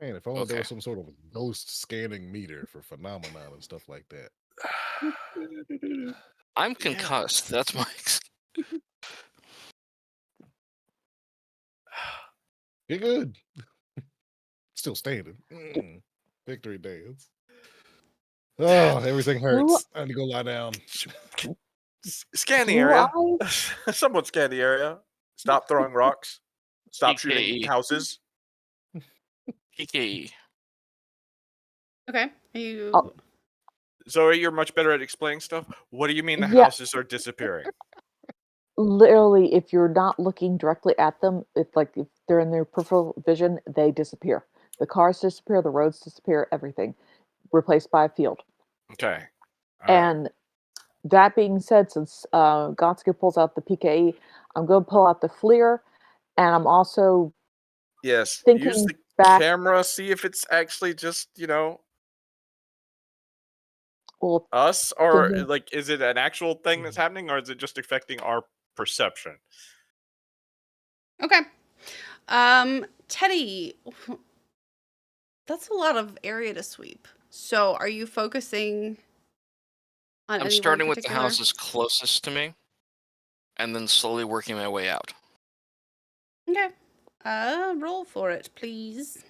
Man, if only there Okay. was some sort of ghost scanning meter for phenomenon and stuff like that. I'm concussed. That's my. You're good. Still standing. Victory dance. Oh, everything hurts. I need to go lie down. Scan the Do area. I? Someone scan the area. Stop throwing rocks. Stop shooting PKE. houses. PKE. Okay. Are you Oh. Zoe, you're much better at explaining stuff. What do you mean the Yeah. houses are disappearing? Literally, if you're not looking directly at them, if they're in their peripheral vision, they disappear. The cars disappear, the roads disappear, everything replaced by a field. Okay. All right. And that being said, since Gonska pulls out the PKE, I'm going to pull out the FLIR, and I'm also Yes. Use thinking the back. camera. See if it's actually just Well, us, or thinking, like, is it an actual thing that's happening, or is it just affecting our perception? Okay. Teddy, that's a lot of area to sweep. So, are you focusing on I'm any one starting with the particular? houses closest to me, and then slowly working my way out. Okay. Roll for it, please.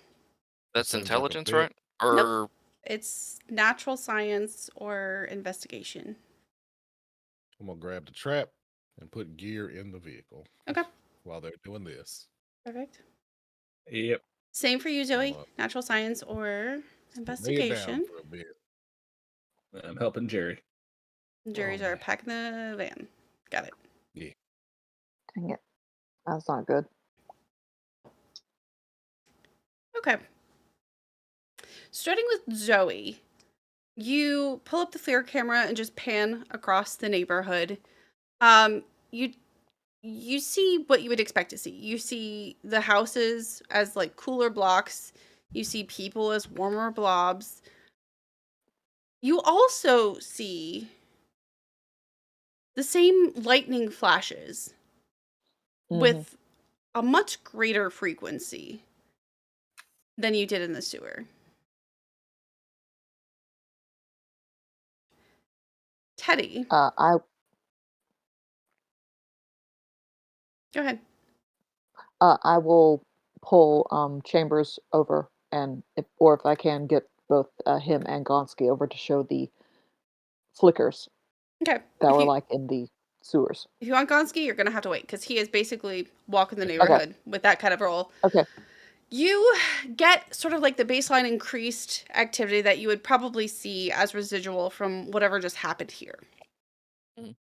That's Seems like a intelligence, bit. right? Or It's natural science or investigation. I'm gonna grab the trap and put gear in the vehicle. Okay. While they're doing this. Perfect. Yep. Same for you, Zoe. up. Natural science or Lay it down investigation. for a bit. I'm helping Jerry. Juries Oh, are man. packing the van. Got it. dang it, that's not good. Okay. Starting with Zoe, you pull up the FLIR camera and just pan across the neighborhood. You see what you would expect to see. You see the houses as like cooler blocks. You see people as warmer blobs. You also see the same lightning flashes with a much greater frequency than you did in the sewer. Teddy, I go ahead. I will pull Chambers over, and if I can get both him and Gonski over to show the flickers Okay. that were like in the sewers. If you want Gonski, you're going to have to wait because he is basically walking the Okay. neighborhood with that kind of roll. Okay. You get sort of like the baseline increased activity that you would probably see as residual from whatever just happened here. Mm.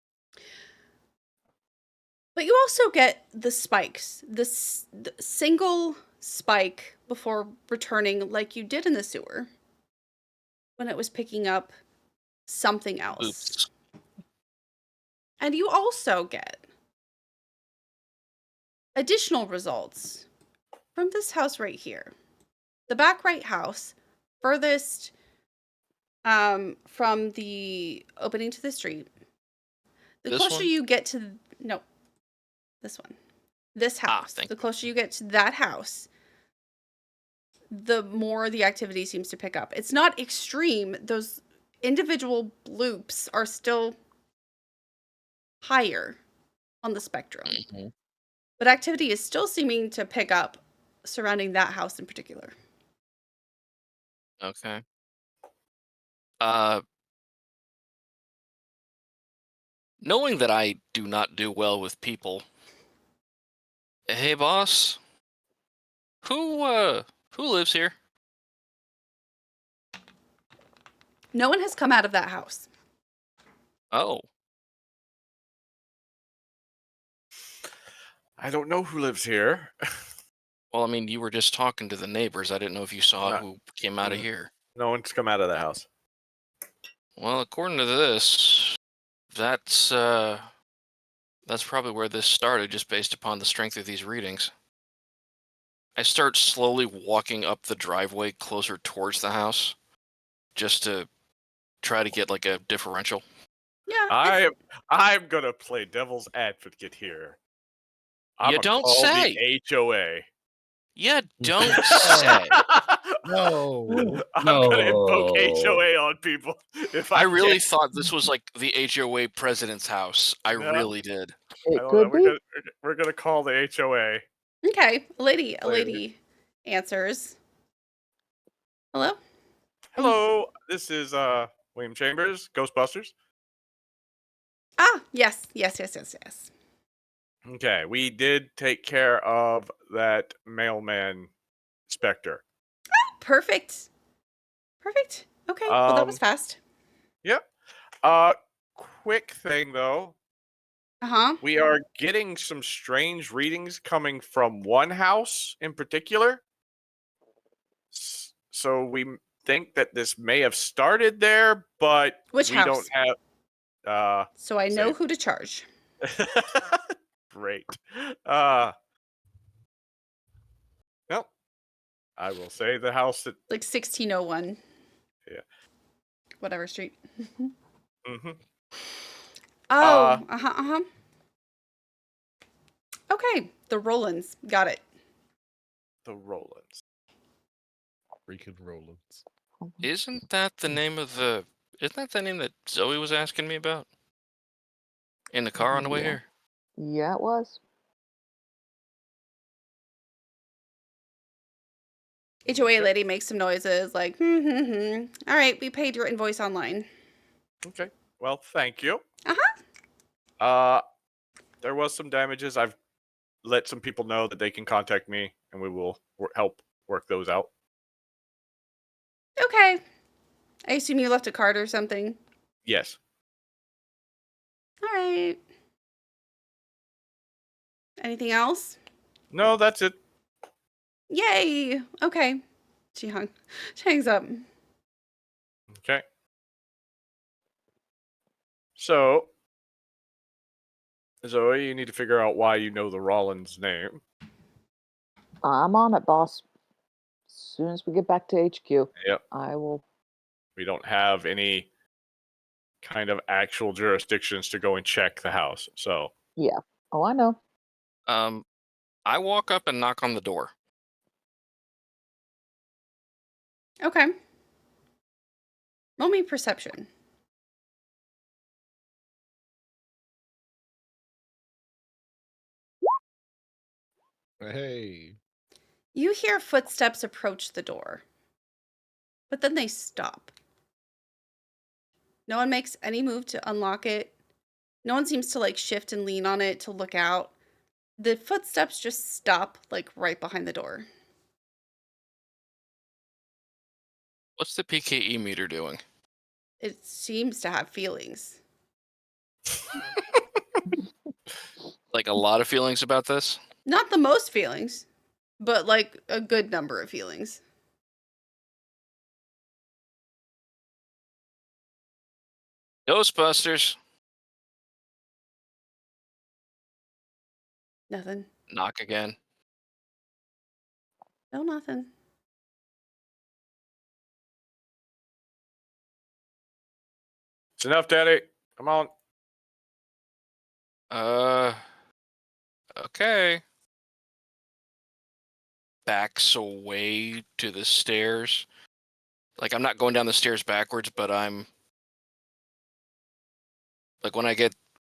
But you also get the spikes, the single spike before returning like you did in the sewer when it was picking up something else. Oops. And you also get additional results from this house right here. The back right house, furthest from the opening to the street. The This closer one? you get to this one. This house. thank The you. closer you get to that house, the more the activity seems to pick up. It's not extreme. Those individual bloops are still higher on the spectrum. Mm-hmm. But activity is still seeming to pick up surrounding that house in particular. Okay. Knowing that I do not do well with people. Hey, boss. Who lives here? No one has come out of that house. Oh. I don't know who lives here. Well, I mean, you were just talking to the neighbors. I didn't know if you saw No. who came out of here. No one's come out of the house. Well, according to this, that's probably where this started, just based upon the strength of these readings. I start slowly walking up the driveway closer towards the house, just to try to get like a differential. Yeah. I'm gonna play devil's advocate here. You I'm don't call say. the HOA. You don't say. No. I'm gonna invoke No. HOA on people if I I really can. thought this was like the HOA president's house. I No. really did. I It don't could know. be. We're gonna call the HOA. Okay. A lady Later. answers. Hello? Hello, this is William Chambers, Ghostbusters. Ah, yes. Okay, we did take care of that mailman specter. Perfect. Okay. Well, that was fast. Yep. Quick thing though. Uh-huh. We are getting some strange readings coming from one house in particular. So we think that this may have started there, but Which we house? don't have So I know Save. who to charge. Great. Well, I will say the house that. Like 1601. Yeah. Whatever street. Mm-hmm. Oh, uh-huh. Okay, the Rollins. Got it. The Rollins. Freaking Rollins. Isn't that the name of the? Isn't that the name that Zoe was asking me about? In the car on the way Yeah. here. Yeah, it was. HOA Okay. lady makes some noises like, All right, we paid your invoice online. Okay. Well, thank you. Uh-huh. There was some damages. I've let some people know that they can contact me, and we will help work those out. Okay. I assume you left a card or something. Yes. All right. Anything else? No, that's it. Yay. Okay. She hangs up. Okay. So, Zoe, you need to figure out why you know the Rollins name. I'm on it, boss. As soon as we get back to HQ, Yep. I will. We don't have any kind of actual jurisdictions to go and check the house. So, Yeah. Oh, I know. I walk up and knock on the door. Okay. Roll me perception. Hey. You hear footsteps approach the door, but then they stop. No one makes any move to unlock it. No one seems to like shift and lean on it to look out. The footsteps just stop like right behind the door. What's the PKE meter doing? It seems to have feelings. Like a lot of feelings about this? Not the most feelings, but like a good number of feelings. Ghostbusters. Nothing. Knock again. No, nothing. it's enough, Daddy. Come on. Okay. Backs away to the stairs. Like I'm not going down the stairs backwards, but I'm like when I get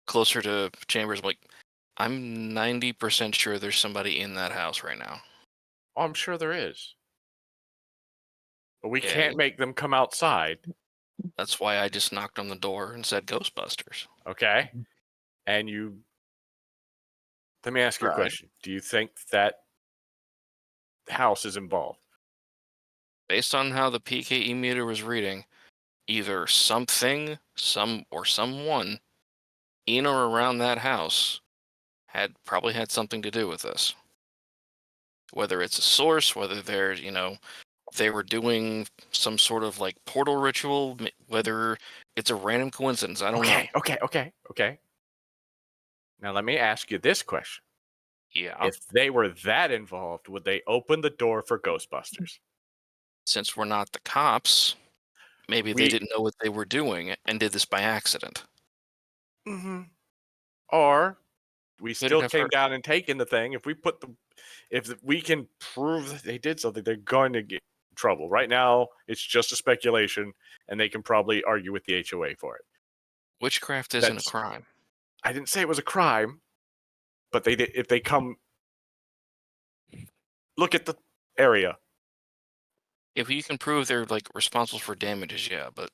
closer to Chambers, I'm like I'm 90% sure there's somebody in that house right now. Oh, I'm sure there is. But we Okay. can't make them come outside. That's why I just knocked on the door and said Ghostbusters. Okay? And you. Let me ask you a Right. question. Do you think that house is involved? Based on how the PKE meter was reading, either something, or someone in or around that house had probably had something to do with this. Whether it's a source, whether they're, they were doing some sort of like portal ritual, whether it's a random coincidence, I don't know. Okay. Now let me ask you this question. Yeah. If they were that involved, would they open the door for Ghostbusters? Since we're not the cops, maybe they We- didn't know what they were doing and did this by accident. Mm-hmm. Or we Couldn't still have came hurt. down and taken the thing. If we can prove that they did something, they're going to get in trouble. Right now, it's just a speculation, and they can probably argue with the HOA for it. Witchcraft isn't That's- a crime. I didn't say it was a crime, but they did. If they come, look at the area. If you can prove they're like responsible for damages, yeah, but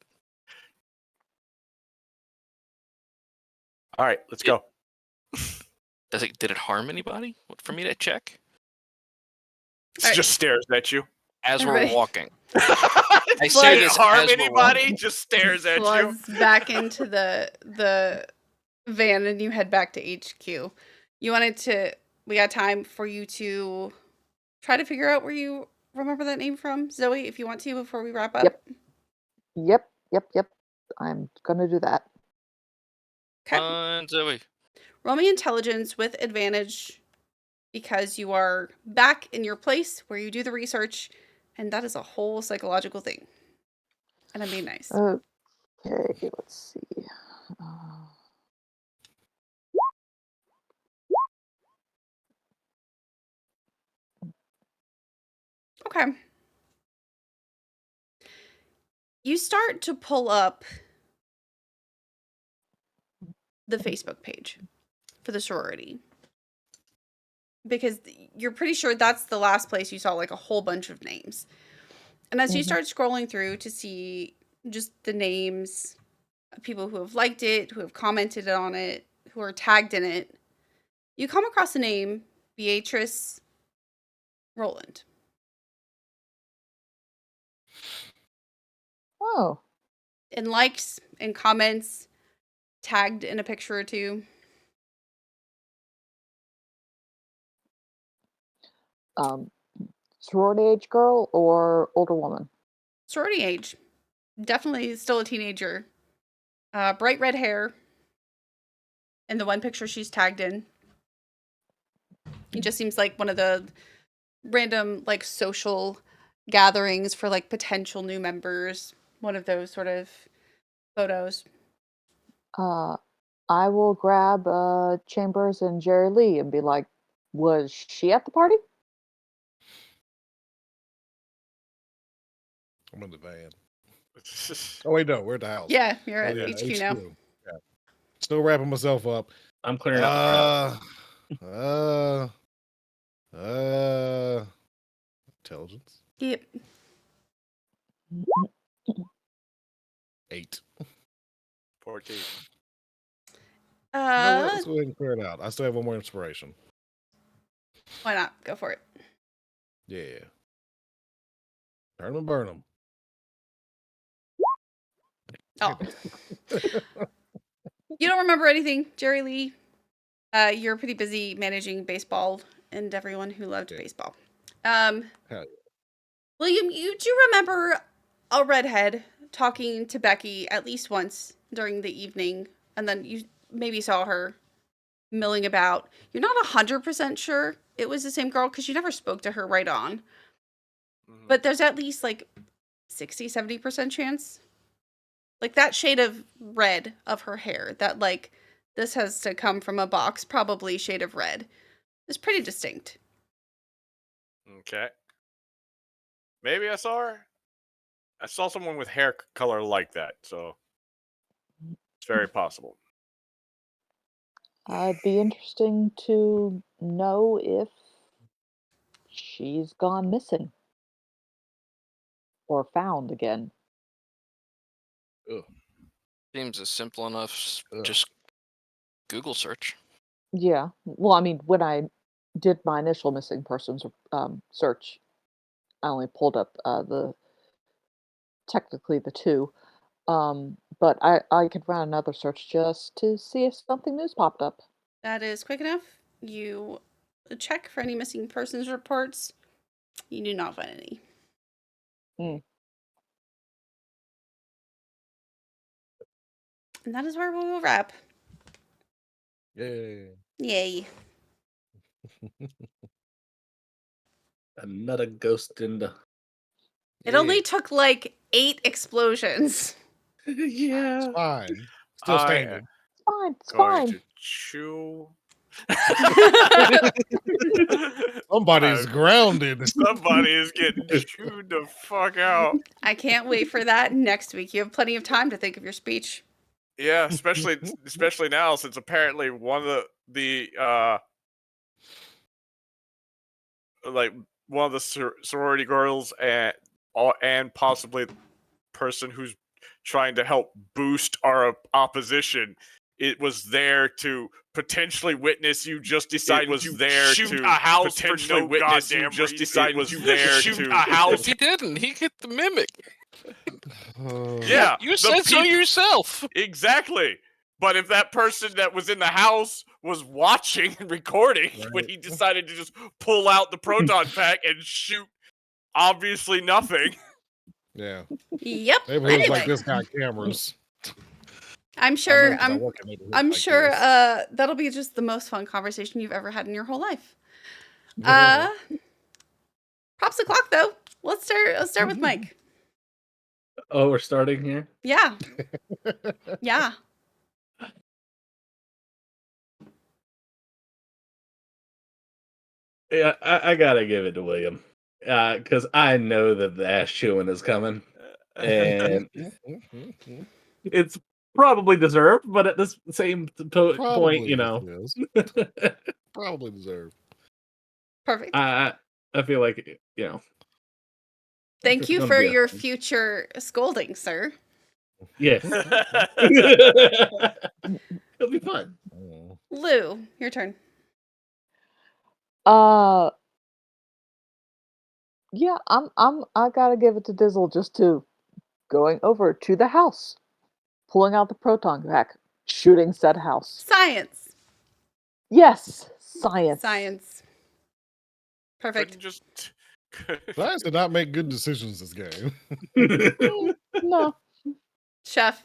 All right, let's go. did it harm anybody for me to check It All right. just stares at you. as Everybody- we're walking? I say didn't this harm as we're anybody. walking. Just stares at you. Floods back into the van and you head back to HQ. We got time for you to try to figure out where you remember that name from, Zoe, if you want to, before we wrap up. Yep. Yep. I'm gonna do that. Fun, Zoe. Roll me intelligence with advantage because you are back in your place where you do the research, and that is a whole psychological thing. And I'm being nice. Okay, let's see. Okay. You start to pull up the Facebook page for the sorority because you're pretty sure that's the last place you saw like a whole bunch of names. And as you start scrolling through to see just the names of people who have liked it, who have commented on it, who are tagged in it, you come across the name Beatrice Rowland. Oh, In likes and comments, tagged in a picture or two. sorority age girl or older woman? Sorority age. Definitely still a teenager. Bright red hair. In the one picture she's tagged in. It just seems like one of the random like social gatherings for like potential new members. One of those sort of photos. I will grab Chambers and Jerry Lee and be like, was she at the party? I'm in the van. Oh wait, no, we're at the house. Yeah, you're Oh, at yeah, HQ now. Yeah. Still wrapping myself up. I'm clearing out the Intelligence. Yep. 8. 14. You know what? Let's go ahead and clear it out. I still have one more inspiration. Why not? Go for it. Yeah. Burn them, burn them. Oh. You don't remember anything, Jerry Lee. You're pretty busy managing baseball and everyone who loved baseball. Hell yeah. William, you do remember a redhead talking to Becky at least once during the evening, and then you maybe saw her milling about. You're not 100% sure it was the same girl because you never spoke to her right on. But there's at least like 60-70% chance. Like that shade of red of her hair, that like this has to come from a box, probably shade of red, is pretty distinct. Okay. Maybe I saw her. I saw someone with hair color like that, so it's very possible. It'd be interesting to know if she's gone missing or found again. Ugh. Seems a simple enough Ugh. just Google search. Yeah. Well, I mean, when I did my initial missing persons search, I only pulled up technically the 2. But I could run another search just to see if something new's popped up. That is quick enough. You check for any missing persons reports. You do not find any. And that is where we will wrap. Yay. Yay. Another ghost in the. It only took like 8 explosions. Yeah. It's fine. Still standing. It's fine. It's Going fine. to chew. Somebody's grounded. Somebody is getting chewed the fuck out. I can't wait for that next week. You have plenty of time to think of your speech. Yeah, especially now since apparently one of the one of the sorority girls and possibly the person who's trying to help boost our opposition, it was there to potentially witness you just decided to shoot a house potentially for no witness you just decided was there shoot a house. He didn't. He hit the mimic. Yeah, You said so yourself. Exactly. But if that person that was in the house was watching and recording when he decided to just pull out the proton pack and shoot obviously nothing. Yeah. Yep. Neighborhoods Anyway. like this got cameras. I'm I sure. know 'cause I work in neighborhoods I'm like sure. this. That'll be just the most fun conversation you've ever had in your whole life. Props the clock though. Let's start with Mike. Oh, we're starting here? Yeah. Yeah. Yeah, I gotta give it to William. Because I know that the ass chewing is coming. And it's probably deserved, but at this same point, Probably you know. is. Probably deserved. Perfect. I feel like, you know. Thank it's you gonna for be a your thing. future scolding, sir. Yes. It'll be fun. Oh. Lou, your turn. Yeah, I gotta give it to Dizzle just to going over to the house, pulling out the proton pack, shooting said house. Science. Yes, science. Science. Perfect. Couldn't just. Science did not make good decisions this game. No. Chef.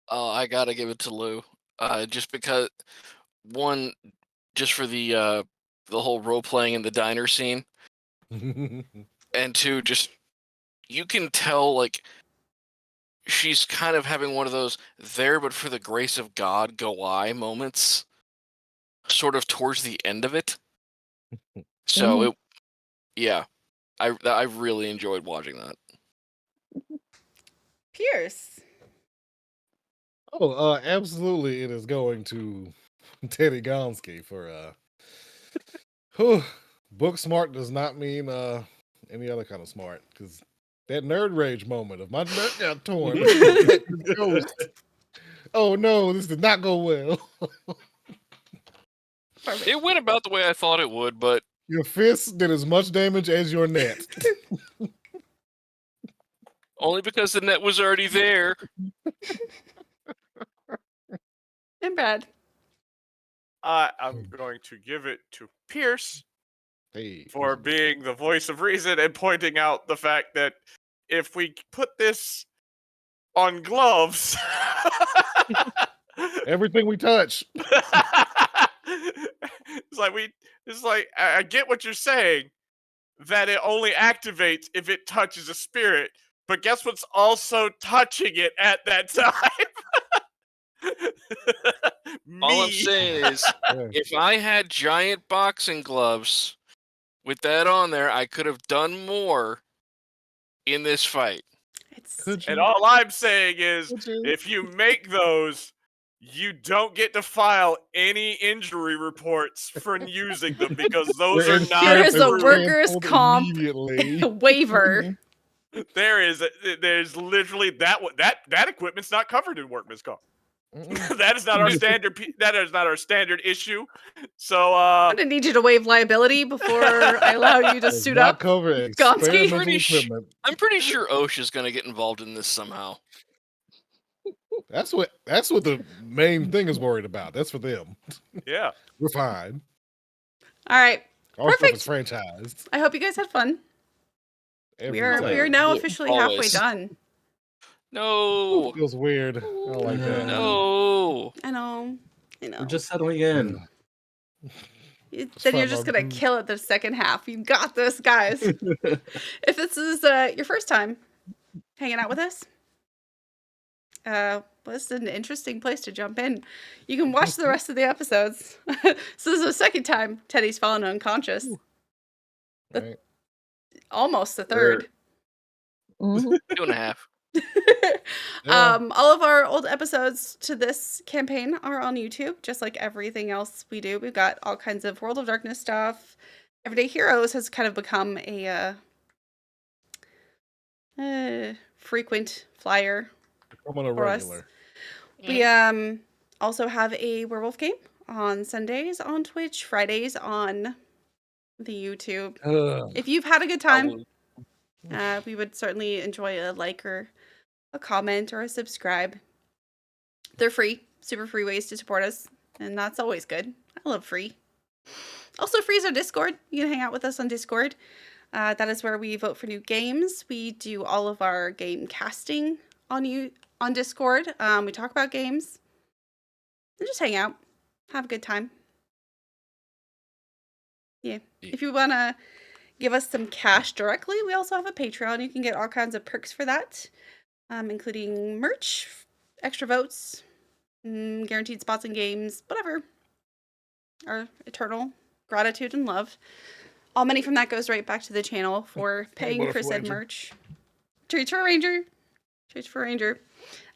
Oh, I gotta give it to Lou. Just because one, just for the whole role playing in the diner scene, and two, just you can tell like she's kind of having one of those there but for the grace of God go I moments, sort of towards the end of it. So yeah, I really enjoyed watching that. Pierce. Oh, absolutely, it is going to Teddy Gonski for book smart does not mean any other kind of smart, because that nerd rage moment of my nut got torn. Ghost. Oh no, this did not go well. Perfect. It went about the way I thought it would, but Your fist did as much damage as your net. only because the net was already there. And Brad. I'm going to give it to Pierce Hey, for being the voice of reason and pointing out the fact that if we put this on gloves, everything we touch. it's like I get what you're saying, that it only activates if it touches a spirit, but guess what's also touching it at that time? All I'm Me. saying is, Yeah. if I had giant boxing gloves with that on there, I could have done more in this fight. Could And you? all I'm saying is, Could you? if you make those, you don't get to file any injury reports for using them because those Your are not Here is a insurance is approved. workers' canceled comp immediately. waiver. There's literally that equipment's not covered in workman's comp. Mm-mm. That is not our standard. That is not our standard issue. So I'm gonna need you to waive liability before I allow you to Does suit not up. cover Gonski. experimental Pretty equipment. I'm pretty sure OSHA's going to get involved in this somehow. That's what the main thing is worried about. That's for them. yeah, We're fine. All right. Our stuff is Perfect. franchised. I hope you guys had fun. Every We are time. now Yeah, officially halfway always. done. No. Feels weird. I don't like that. No. I know. We're just settling in. Then fun, you're just gonna Logan. kill it the second half. You got this, guys. If this is your first time hanging out with us, well, this is an interesting place to jump in. You can watch the rest of the episodes. So this is the second time Teddy's fallen unconscious. Right. Almost the third. Mhm. 2.5. Yeah. All of our old episodes to this campaign are on YouTube, just like everything else we do. We've got all kinds of World of Darkness stuff. Everyday Heroes has kind of become a frequent flyer I'm on a for us. regular. We also have a werewolf game on Sundays on Twitch, Fridays on the YouTube. If you've had a good time, we would certainly enjoy a like or a comment or a subscribe. They're free, super free ways to support us, and that's always good. I love free. Also, free is our Discord. You can hang out with us on Discord. That is where we vote for new games. We do all of our game casting on on Discord. We talk about games. And just hang out. Have a good time. Yeah. If you want to give us some cash directly, we also have a Patreon. You can get all kinds of perks for that, including merch, extra votes, guaranteed spots in games, whatever. Our eternal gratitude and love. All money from that goes right back to the channel for paying for Wonderful said Ranger. merch. Treats for a Ranger. Treats for a Ranger.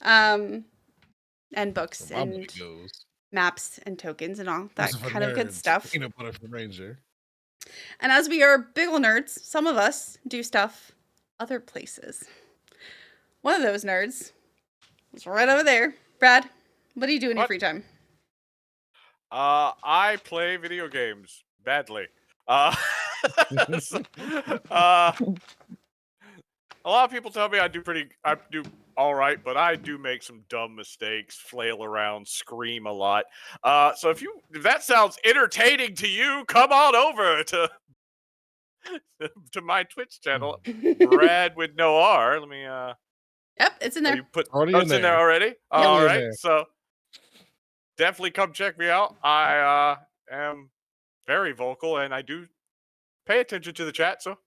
And books Where my money and goes. maps and tokens and all that For kind of good nerds, stuff. Peanut butter for Ranger. And as we are big ol' nerds, some of us do stuff other places. One of those nerds is right over there. Brad, what do you do in your What? free time? I play video games badly. So, a lot of people tell me I do all right, but I do make some dumb mistakes, flail around, scream a lot. So if that sounds entertaining to you, come on over to my Twitch channel, Brad with no R. Let me Yep, it's in there. you put Already oh, in it's in there there. already. All in right, there. so definitely come check me out. I am very vocal and I do pay attention to the chat, so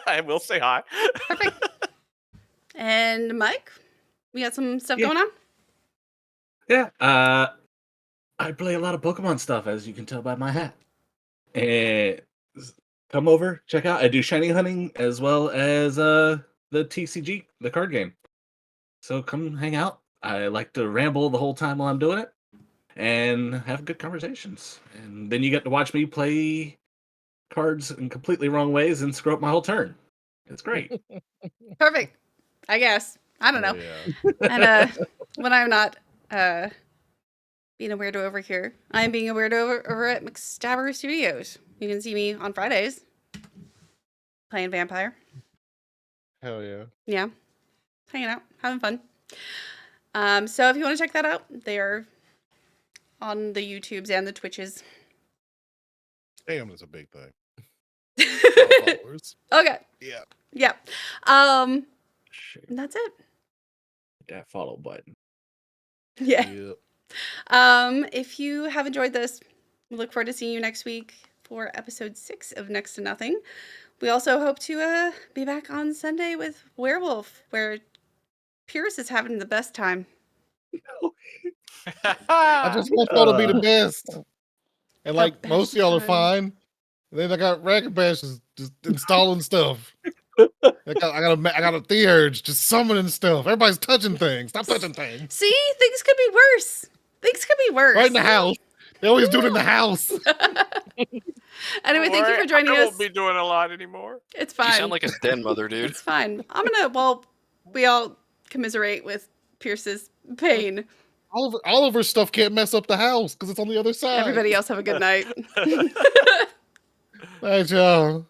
I will say hi. Perfect. And Mike, we got some stuff Yeah. going on? Yeah, I play a lot of Pokemon stuff, as you can tell by my hat. And come over, check out. I do shiny hunting as well as the TCG, the card game. So come hang out. I like to ramble the whole time while I'm doing it and have good conversations. And then you get to watch me play cards in completely wrong ways and screw up my whole turn. It's great. Perfect. I guess. I don't know. Yeah. And when I'm not being a weirdo over here, I'm being a weirdo over at McStabber Studios. You can see me on Fridays playing Vampire. Hell yeah. Yeah. Hanging out, having fun. So if you want to check that out, they are on the YouTubes and the Twitches. Damn, that's a big thing. Okay. Followers. Yeah. Yeah. Shit, That's it. that follow button. Yeah. Yep. If you have enjoyed this, we look forward to seeing you next week for episode 6 of Next to Nothing. We also hope to be back on Sunday with Werewolf, where Pierce is having the best time. I just want y'all to be the best. And The like best most of y'all are time. fine. And then I got Racket Bash just installing stuff. I got a theurge just summoning stuff. Everybody's touching things. Stop touching things. See, things could be worse. Things could be worse. Right in the house. They always do it in the house. Anyway, thank you for joining I us. won't be doing a lot anymore. It's You fine. sound like a den mother, dude. It's fine. We all commiserate with Pierce's pain. Oliver's stuff can't mess up the house because it's on the other side. Everybody else have a good night. Thanks, y'all.